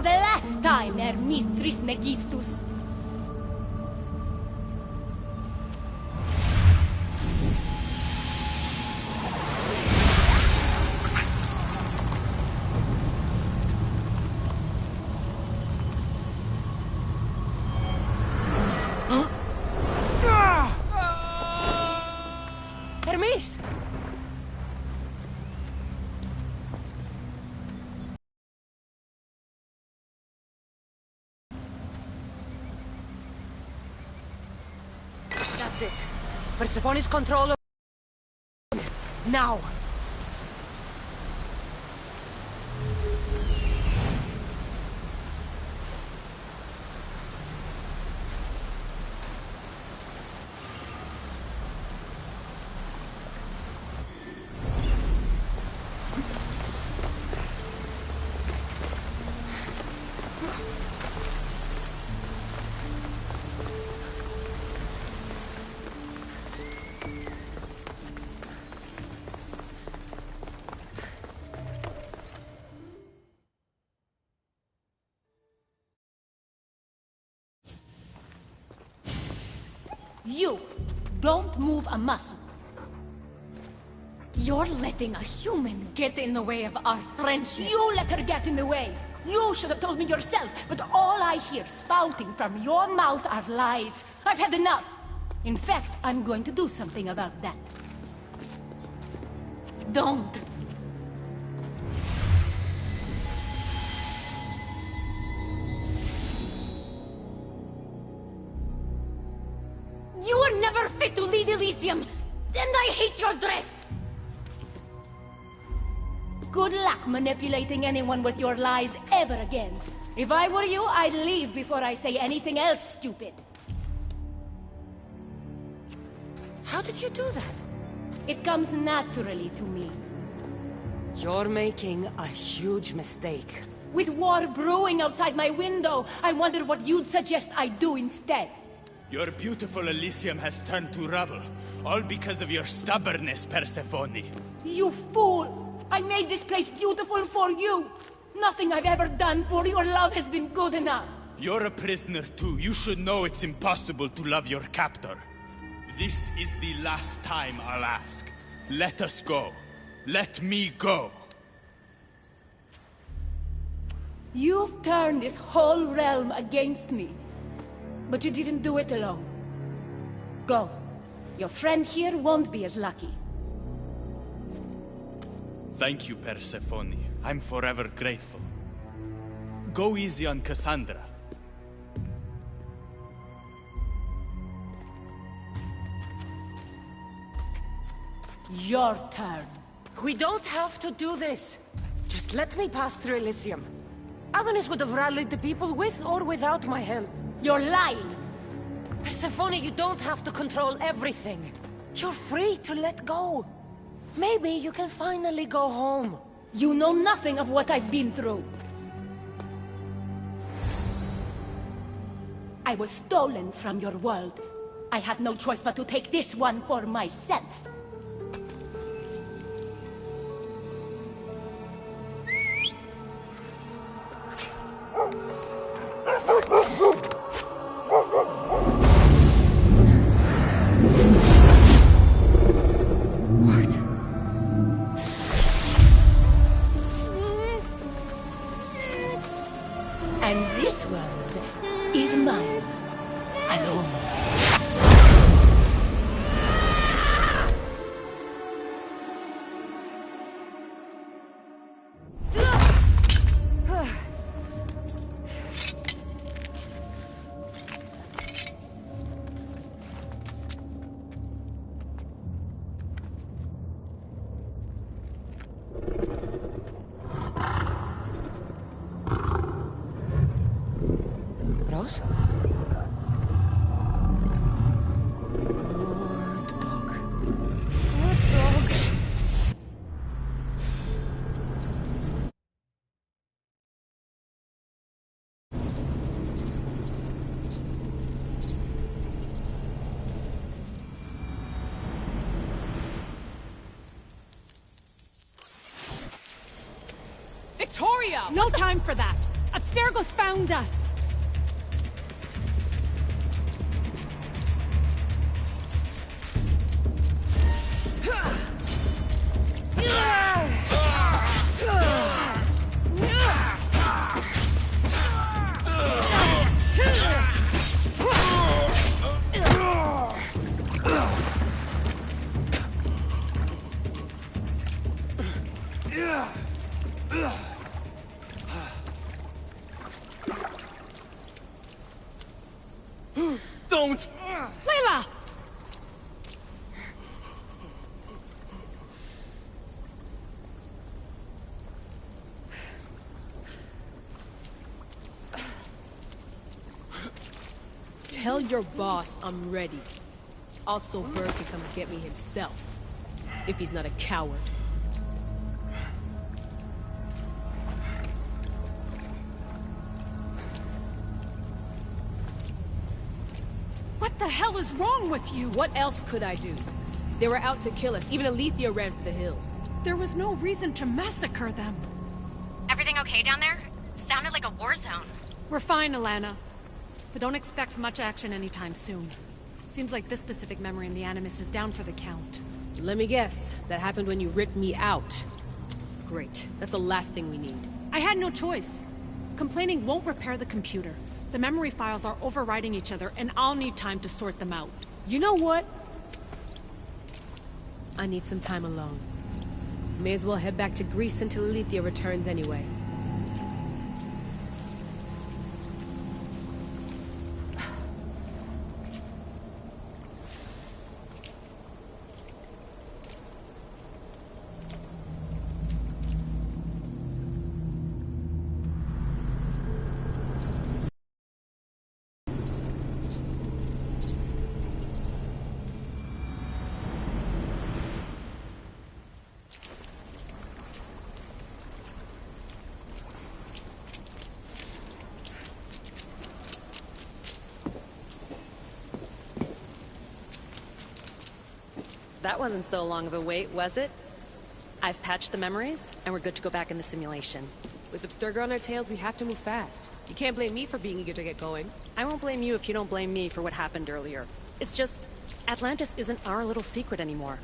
for the last time, Hermes Trismegistus. Hermes! That's it. Persephone's control of... Now! You don't move a muscle. You're letting a human get in the way of our friendship. You let her get in the way. You should have told me yourself, but all I hear spouting from your mouth are lies. I've had enough. In fact, I'm going to do something about that. Don't. You were never fit to lead Elysium, and I hate your dress! Good luck manipulating anyone with your lies ever again. If I were you, I'd leave before I say anything else stupid. How did you do that? It comes naturally to me. You're making a huge mistake. With war brewing outside my window, I wonder what you'd suggest I do instead. Your beautiful Elysium has turned to rubble, all because of your stubbornness, Persephone. You fool! I made this place beautiful for you! Nothing I've ever done for your love has been good enough! You're a prisoner too. You should know it's impossible to love your captor. This is the last time I'll ask. Let us go. Let me go. You've turned this whole realm against me. But you didn't do it alone. Go. Your friend here won't be as lucky. Thank you, Persephone. I'm forever grateful. Go easy on Cassandra. Your turn. We don't have to do this. Just let me pass through Elysium. Adonis would have rallied the people with or without my help. You're lying! Persephone, you don't have to control everything. You're free to let go. Maybe you can finally go home. You know nothing of what I've been through. I was stolen from your world. I had no choice but to take this one for myself. And this world is mine, alone. Rose? Good dog. Good dog. Victoria! No time for that! Abstergo's found us! Don't! Layla! Tell your boss I'm ready. Also, Bird can come get me himself. If he's not a coward. What the hell is wrong with you? What else could I do? They were out to kill us. Even Alethea ran for the hills. There was no reason to massacre them. Everything okay down there? Sounded like a war zone. We're fine, Alana. But don't expect much action anytime soon. Seems like this specific memory in the Animus is down for the count. Let me guess. That happened when you ripped me out. Great. That's the last thing we need. I had no choice. Complaining won't repair the computer. The memory files are overriding each other, and I'll need time to sort them out. You know what? I need some time alone. May as well head back to Greece until Alethea returns anyway. That wasn't so long of a wait, was it? I've patched the memories, and we're good to go back in the simulation. With Abstergo on our tails, we have to move fast. You can't blame me for being eager to get going. I won't blame you if you don't blame me for what happened earlier. It's just, Atlantis isn't our little secret anymore.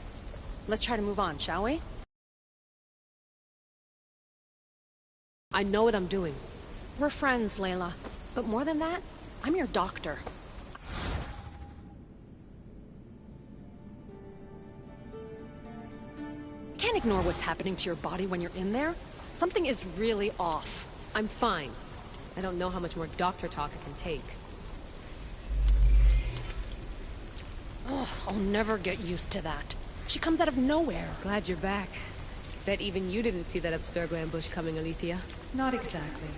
Let's try to move on, shall we? I know what I'm doing. We're friends, Layla. But more than that, I'm your doctor. You can't ignore what's happening to your body when you're in there. Something is really off. I'm fine. I don't know how much more doctor talk I can take. Ugh, I'll never get used to that. She comes out of nowhere. Glad you're back. Bet even you didn't see that Abstergo ambush coming, Alethea. Not exactly.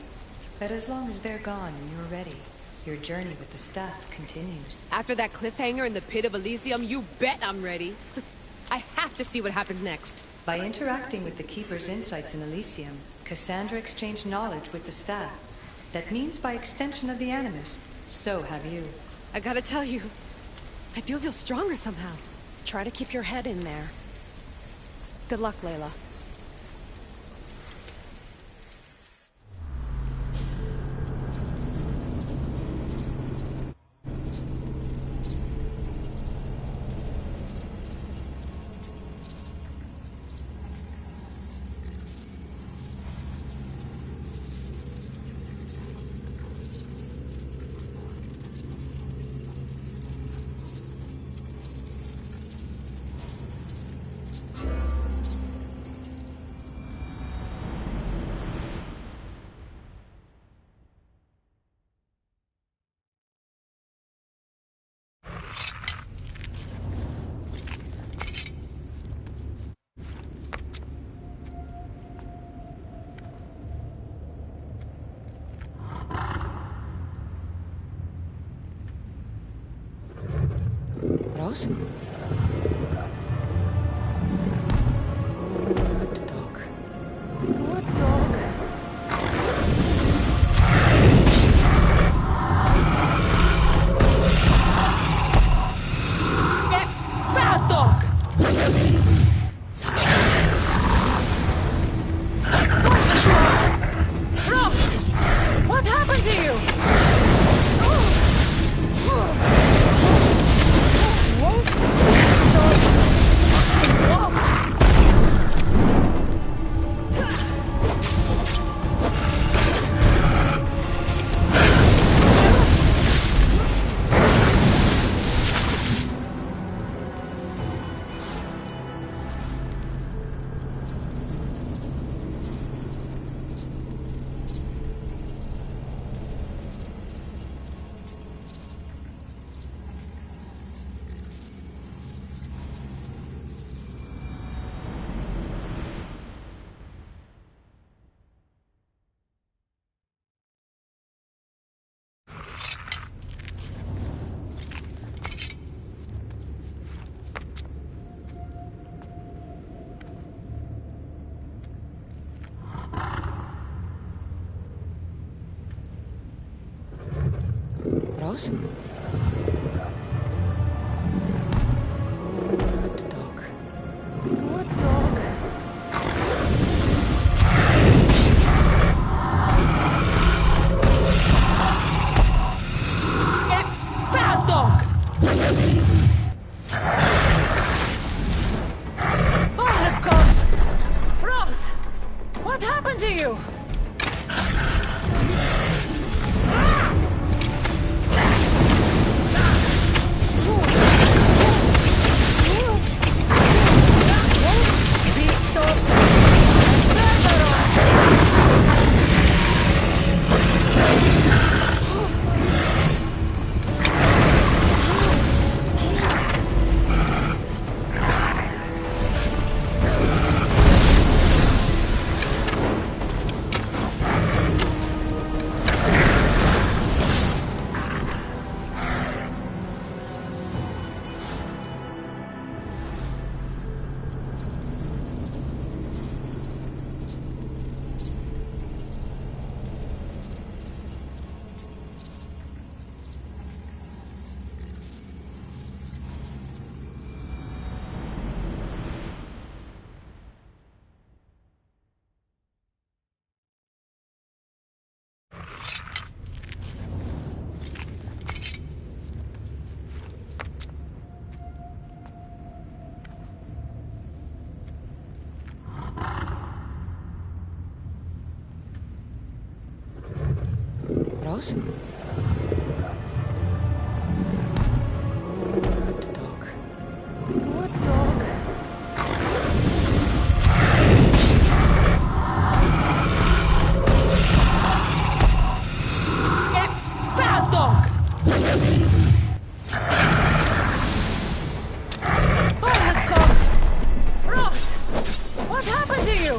But as long as they're gone and you're ready, your journey with the staff continues. After that cliffhanger in the pit of Elysium, you bet I'm ready. I have to see what happens next. By interacting with the Keeper's insights in Elysium, Cassandra exchanged knowledge with the staff. That means by extension of the Animus, so have you. I gotta tell you, I do feel stronger somehow. Try to keep your head in there. Good luck, Layla. Ross? Good dog. Good dog. Bad dog! Ross! Ross? Good dog. Good dog. Bad dog! Oh, the gods! Ross! What happened to you? Ross? Good dog. Good dog. Bad dog! Oh, the gods! Ross! What happened to you?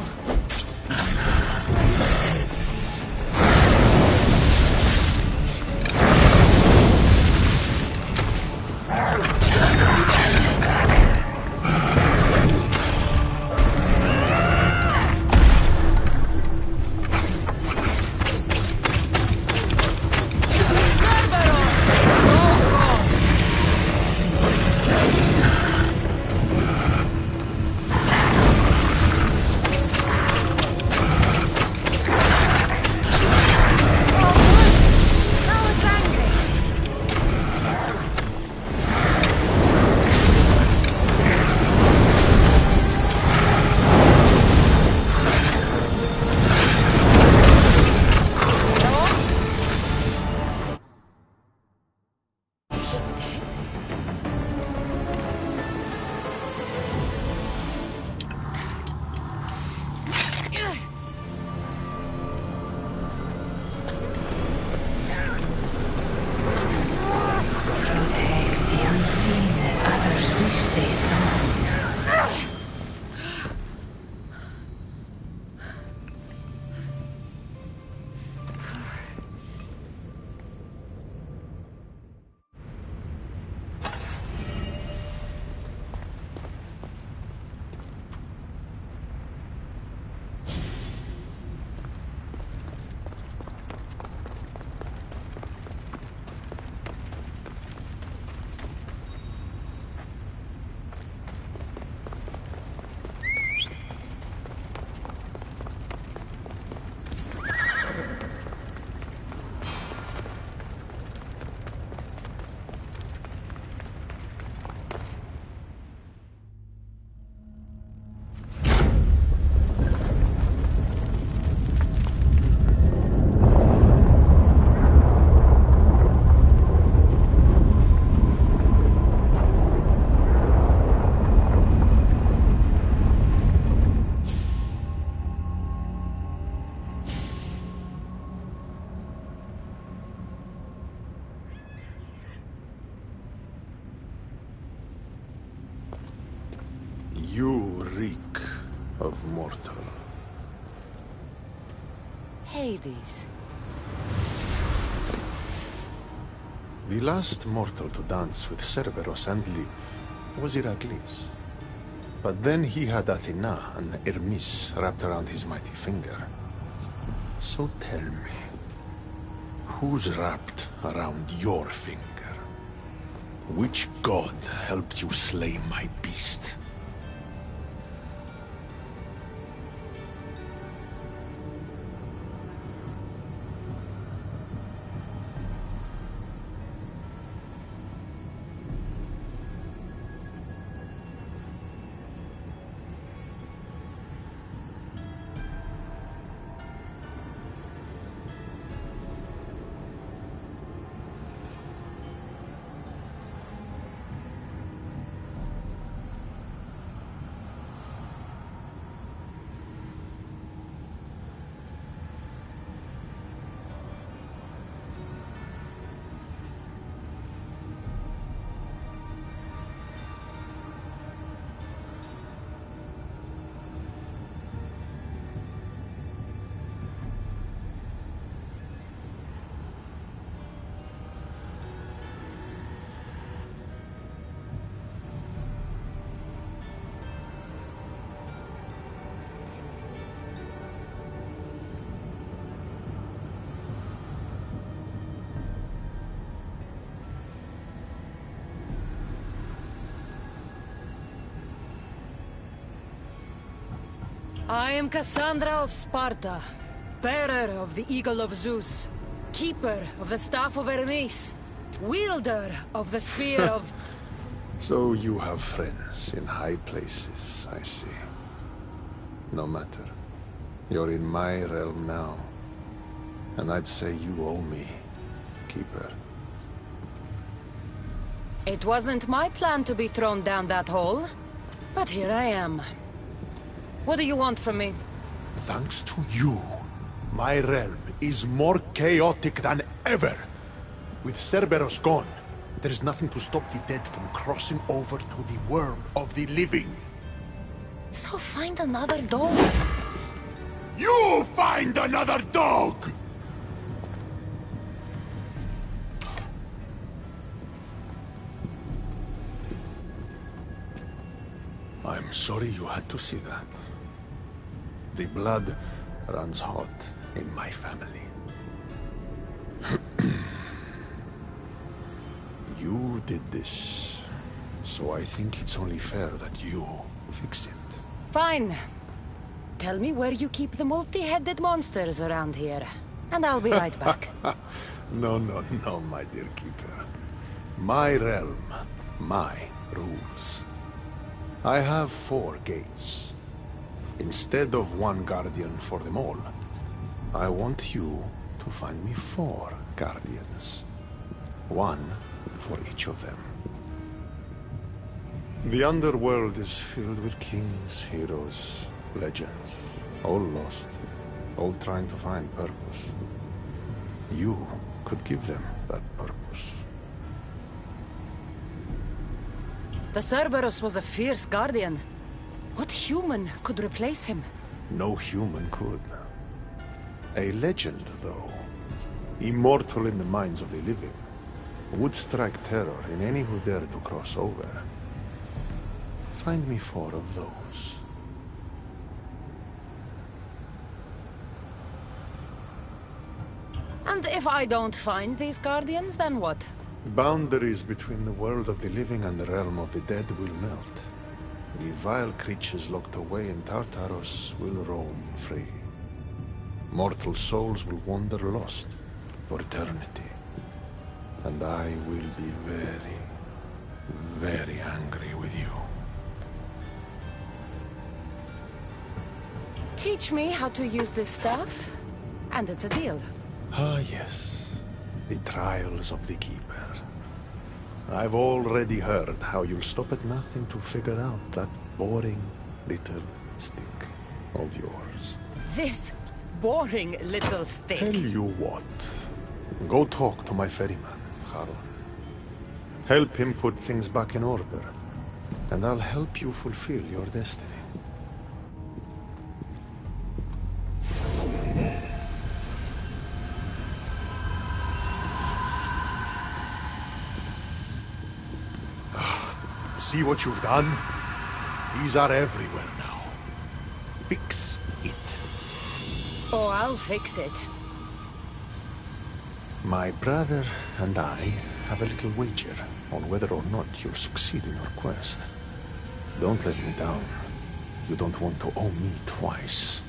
You reek of mortal. Hades. The last mortal to dance with Cerberus and live was Heracles. But then he had Athena and Hermes wrapped around his mighty finger. So tell me, who's wrapped around your finger? Which god helped you slay my beast? I am Cassandra of Sparta, bearer of the Eagle of Zeus, keeper of the Staff of Hermes, wielder of the Spear of... So you have friends in high places, I see. No matter. You're in my realm now. And I'd say you owe me, Keeper. It wasn't my plan to be thrown down that hole, but here I am. What do you want from me? Thanks to you, my realm is more chaotic than ever. With Cerberus gone, there's nothing to stop the dead from crossing over to the world of the living. So find another dog. You find another dog! I'm sorry you had to see that. The blood runs hot in my family. You did this, so I think it's only fair that you fix it. Fine. Tell me where you keep the multi-headed monsters around here, and I'll be right back. No, my dear Keeper. My realm, my rules. I have 4 gates. Instead of 1 guardian for them all, I want you to find me 4 guardians. 1 for each of them. The underworld is filled with kings, heroes, legends, all lost, all trying to find purpose. You could give them that purpose. The Cerberus was a fierce guardian. What human could replace him? No human could. A legend, though, immortal in the minds of the living, would strike terror in any who dare to cross over. Find me 4 of those. And if I don't find these guardians, then what? Boundaries between the world of the living and the realm of the dead will melt. The vile creatures locked away in Tartarus will roam free. Mortal souls will wander lost for eternity. And I will be very, very angry with you. Teach me how to use this staff, and it's a deal. Ah, yes. The trials of the Keeper. I've already heard how you'll stop at nothing to figure out that boring little stick of yours. This boring little stick. Tell you what. Go talk to my ferryman, Charon. Help him put things back in order, and I'll help you fulfill your destiny. See what you've done? These are everywhere now. Fix it. Oh, I'll fix it. My brother and I have a little wager on whether or not you'll succeed in your quest. Don't let me down. You don't want to owe me twice.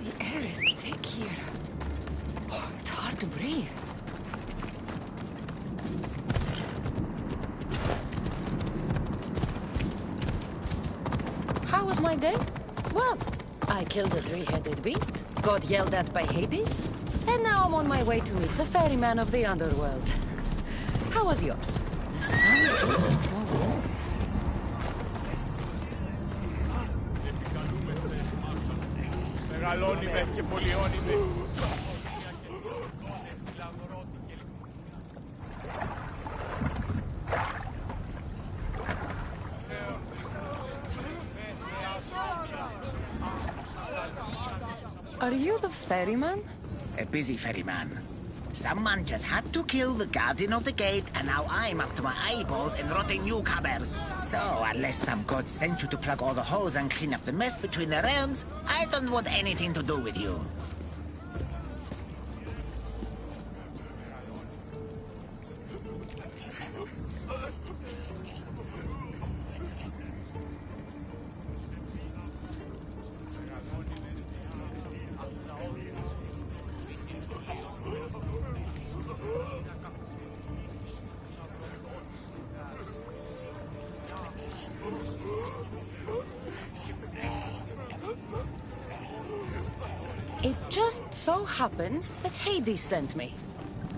The air is thick here. Oh, it's hard to breathe. How was my day? Well, I killed a three-headed beast, got yelled at by Hades, and now I'm on my way to meet the ferryman of the underworld. How was yours? The sun gives off no warmth. Μεγαλώνει και πολιώνει με. Are you the ferryman? A busy ferryman. Someone just had to kill the guardian of the gate, and now I'm up to my eyeballs in rotting newcomers. So, unless some god sent you to plug all the holes and clean up the mess between the realms, I don't want anything to do with you. It just so happens that Hades sent me.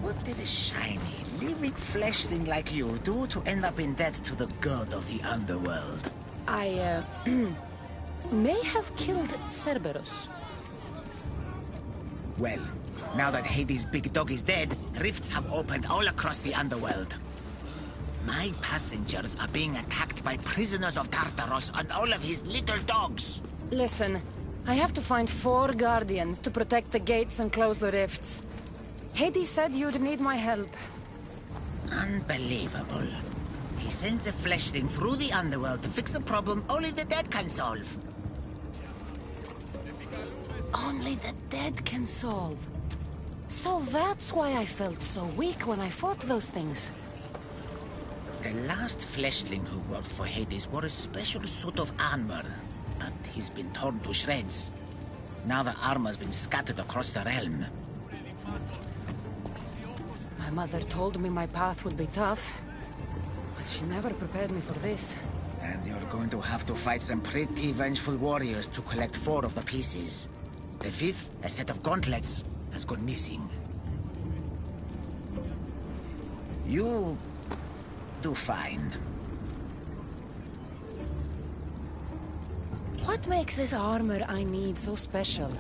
What did a shiny, living fleshling like you do to end up in debt to the god of the underworld? I, may have killed Cerberus. Well, now that Hades' big dog is dead, rifts have opened all across the underworld. My passengers are being attacked by prisoners of Tartaros and all of his little dogs. Listen, I have to find 4 guardians to protect the gates and close the rifts. Hades said you'd need my help. Unbelievable. He sends a fleshling through the underworld to fix a problem only the dead can solve. Only the dead can solve. So that's why I felt so weak when I fought those things. The last fleshling who worked for Hades wore a special suit of armor, but he's been torn to shreds. Now the armor's been scattered across the realm. My mother told me my path would be tough, but she never prepared me for this. And you're going to have to fight some pretty vengeful warriors to collect 4 of the pieces. The 5th, a set of gauntlets, has gone missing. You'll do fine. What makes this armor I need so special?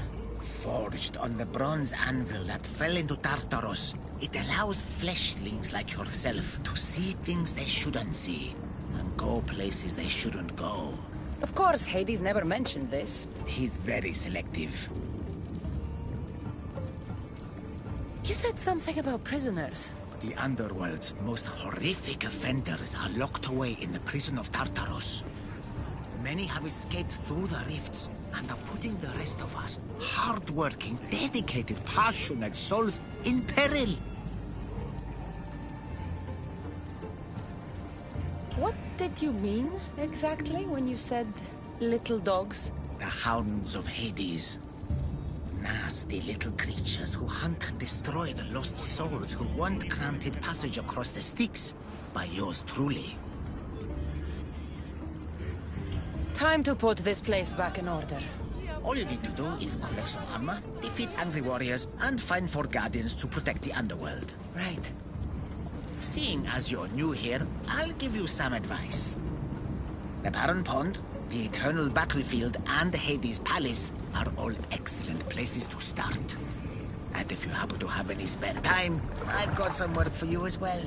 Forged on the bronze anvil that fell into Tartaros, it allows fleshlings like yourself to see things they shouldn't see, and go places they shouldn't go. Of course, Hades never mentioned this. He's very selective. You said something about prisoners. The underworld's most horrific offenders are locked away in the prison of Tartaros. Many have escaped through the rifts and are putting the rest of us, hard-working, dedicated, passionate souls, in peril. What did you mean, exactly, when you said little dogs? The hounds of Hades. Nasty little creatures who hunt and destroy the lost souls who weren't granted passage across the Styx by yours truly. Time to put this place back in order. All you need to do is collect some armor, defeat angry warriors, and find 4 guardians to protect the underworld. Right. Seeing as you're new here, I'll give you some advice. The Barren Pond, the Eternal Battlefield, and Hades Palace are all excellent places to start. And if you happen to have any spare time, I've got some work for you as well.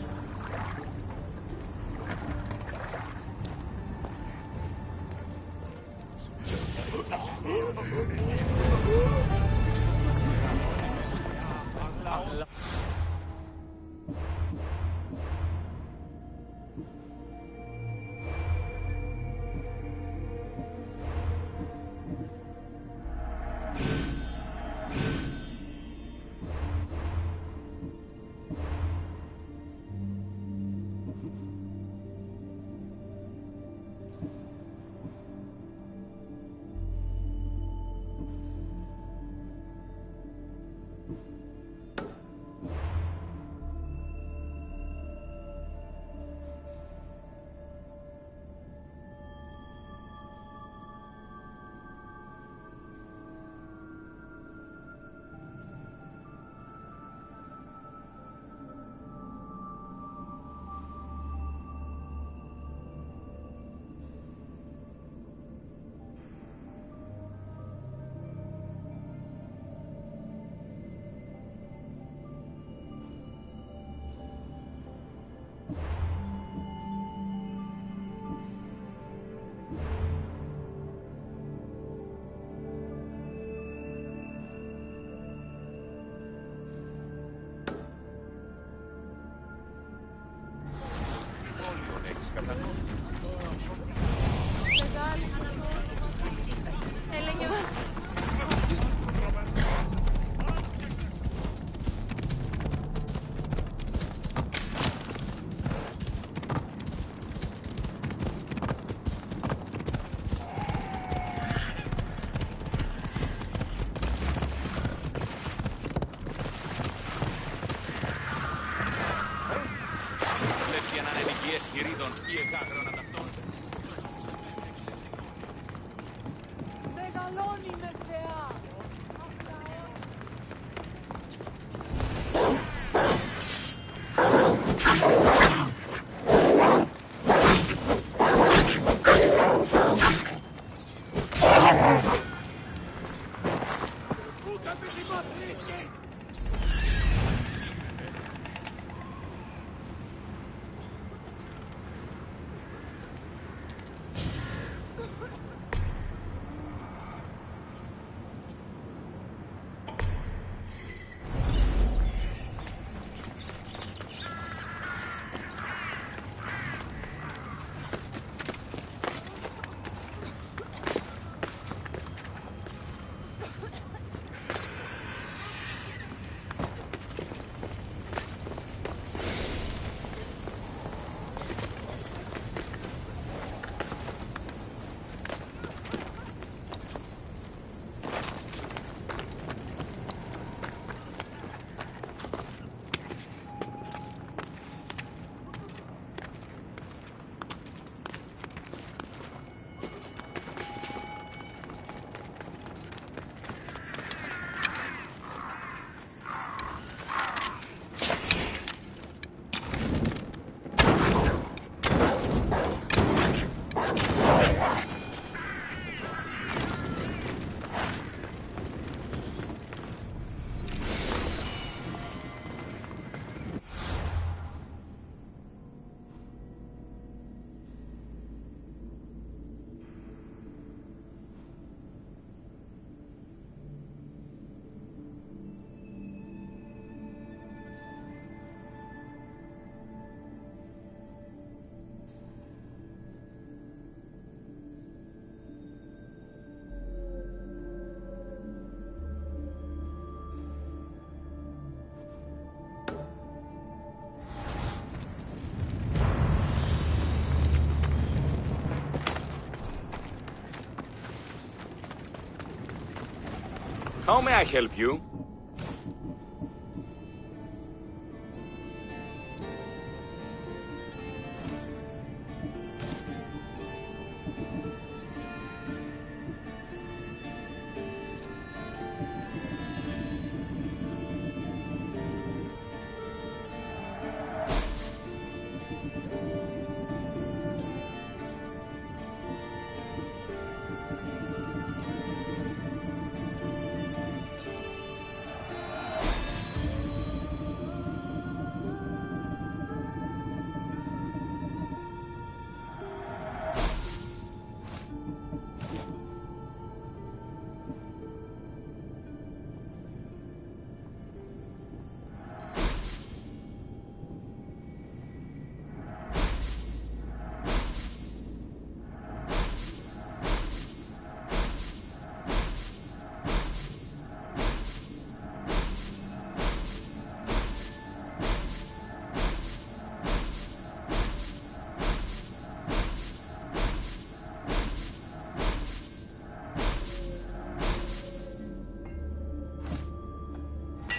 αρχή εγάγρανα ταυτότητα. Μεγαλώνει με θεά. How may I help you?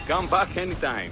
Come back anytime.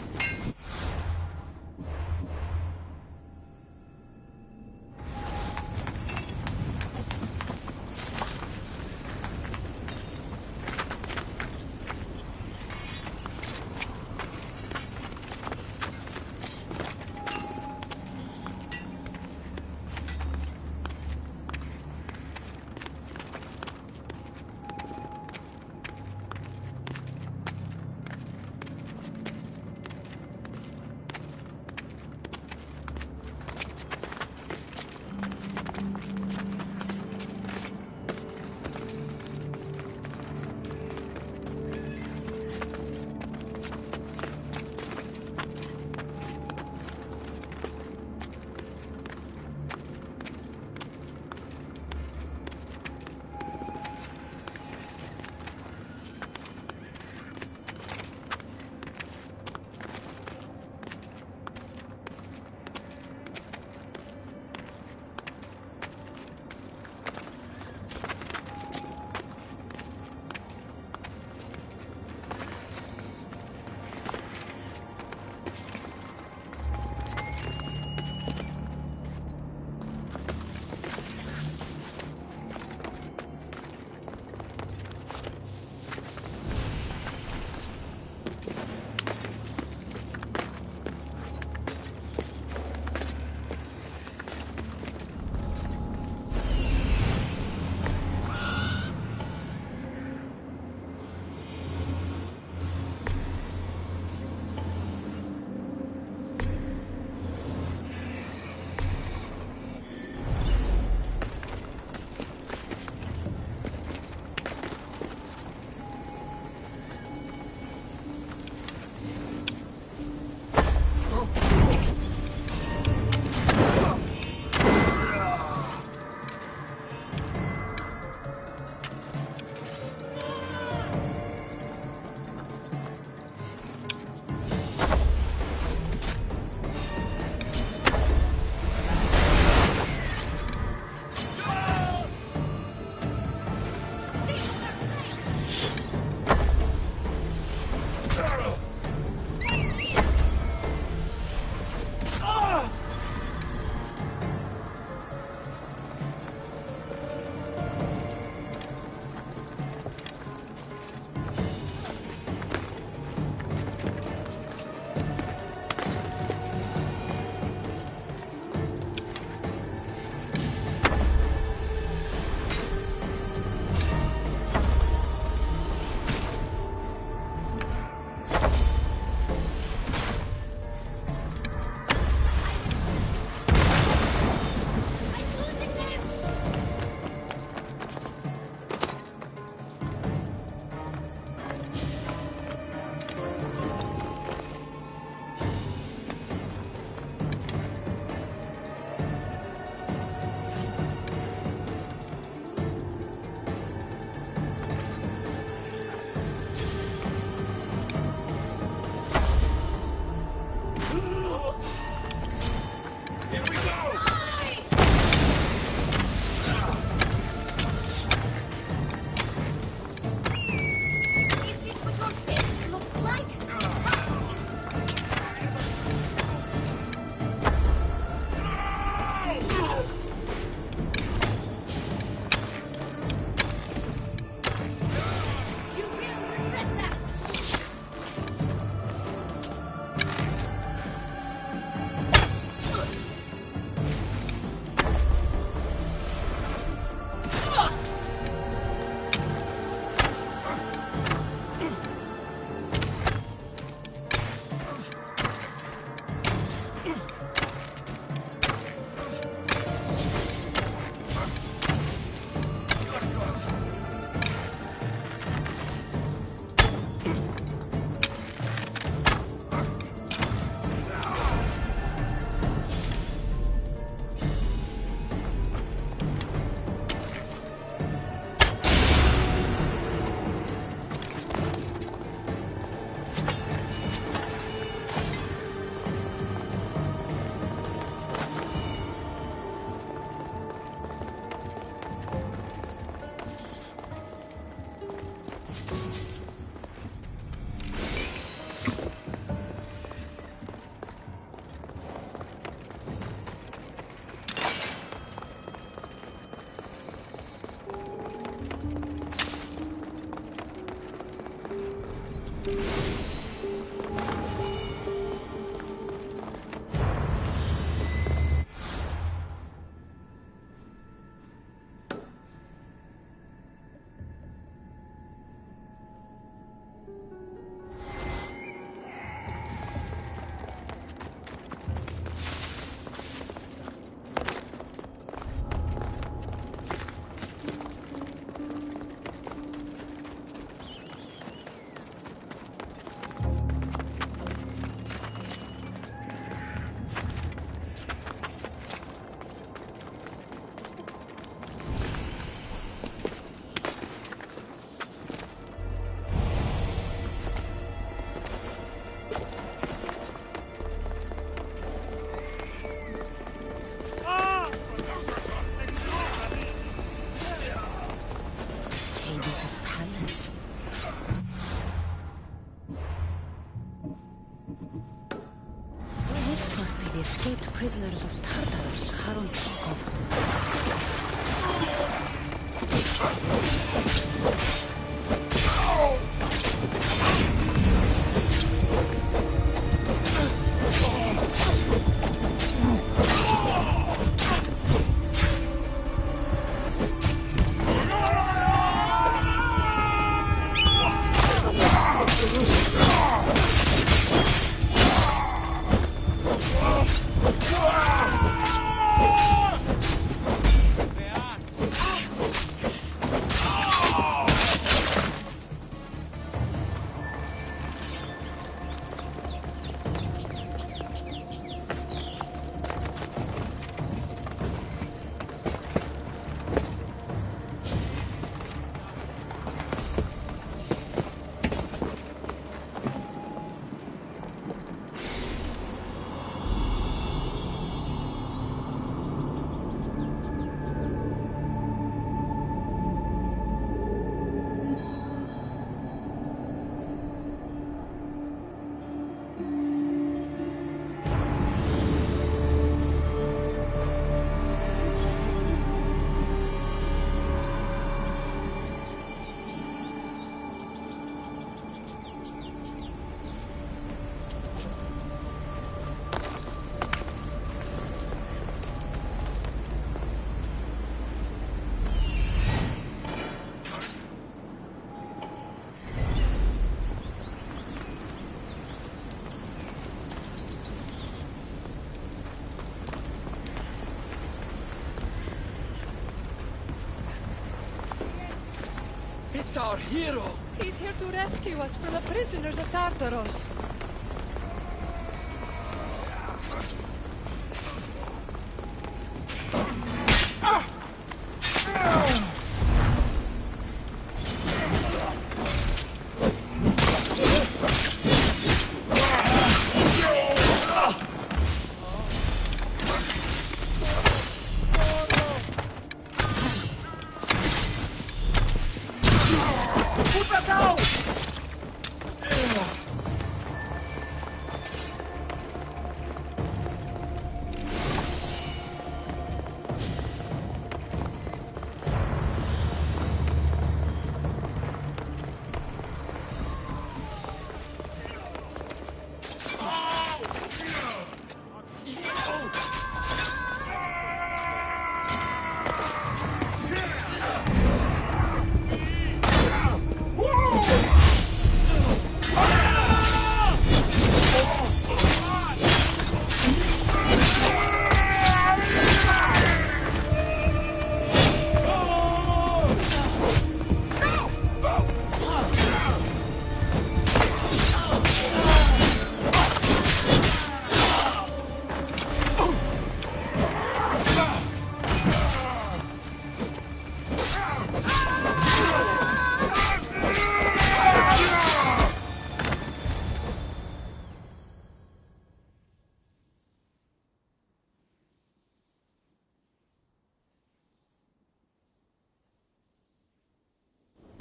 Hades' palace. This must be the escaped prisoners of Tartarus Charon spoke of. It's our hero! He's here to rescue us from the prisoners of Tartarus.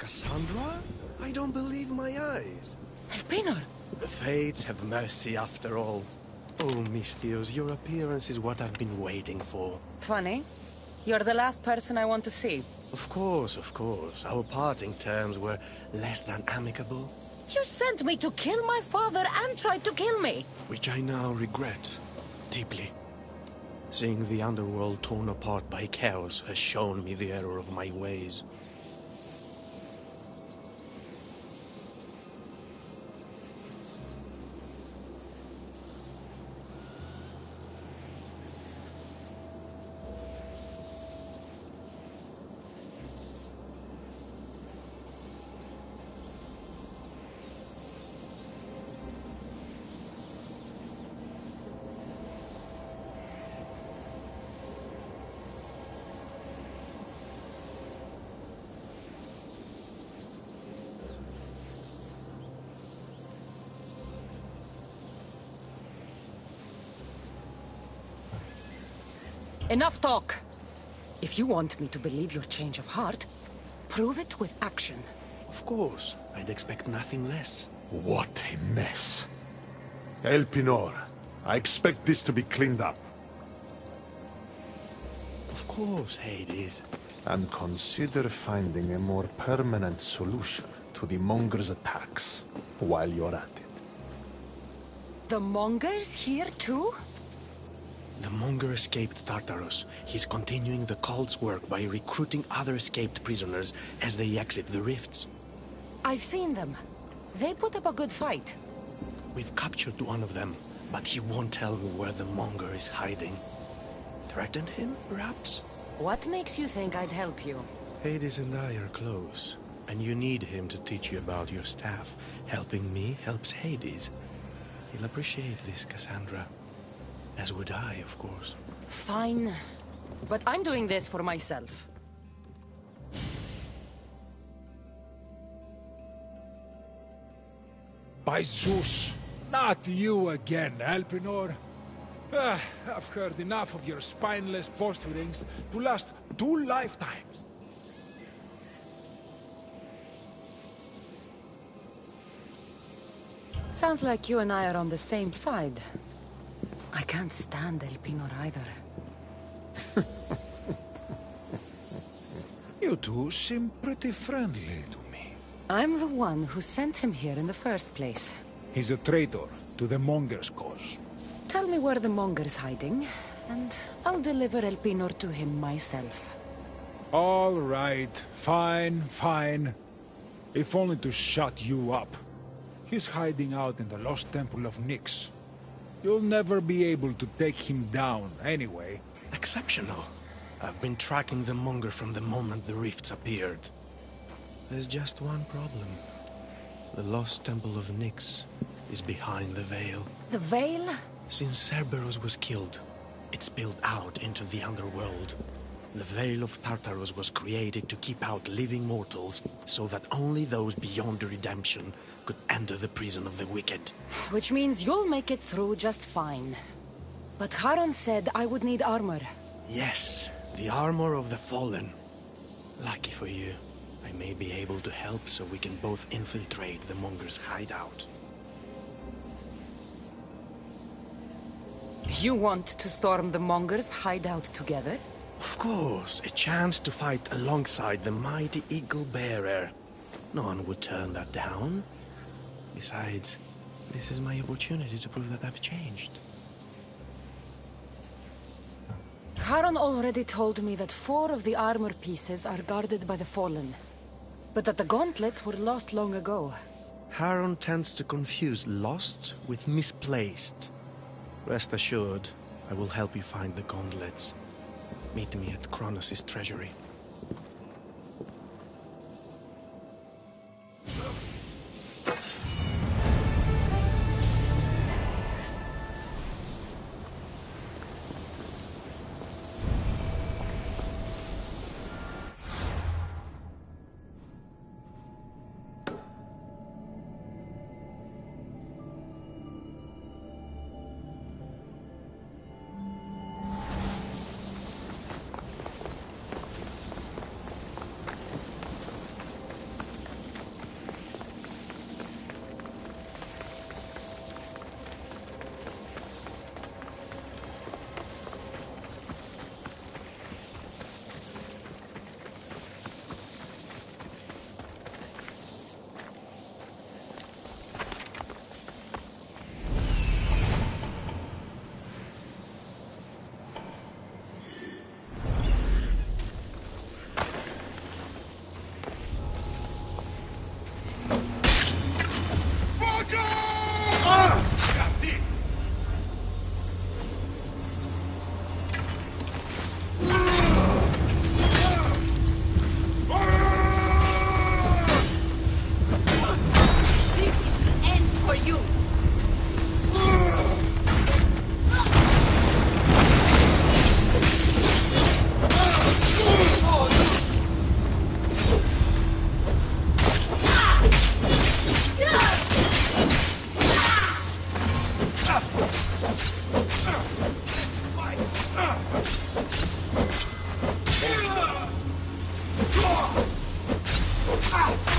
Cassandra? I don't believe my eyes. Elpenor! The fates have mercy after all. Oh, Mystios, your appearance is what I've been waiting for. Funny. You're the last person I want to see. Of course, of course. Our parting terms were less than amicable. You sent me to kill my father and tried to kill me! Which I now regret. Deeply. Seeing the underworld torn apart by chaos has shown me the error of my ways. Enough talk! If you want me to believe your change of heart, prove it with action. Of course. I'd expect nothing less. What a mess. Elpinor, I expect this to be cleaned up. Of course, Hades. And consider finding a more permanent solution to the Mongers' attacks while you're at it. The Mongers here too? The Monger escaped Tartarus. He's continuing the cult's work by recruiting other escaped prisoners as they exit the rifts. I've seen them. They put up a good fight. We've captured one of them, but he won't tell me where the Monger is hiding. Threaten him, perhaps? What makes you think I'd help you? Hades and I are close, and you need him to teach you about your staff. Helping me helps Hades. He'll appreciate this, Cassandra. As would I, of course. Fine. But I'm doing this for myself. By Zeus, not you again, Elpinor. I've heard enough of your spineless posturings to last 2 lifetimes. Sounds like you and I are on the same side. I can't stand Elpinor either. You two seem pretty friendly to me. I'm the one who sent him here in the first place. He's a traitor to the Monger's cause. Tell me where the Monger's hiding, and I'll deliver Elpinor to him myself. All right, fine. If only to shut you up. He's hiding out in the lost temple of Nyx. You'll never be able to take him down, anyway. Exceptional. I've been tracking the Monger from the moment the rifts appeared. There's just one problem. The lost temple of Nyx is behind the veil. The veil? Since Cerberus was killed, it spilled out into the underworld. The Veil of Tartarus was created to keep out living mortals, so that only those beyond redemption could enter the prison of the wicked. Which means you'll make it through just fine. But Charon said I would need armor. Yes, the armor of the fallen. Lucky for you, I may be able to help so we can both infiltrate the Monger's hideout. You want to storm the Monger's hideout together? Of course, a chance to fight alongside the mighty Eagle Bearer. No one would turn that down. Besides, this is my opportunity to prove that I've changed. Charon already told me that 4 of the armor pieces are guarded by the Fallen. But that the gauntlets were lost long ago. Charon tends to confuse lost with misplaced. Rest assured, I will help you find the gauntlets. Meet me at Kronos' treasury. Ah!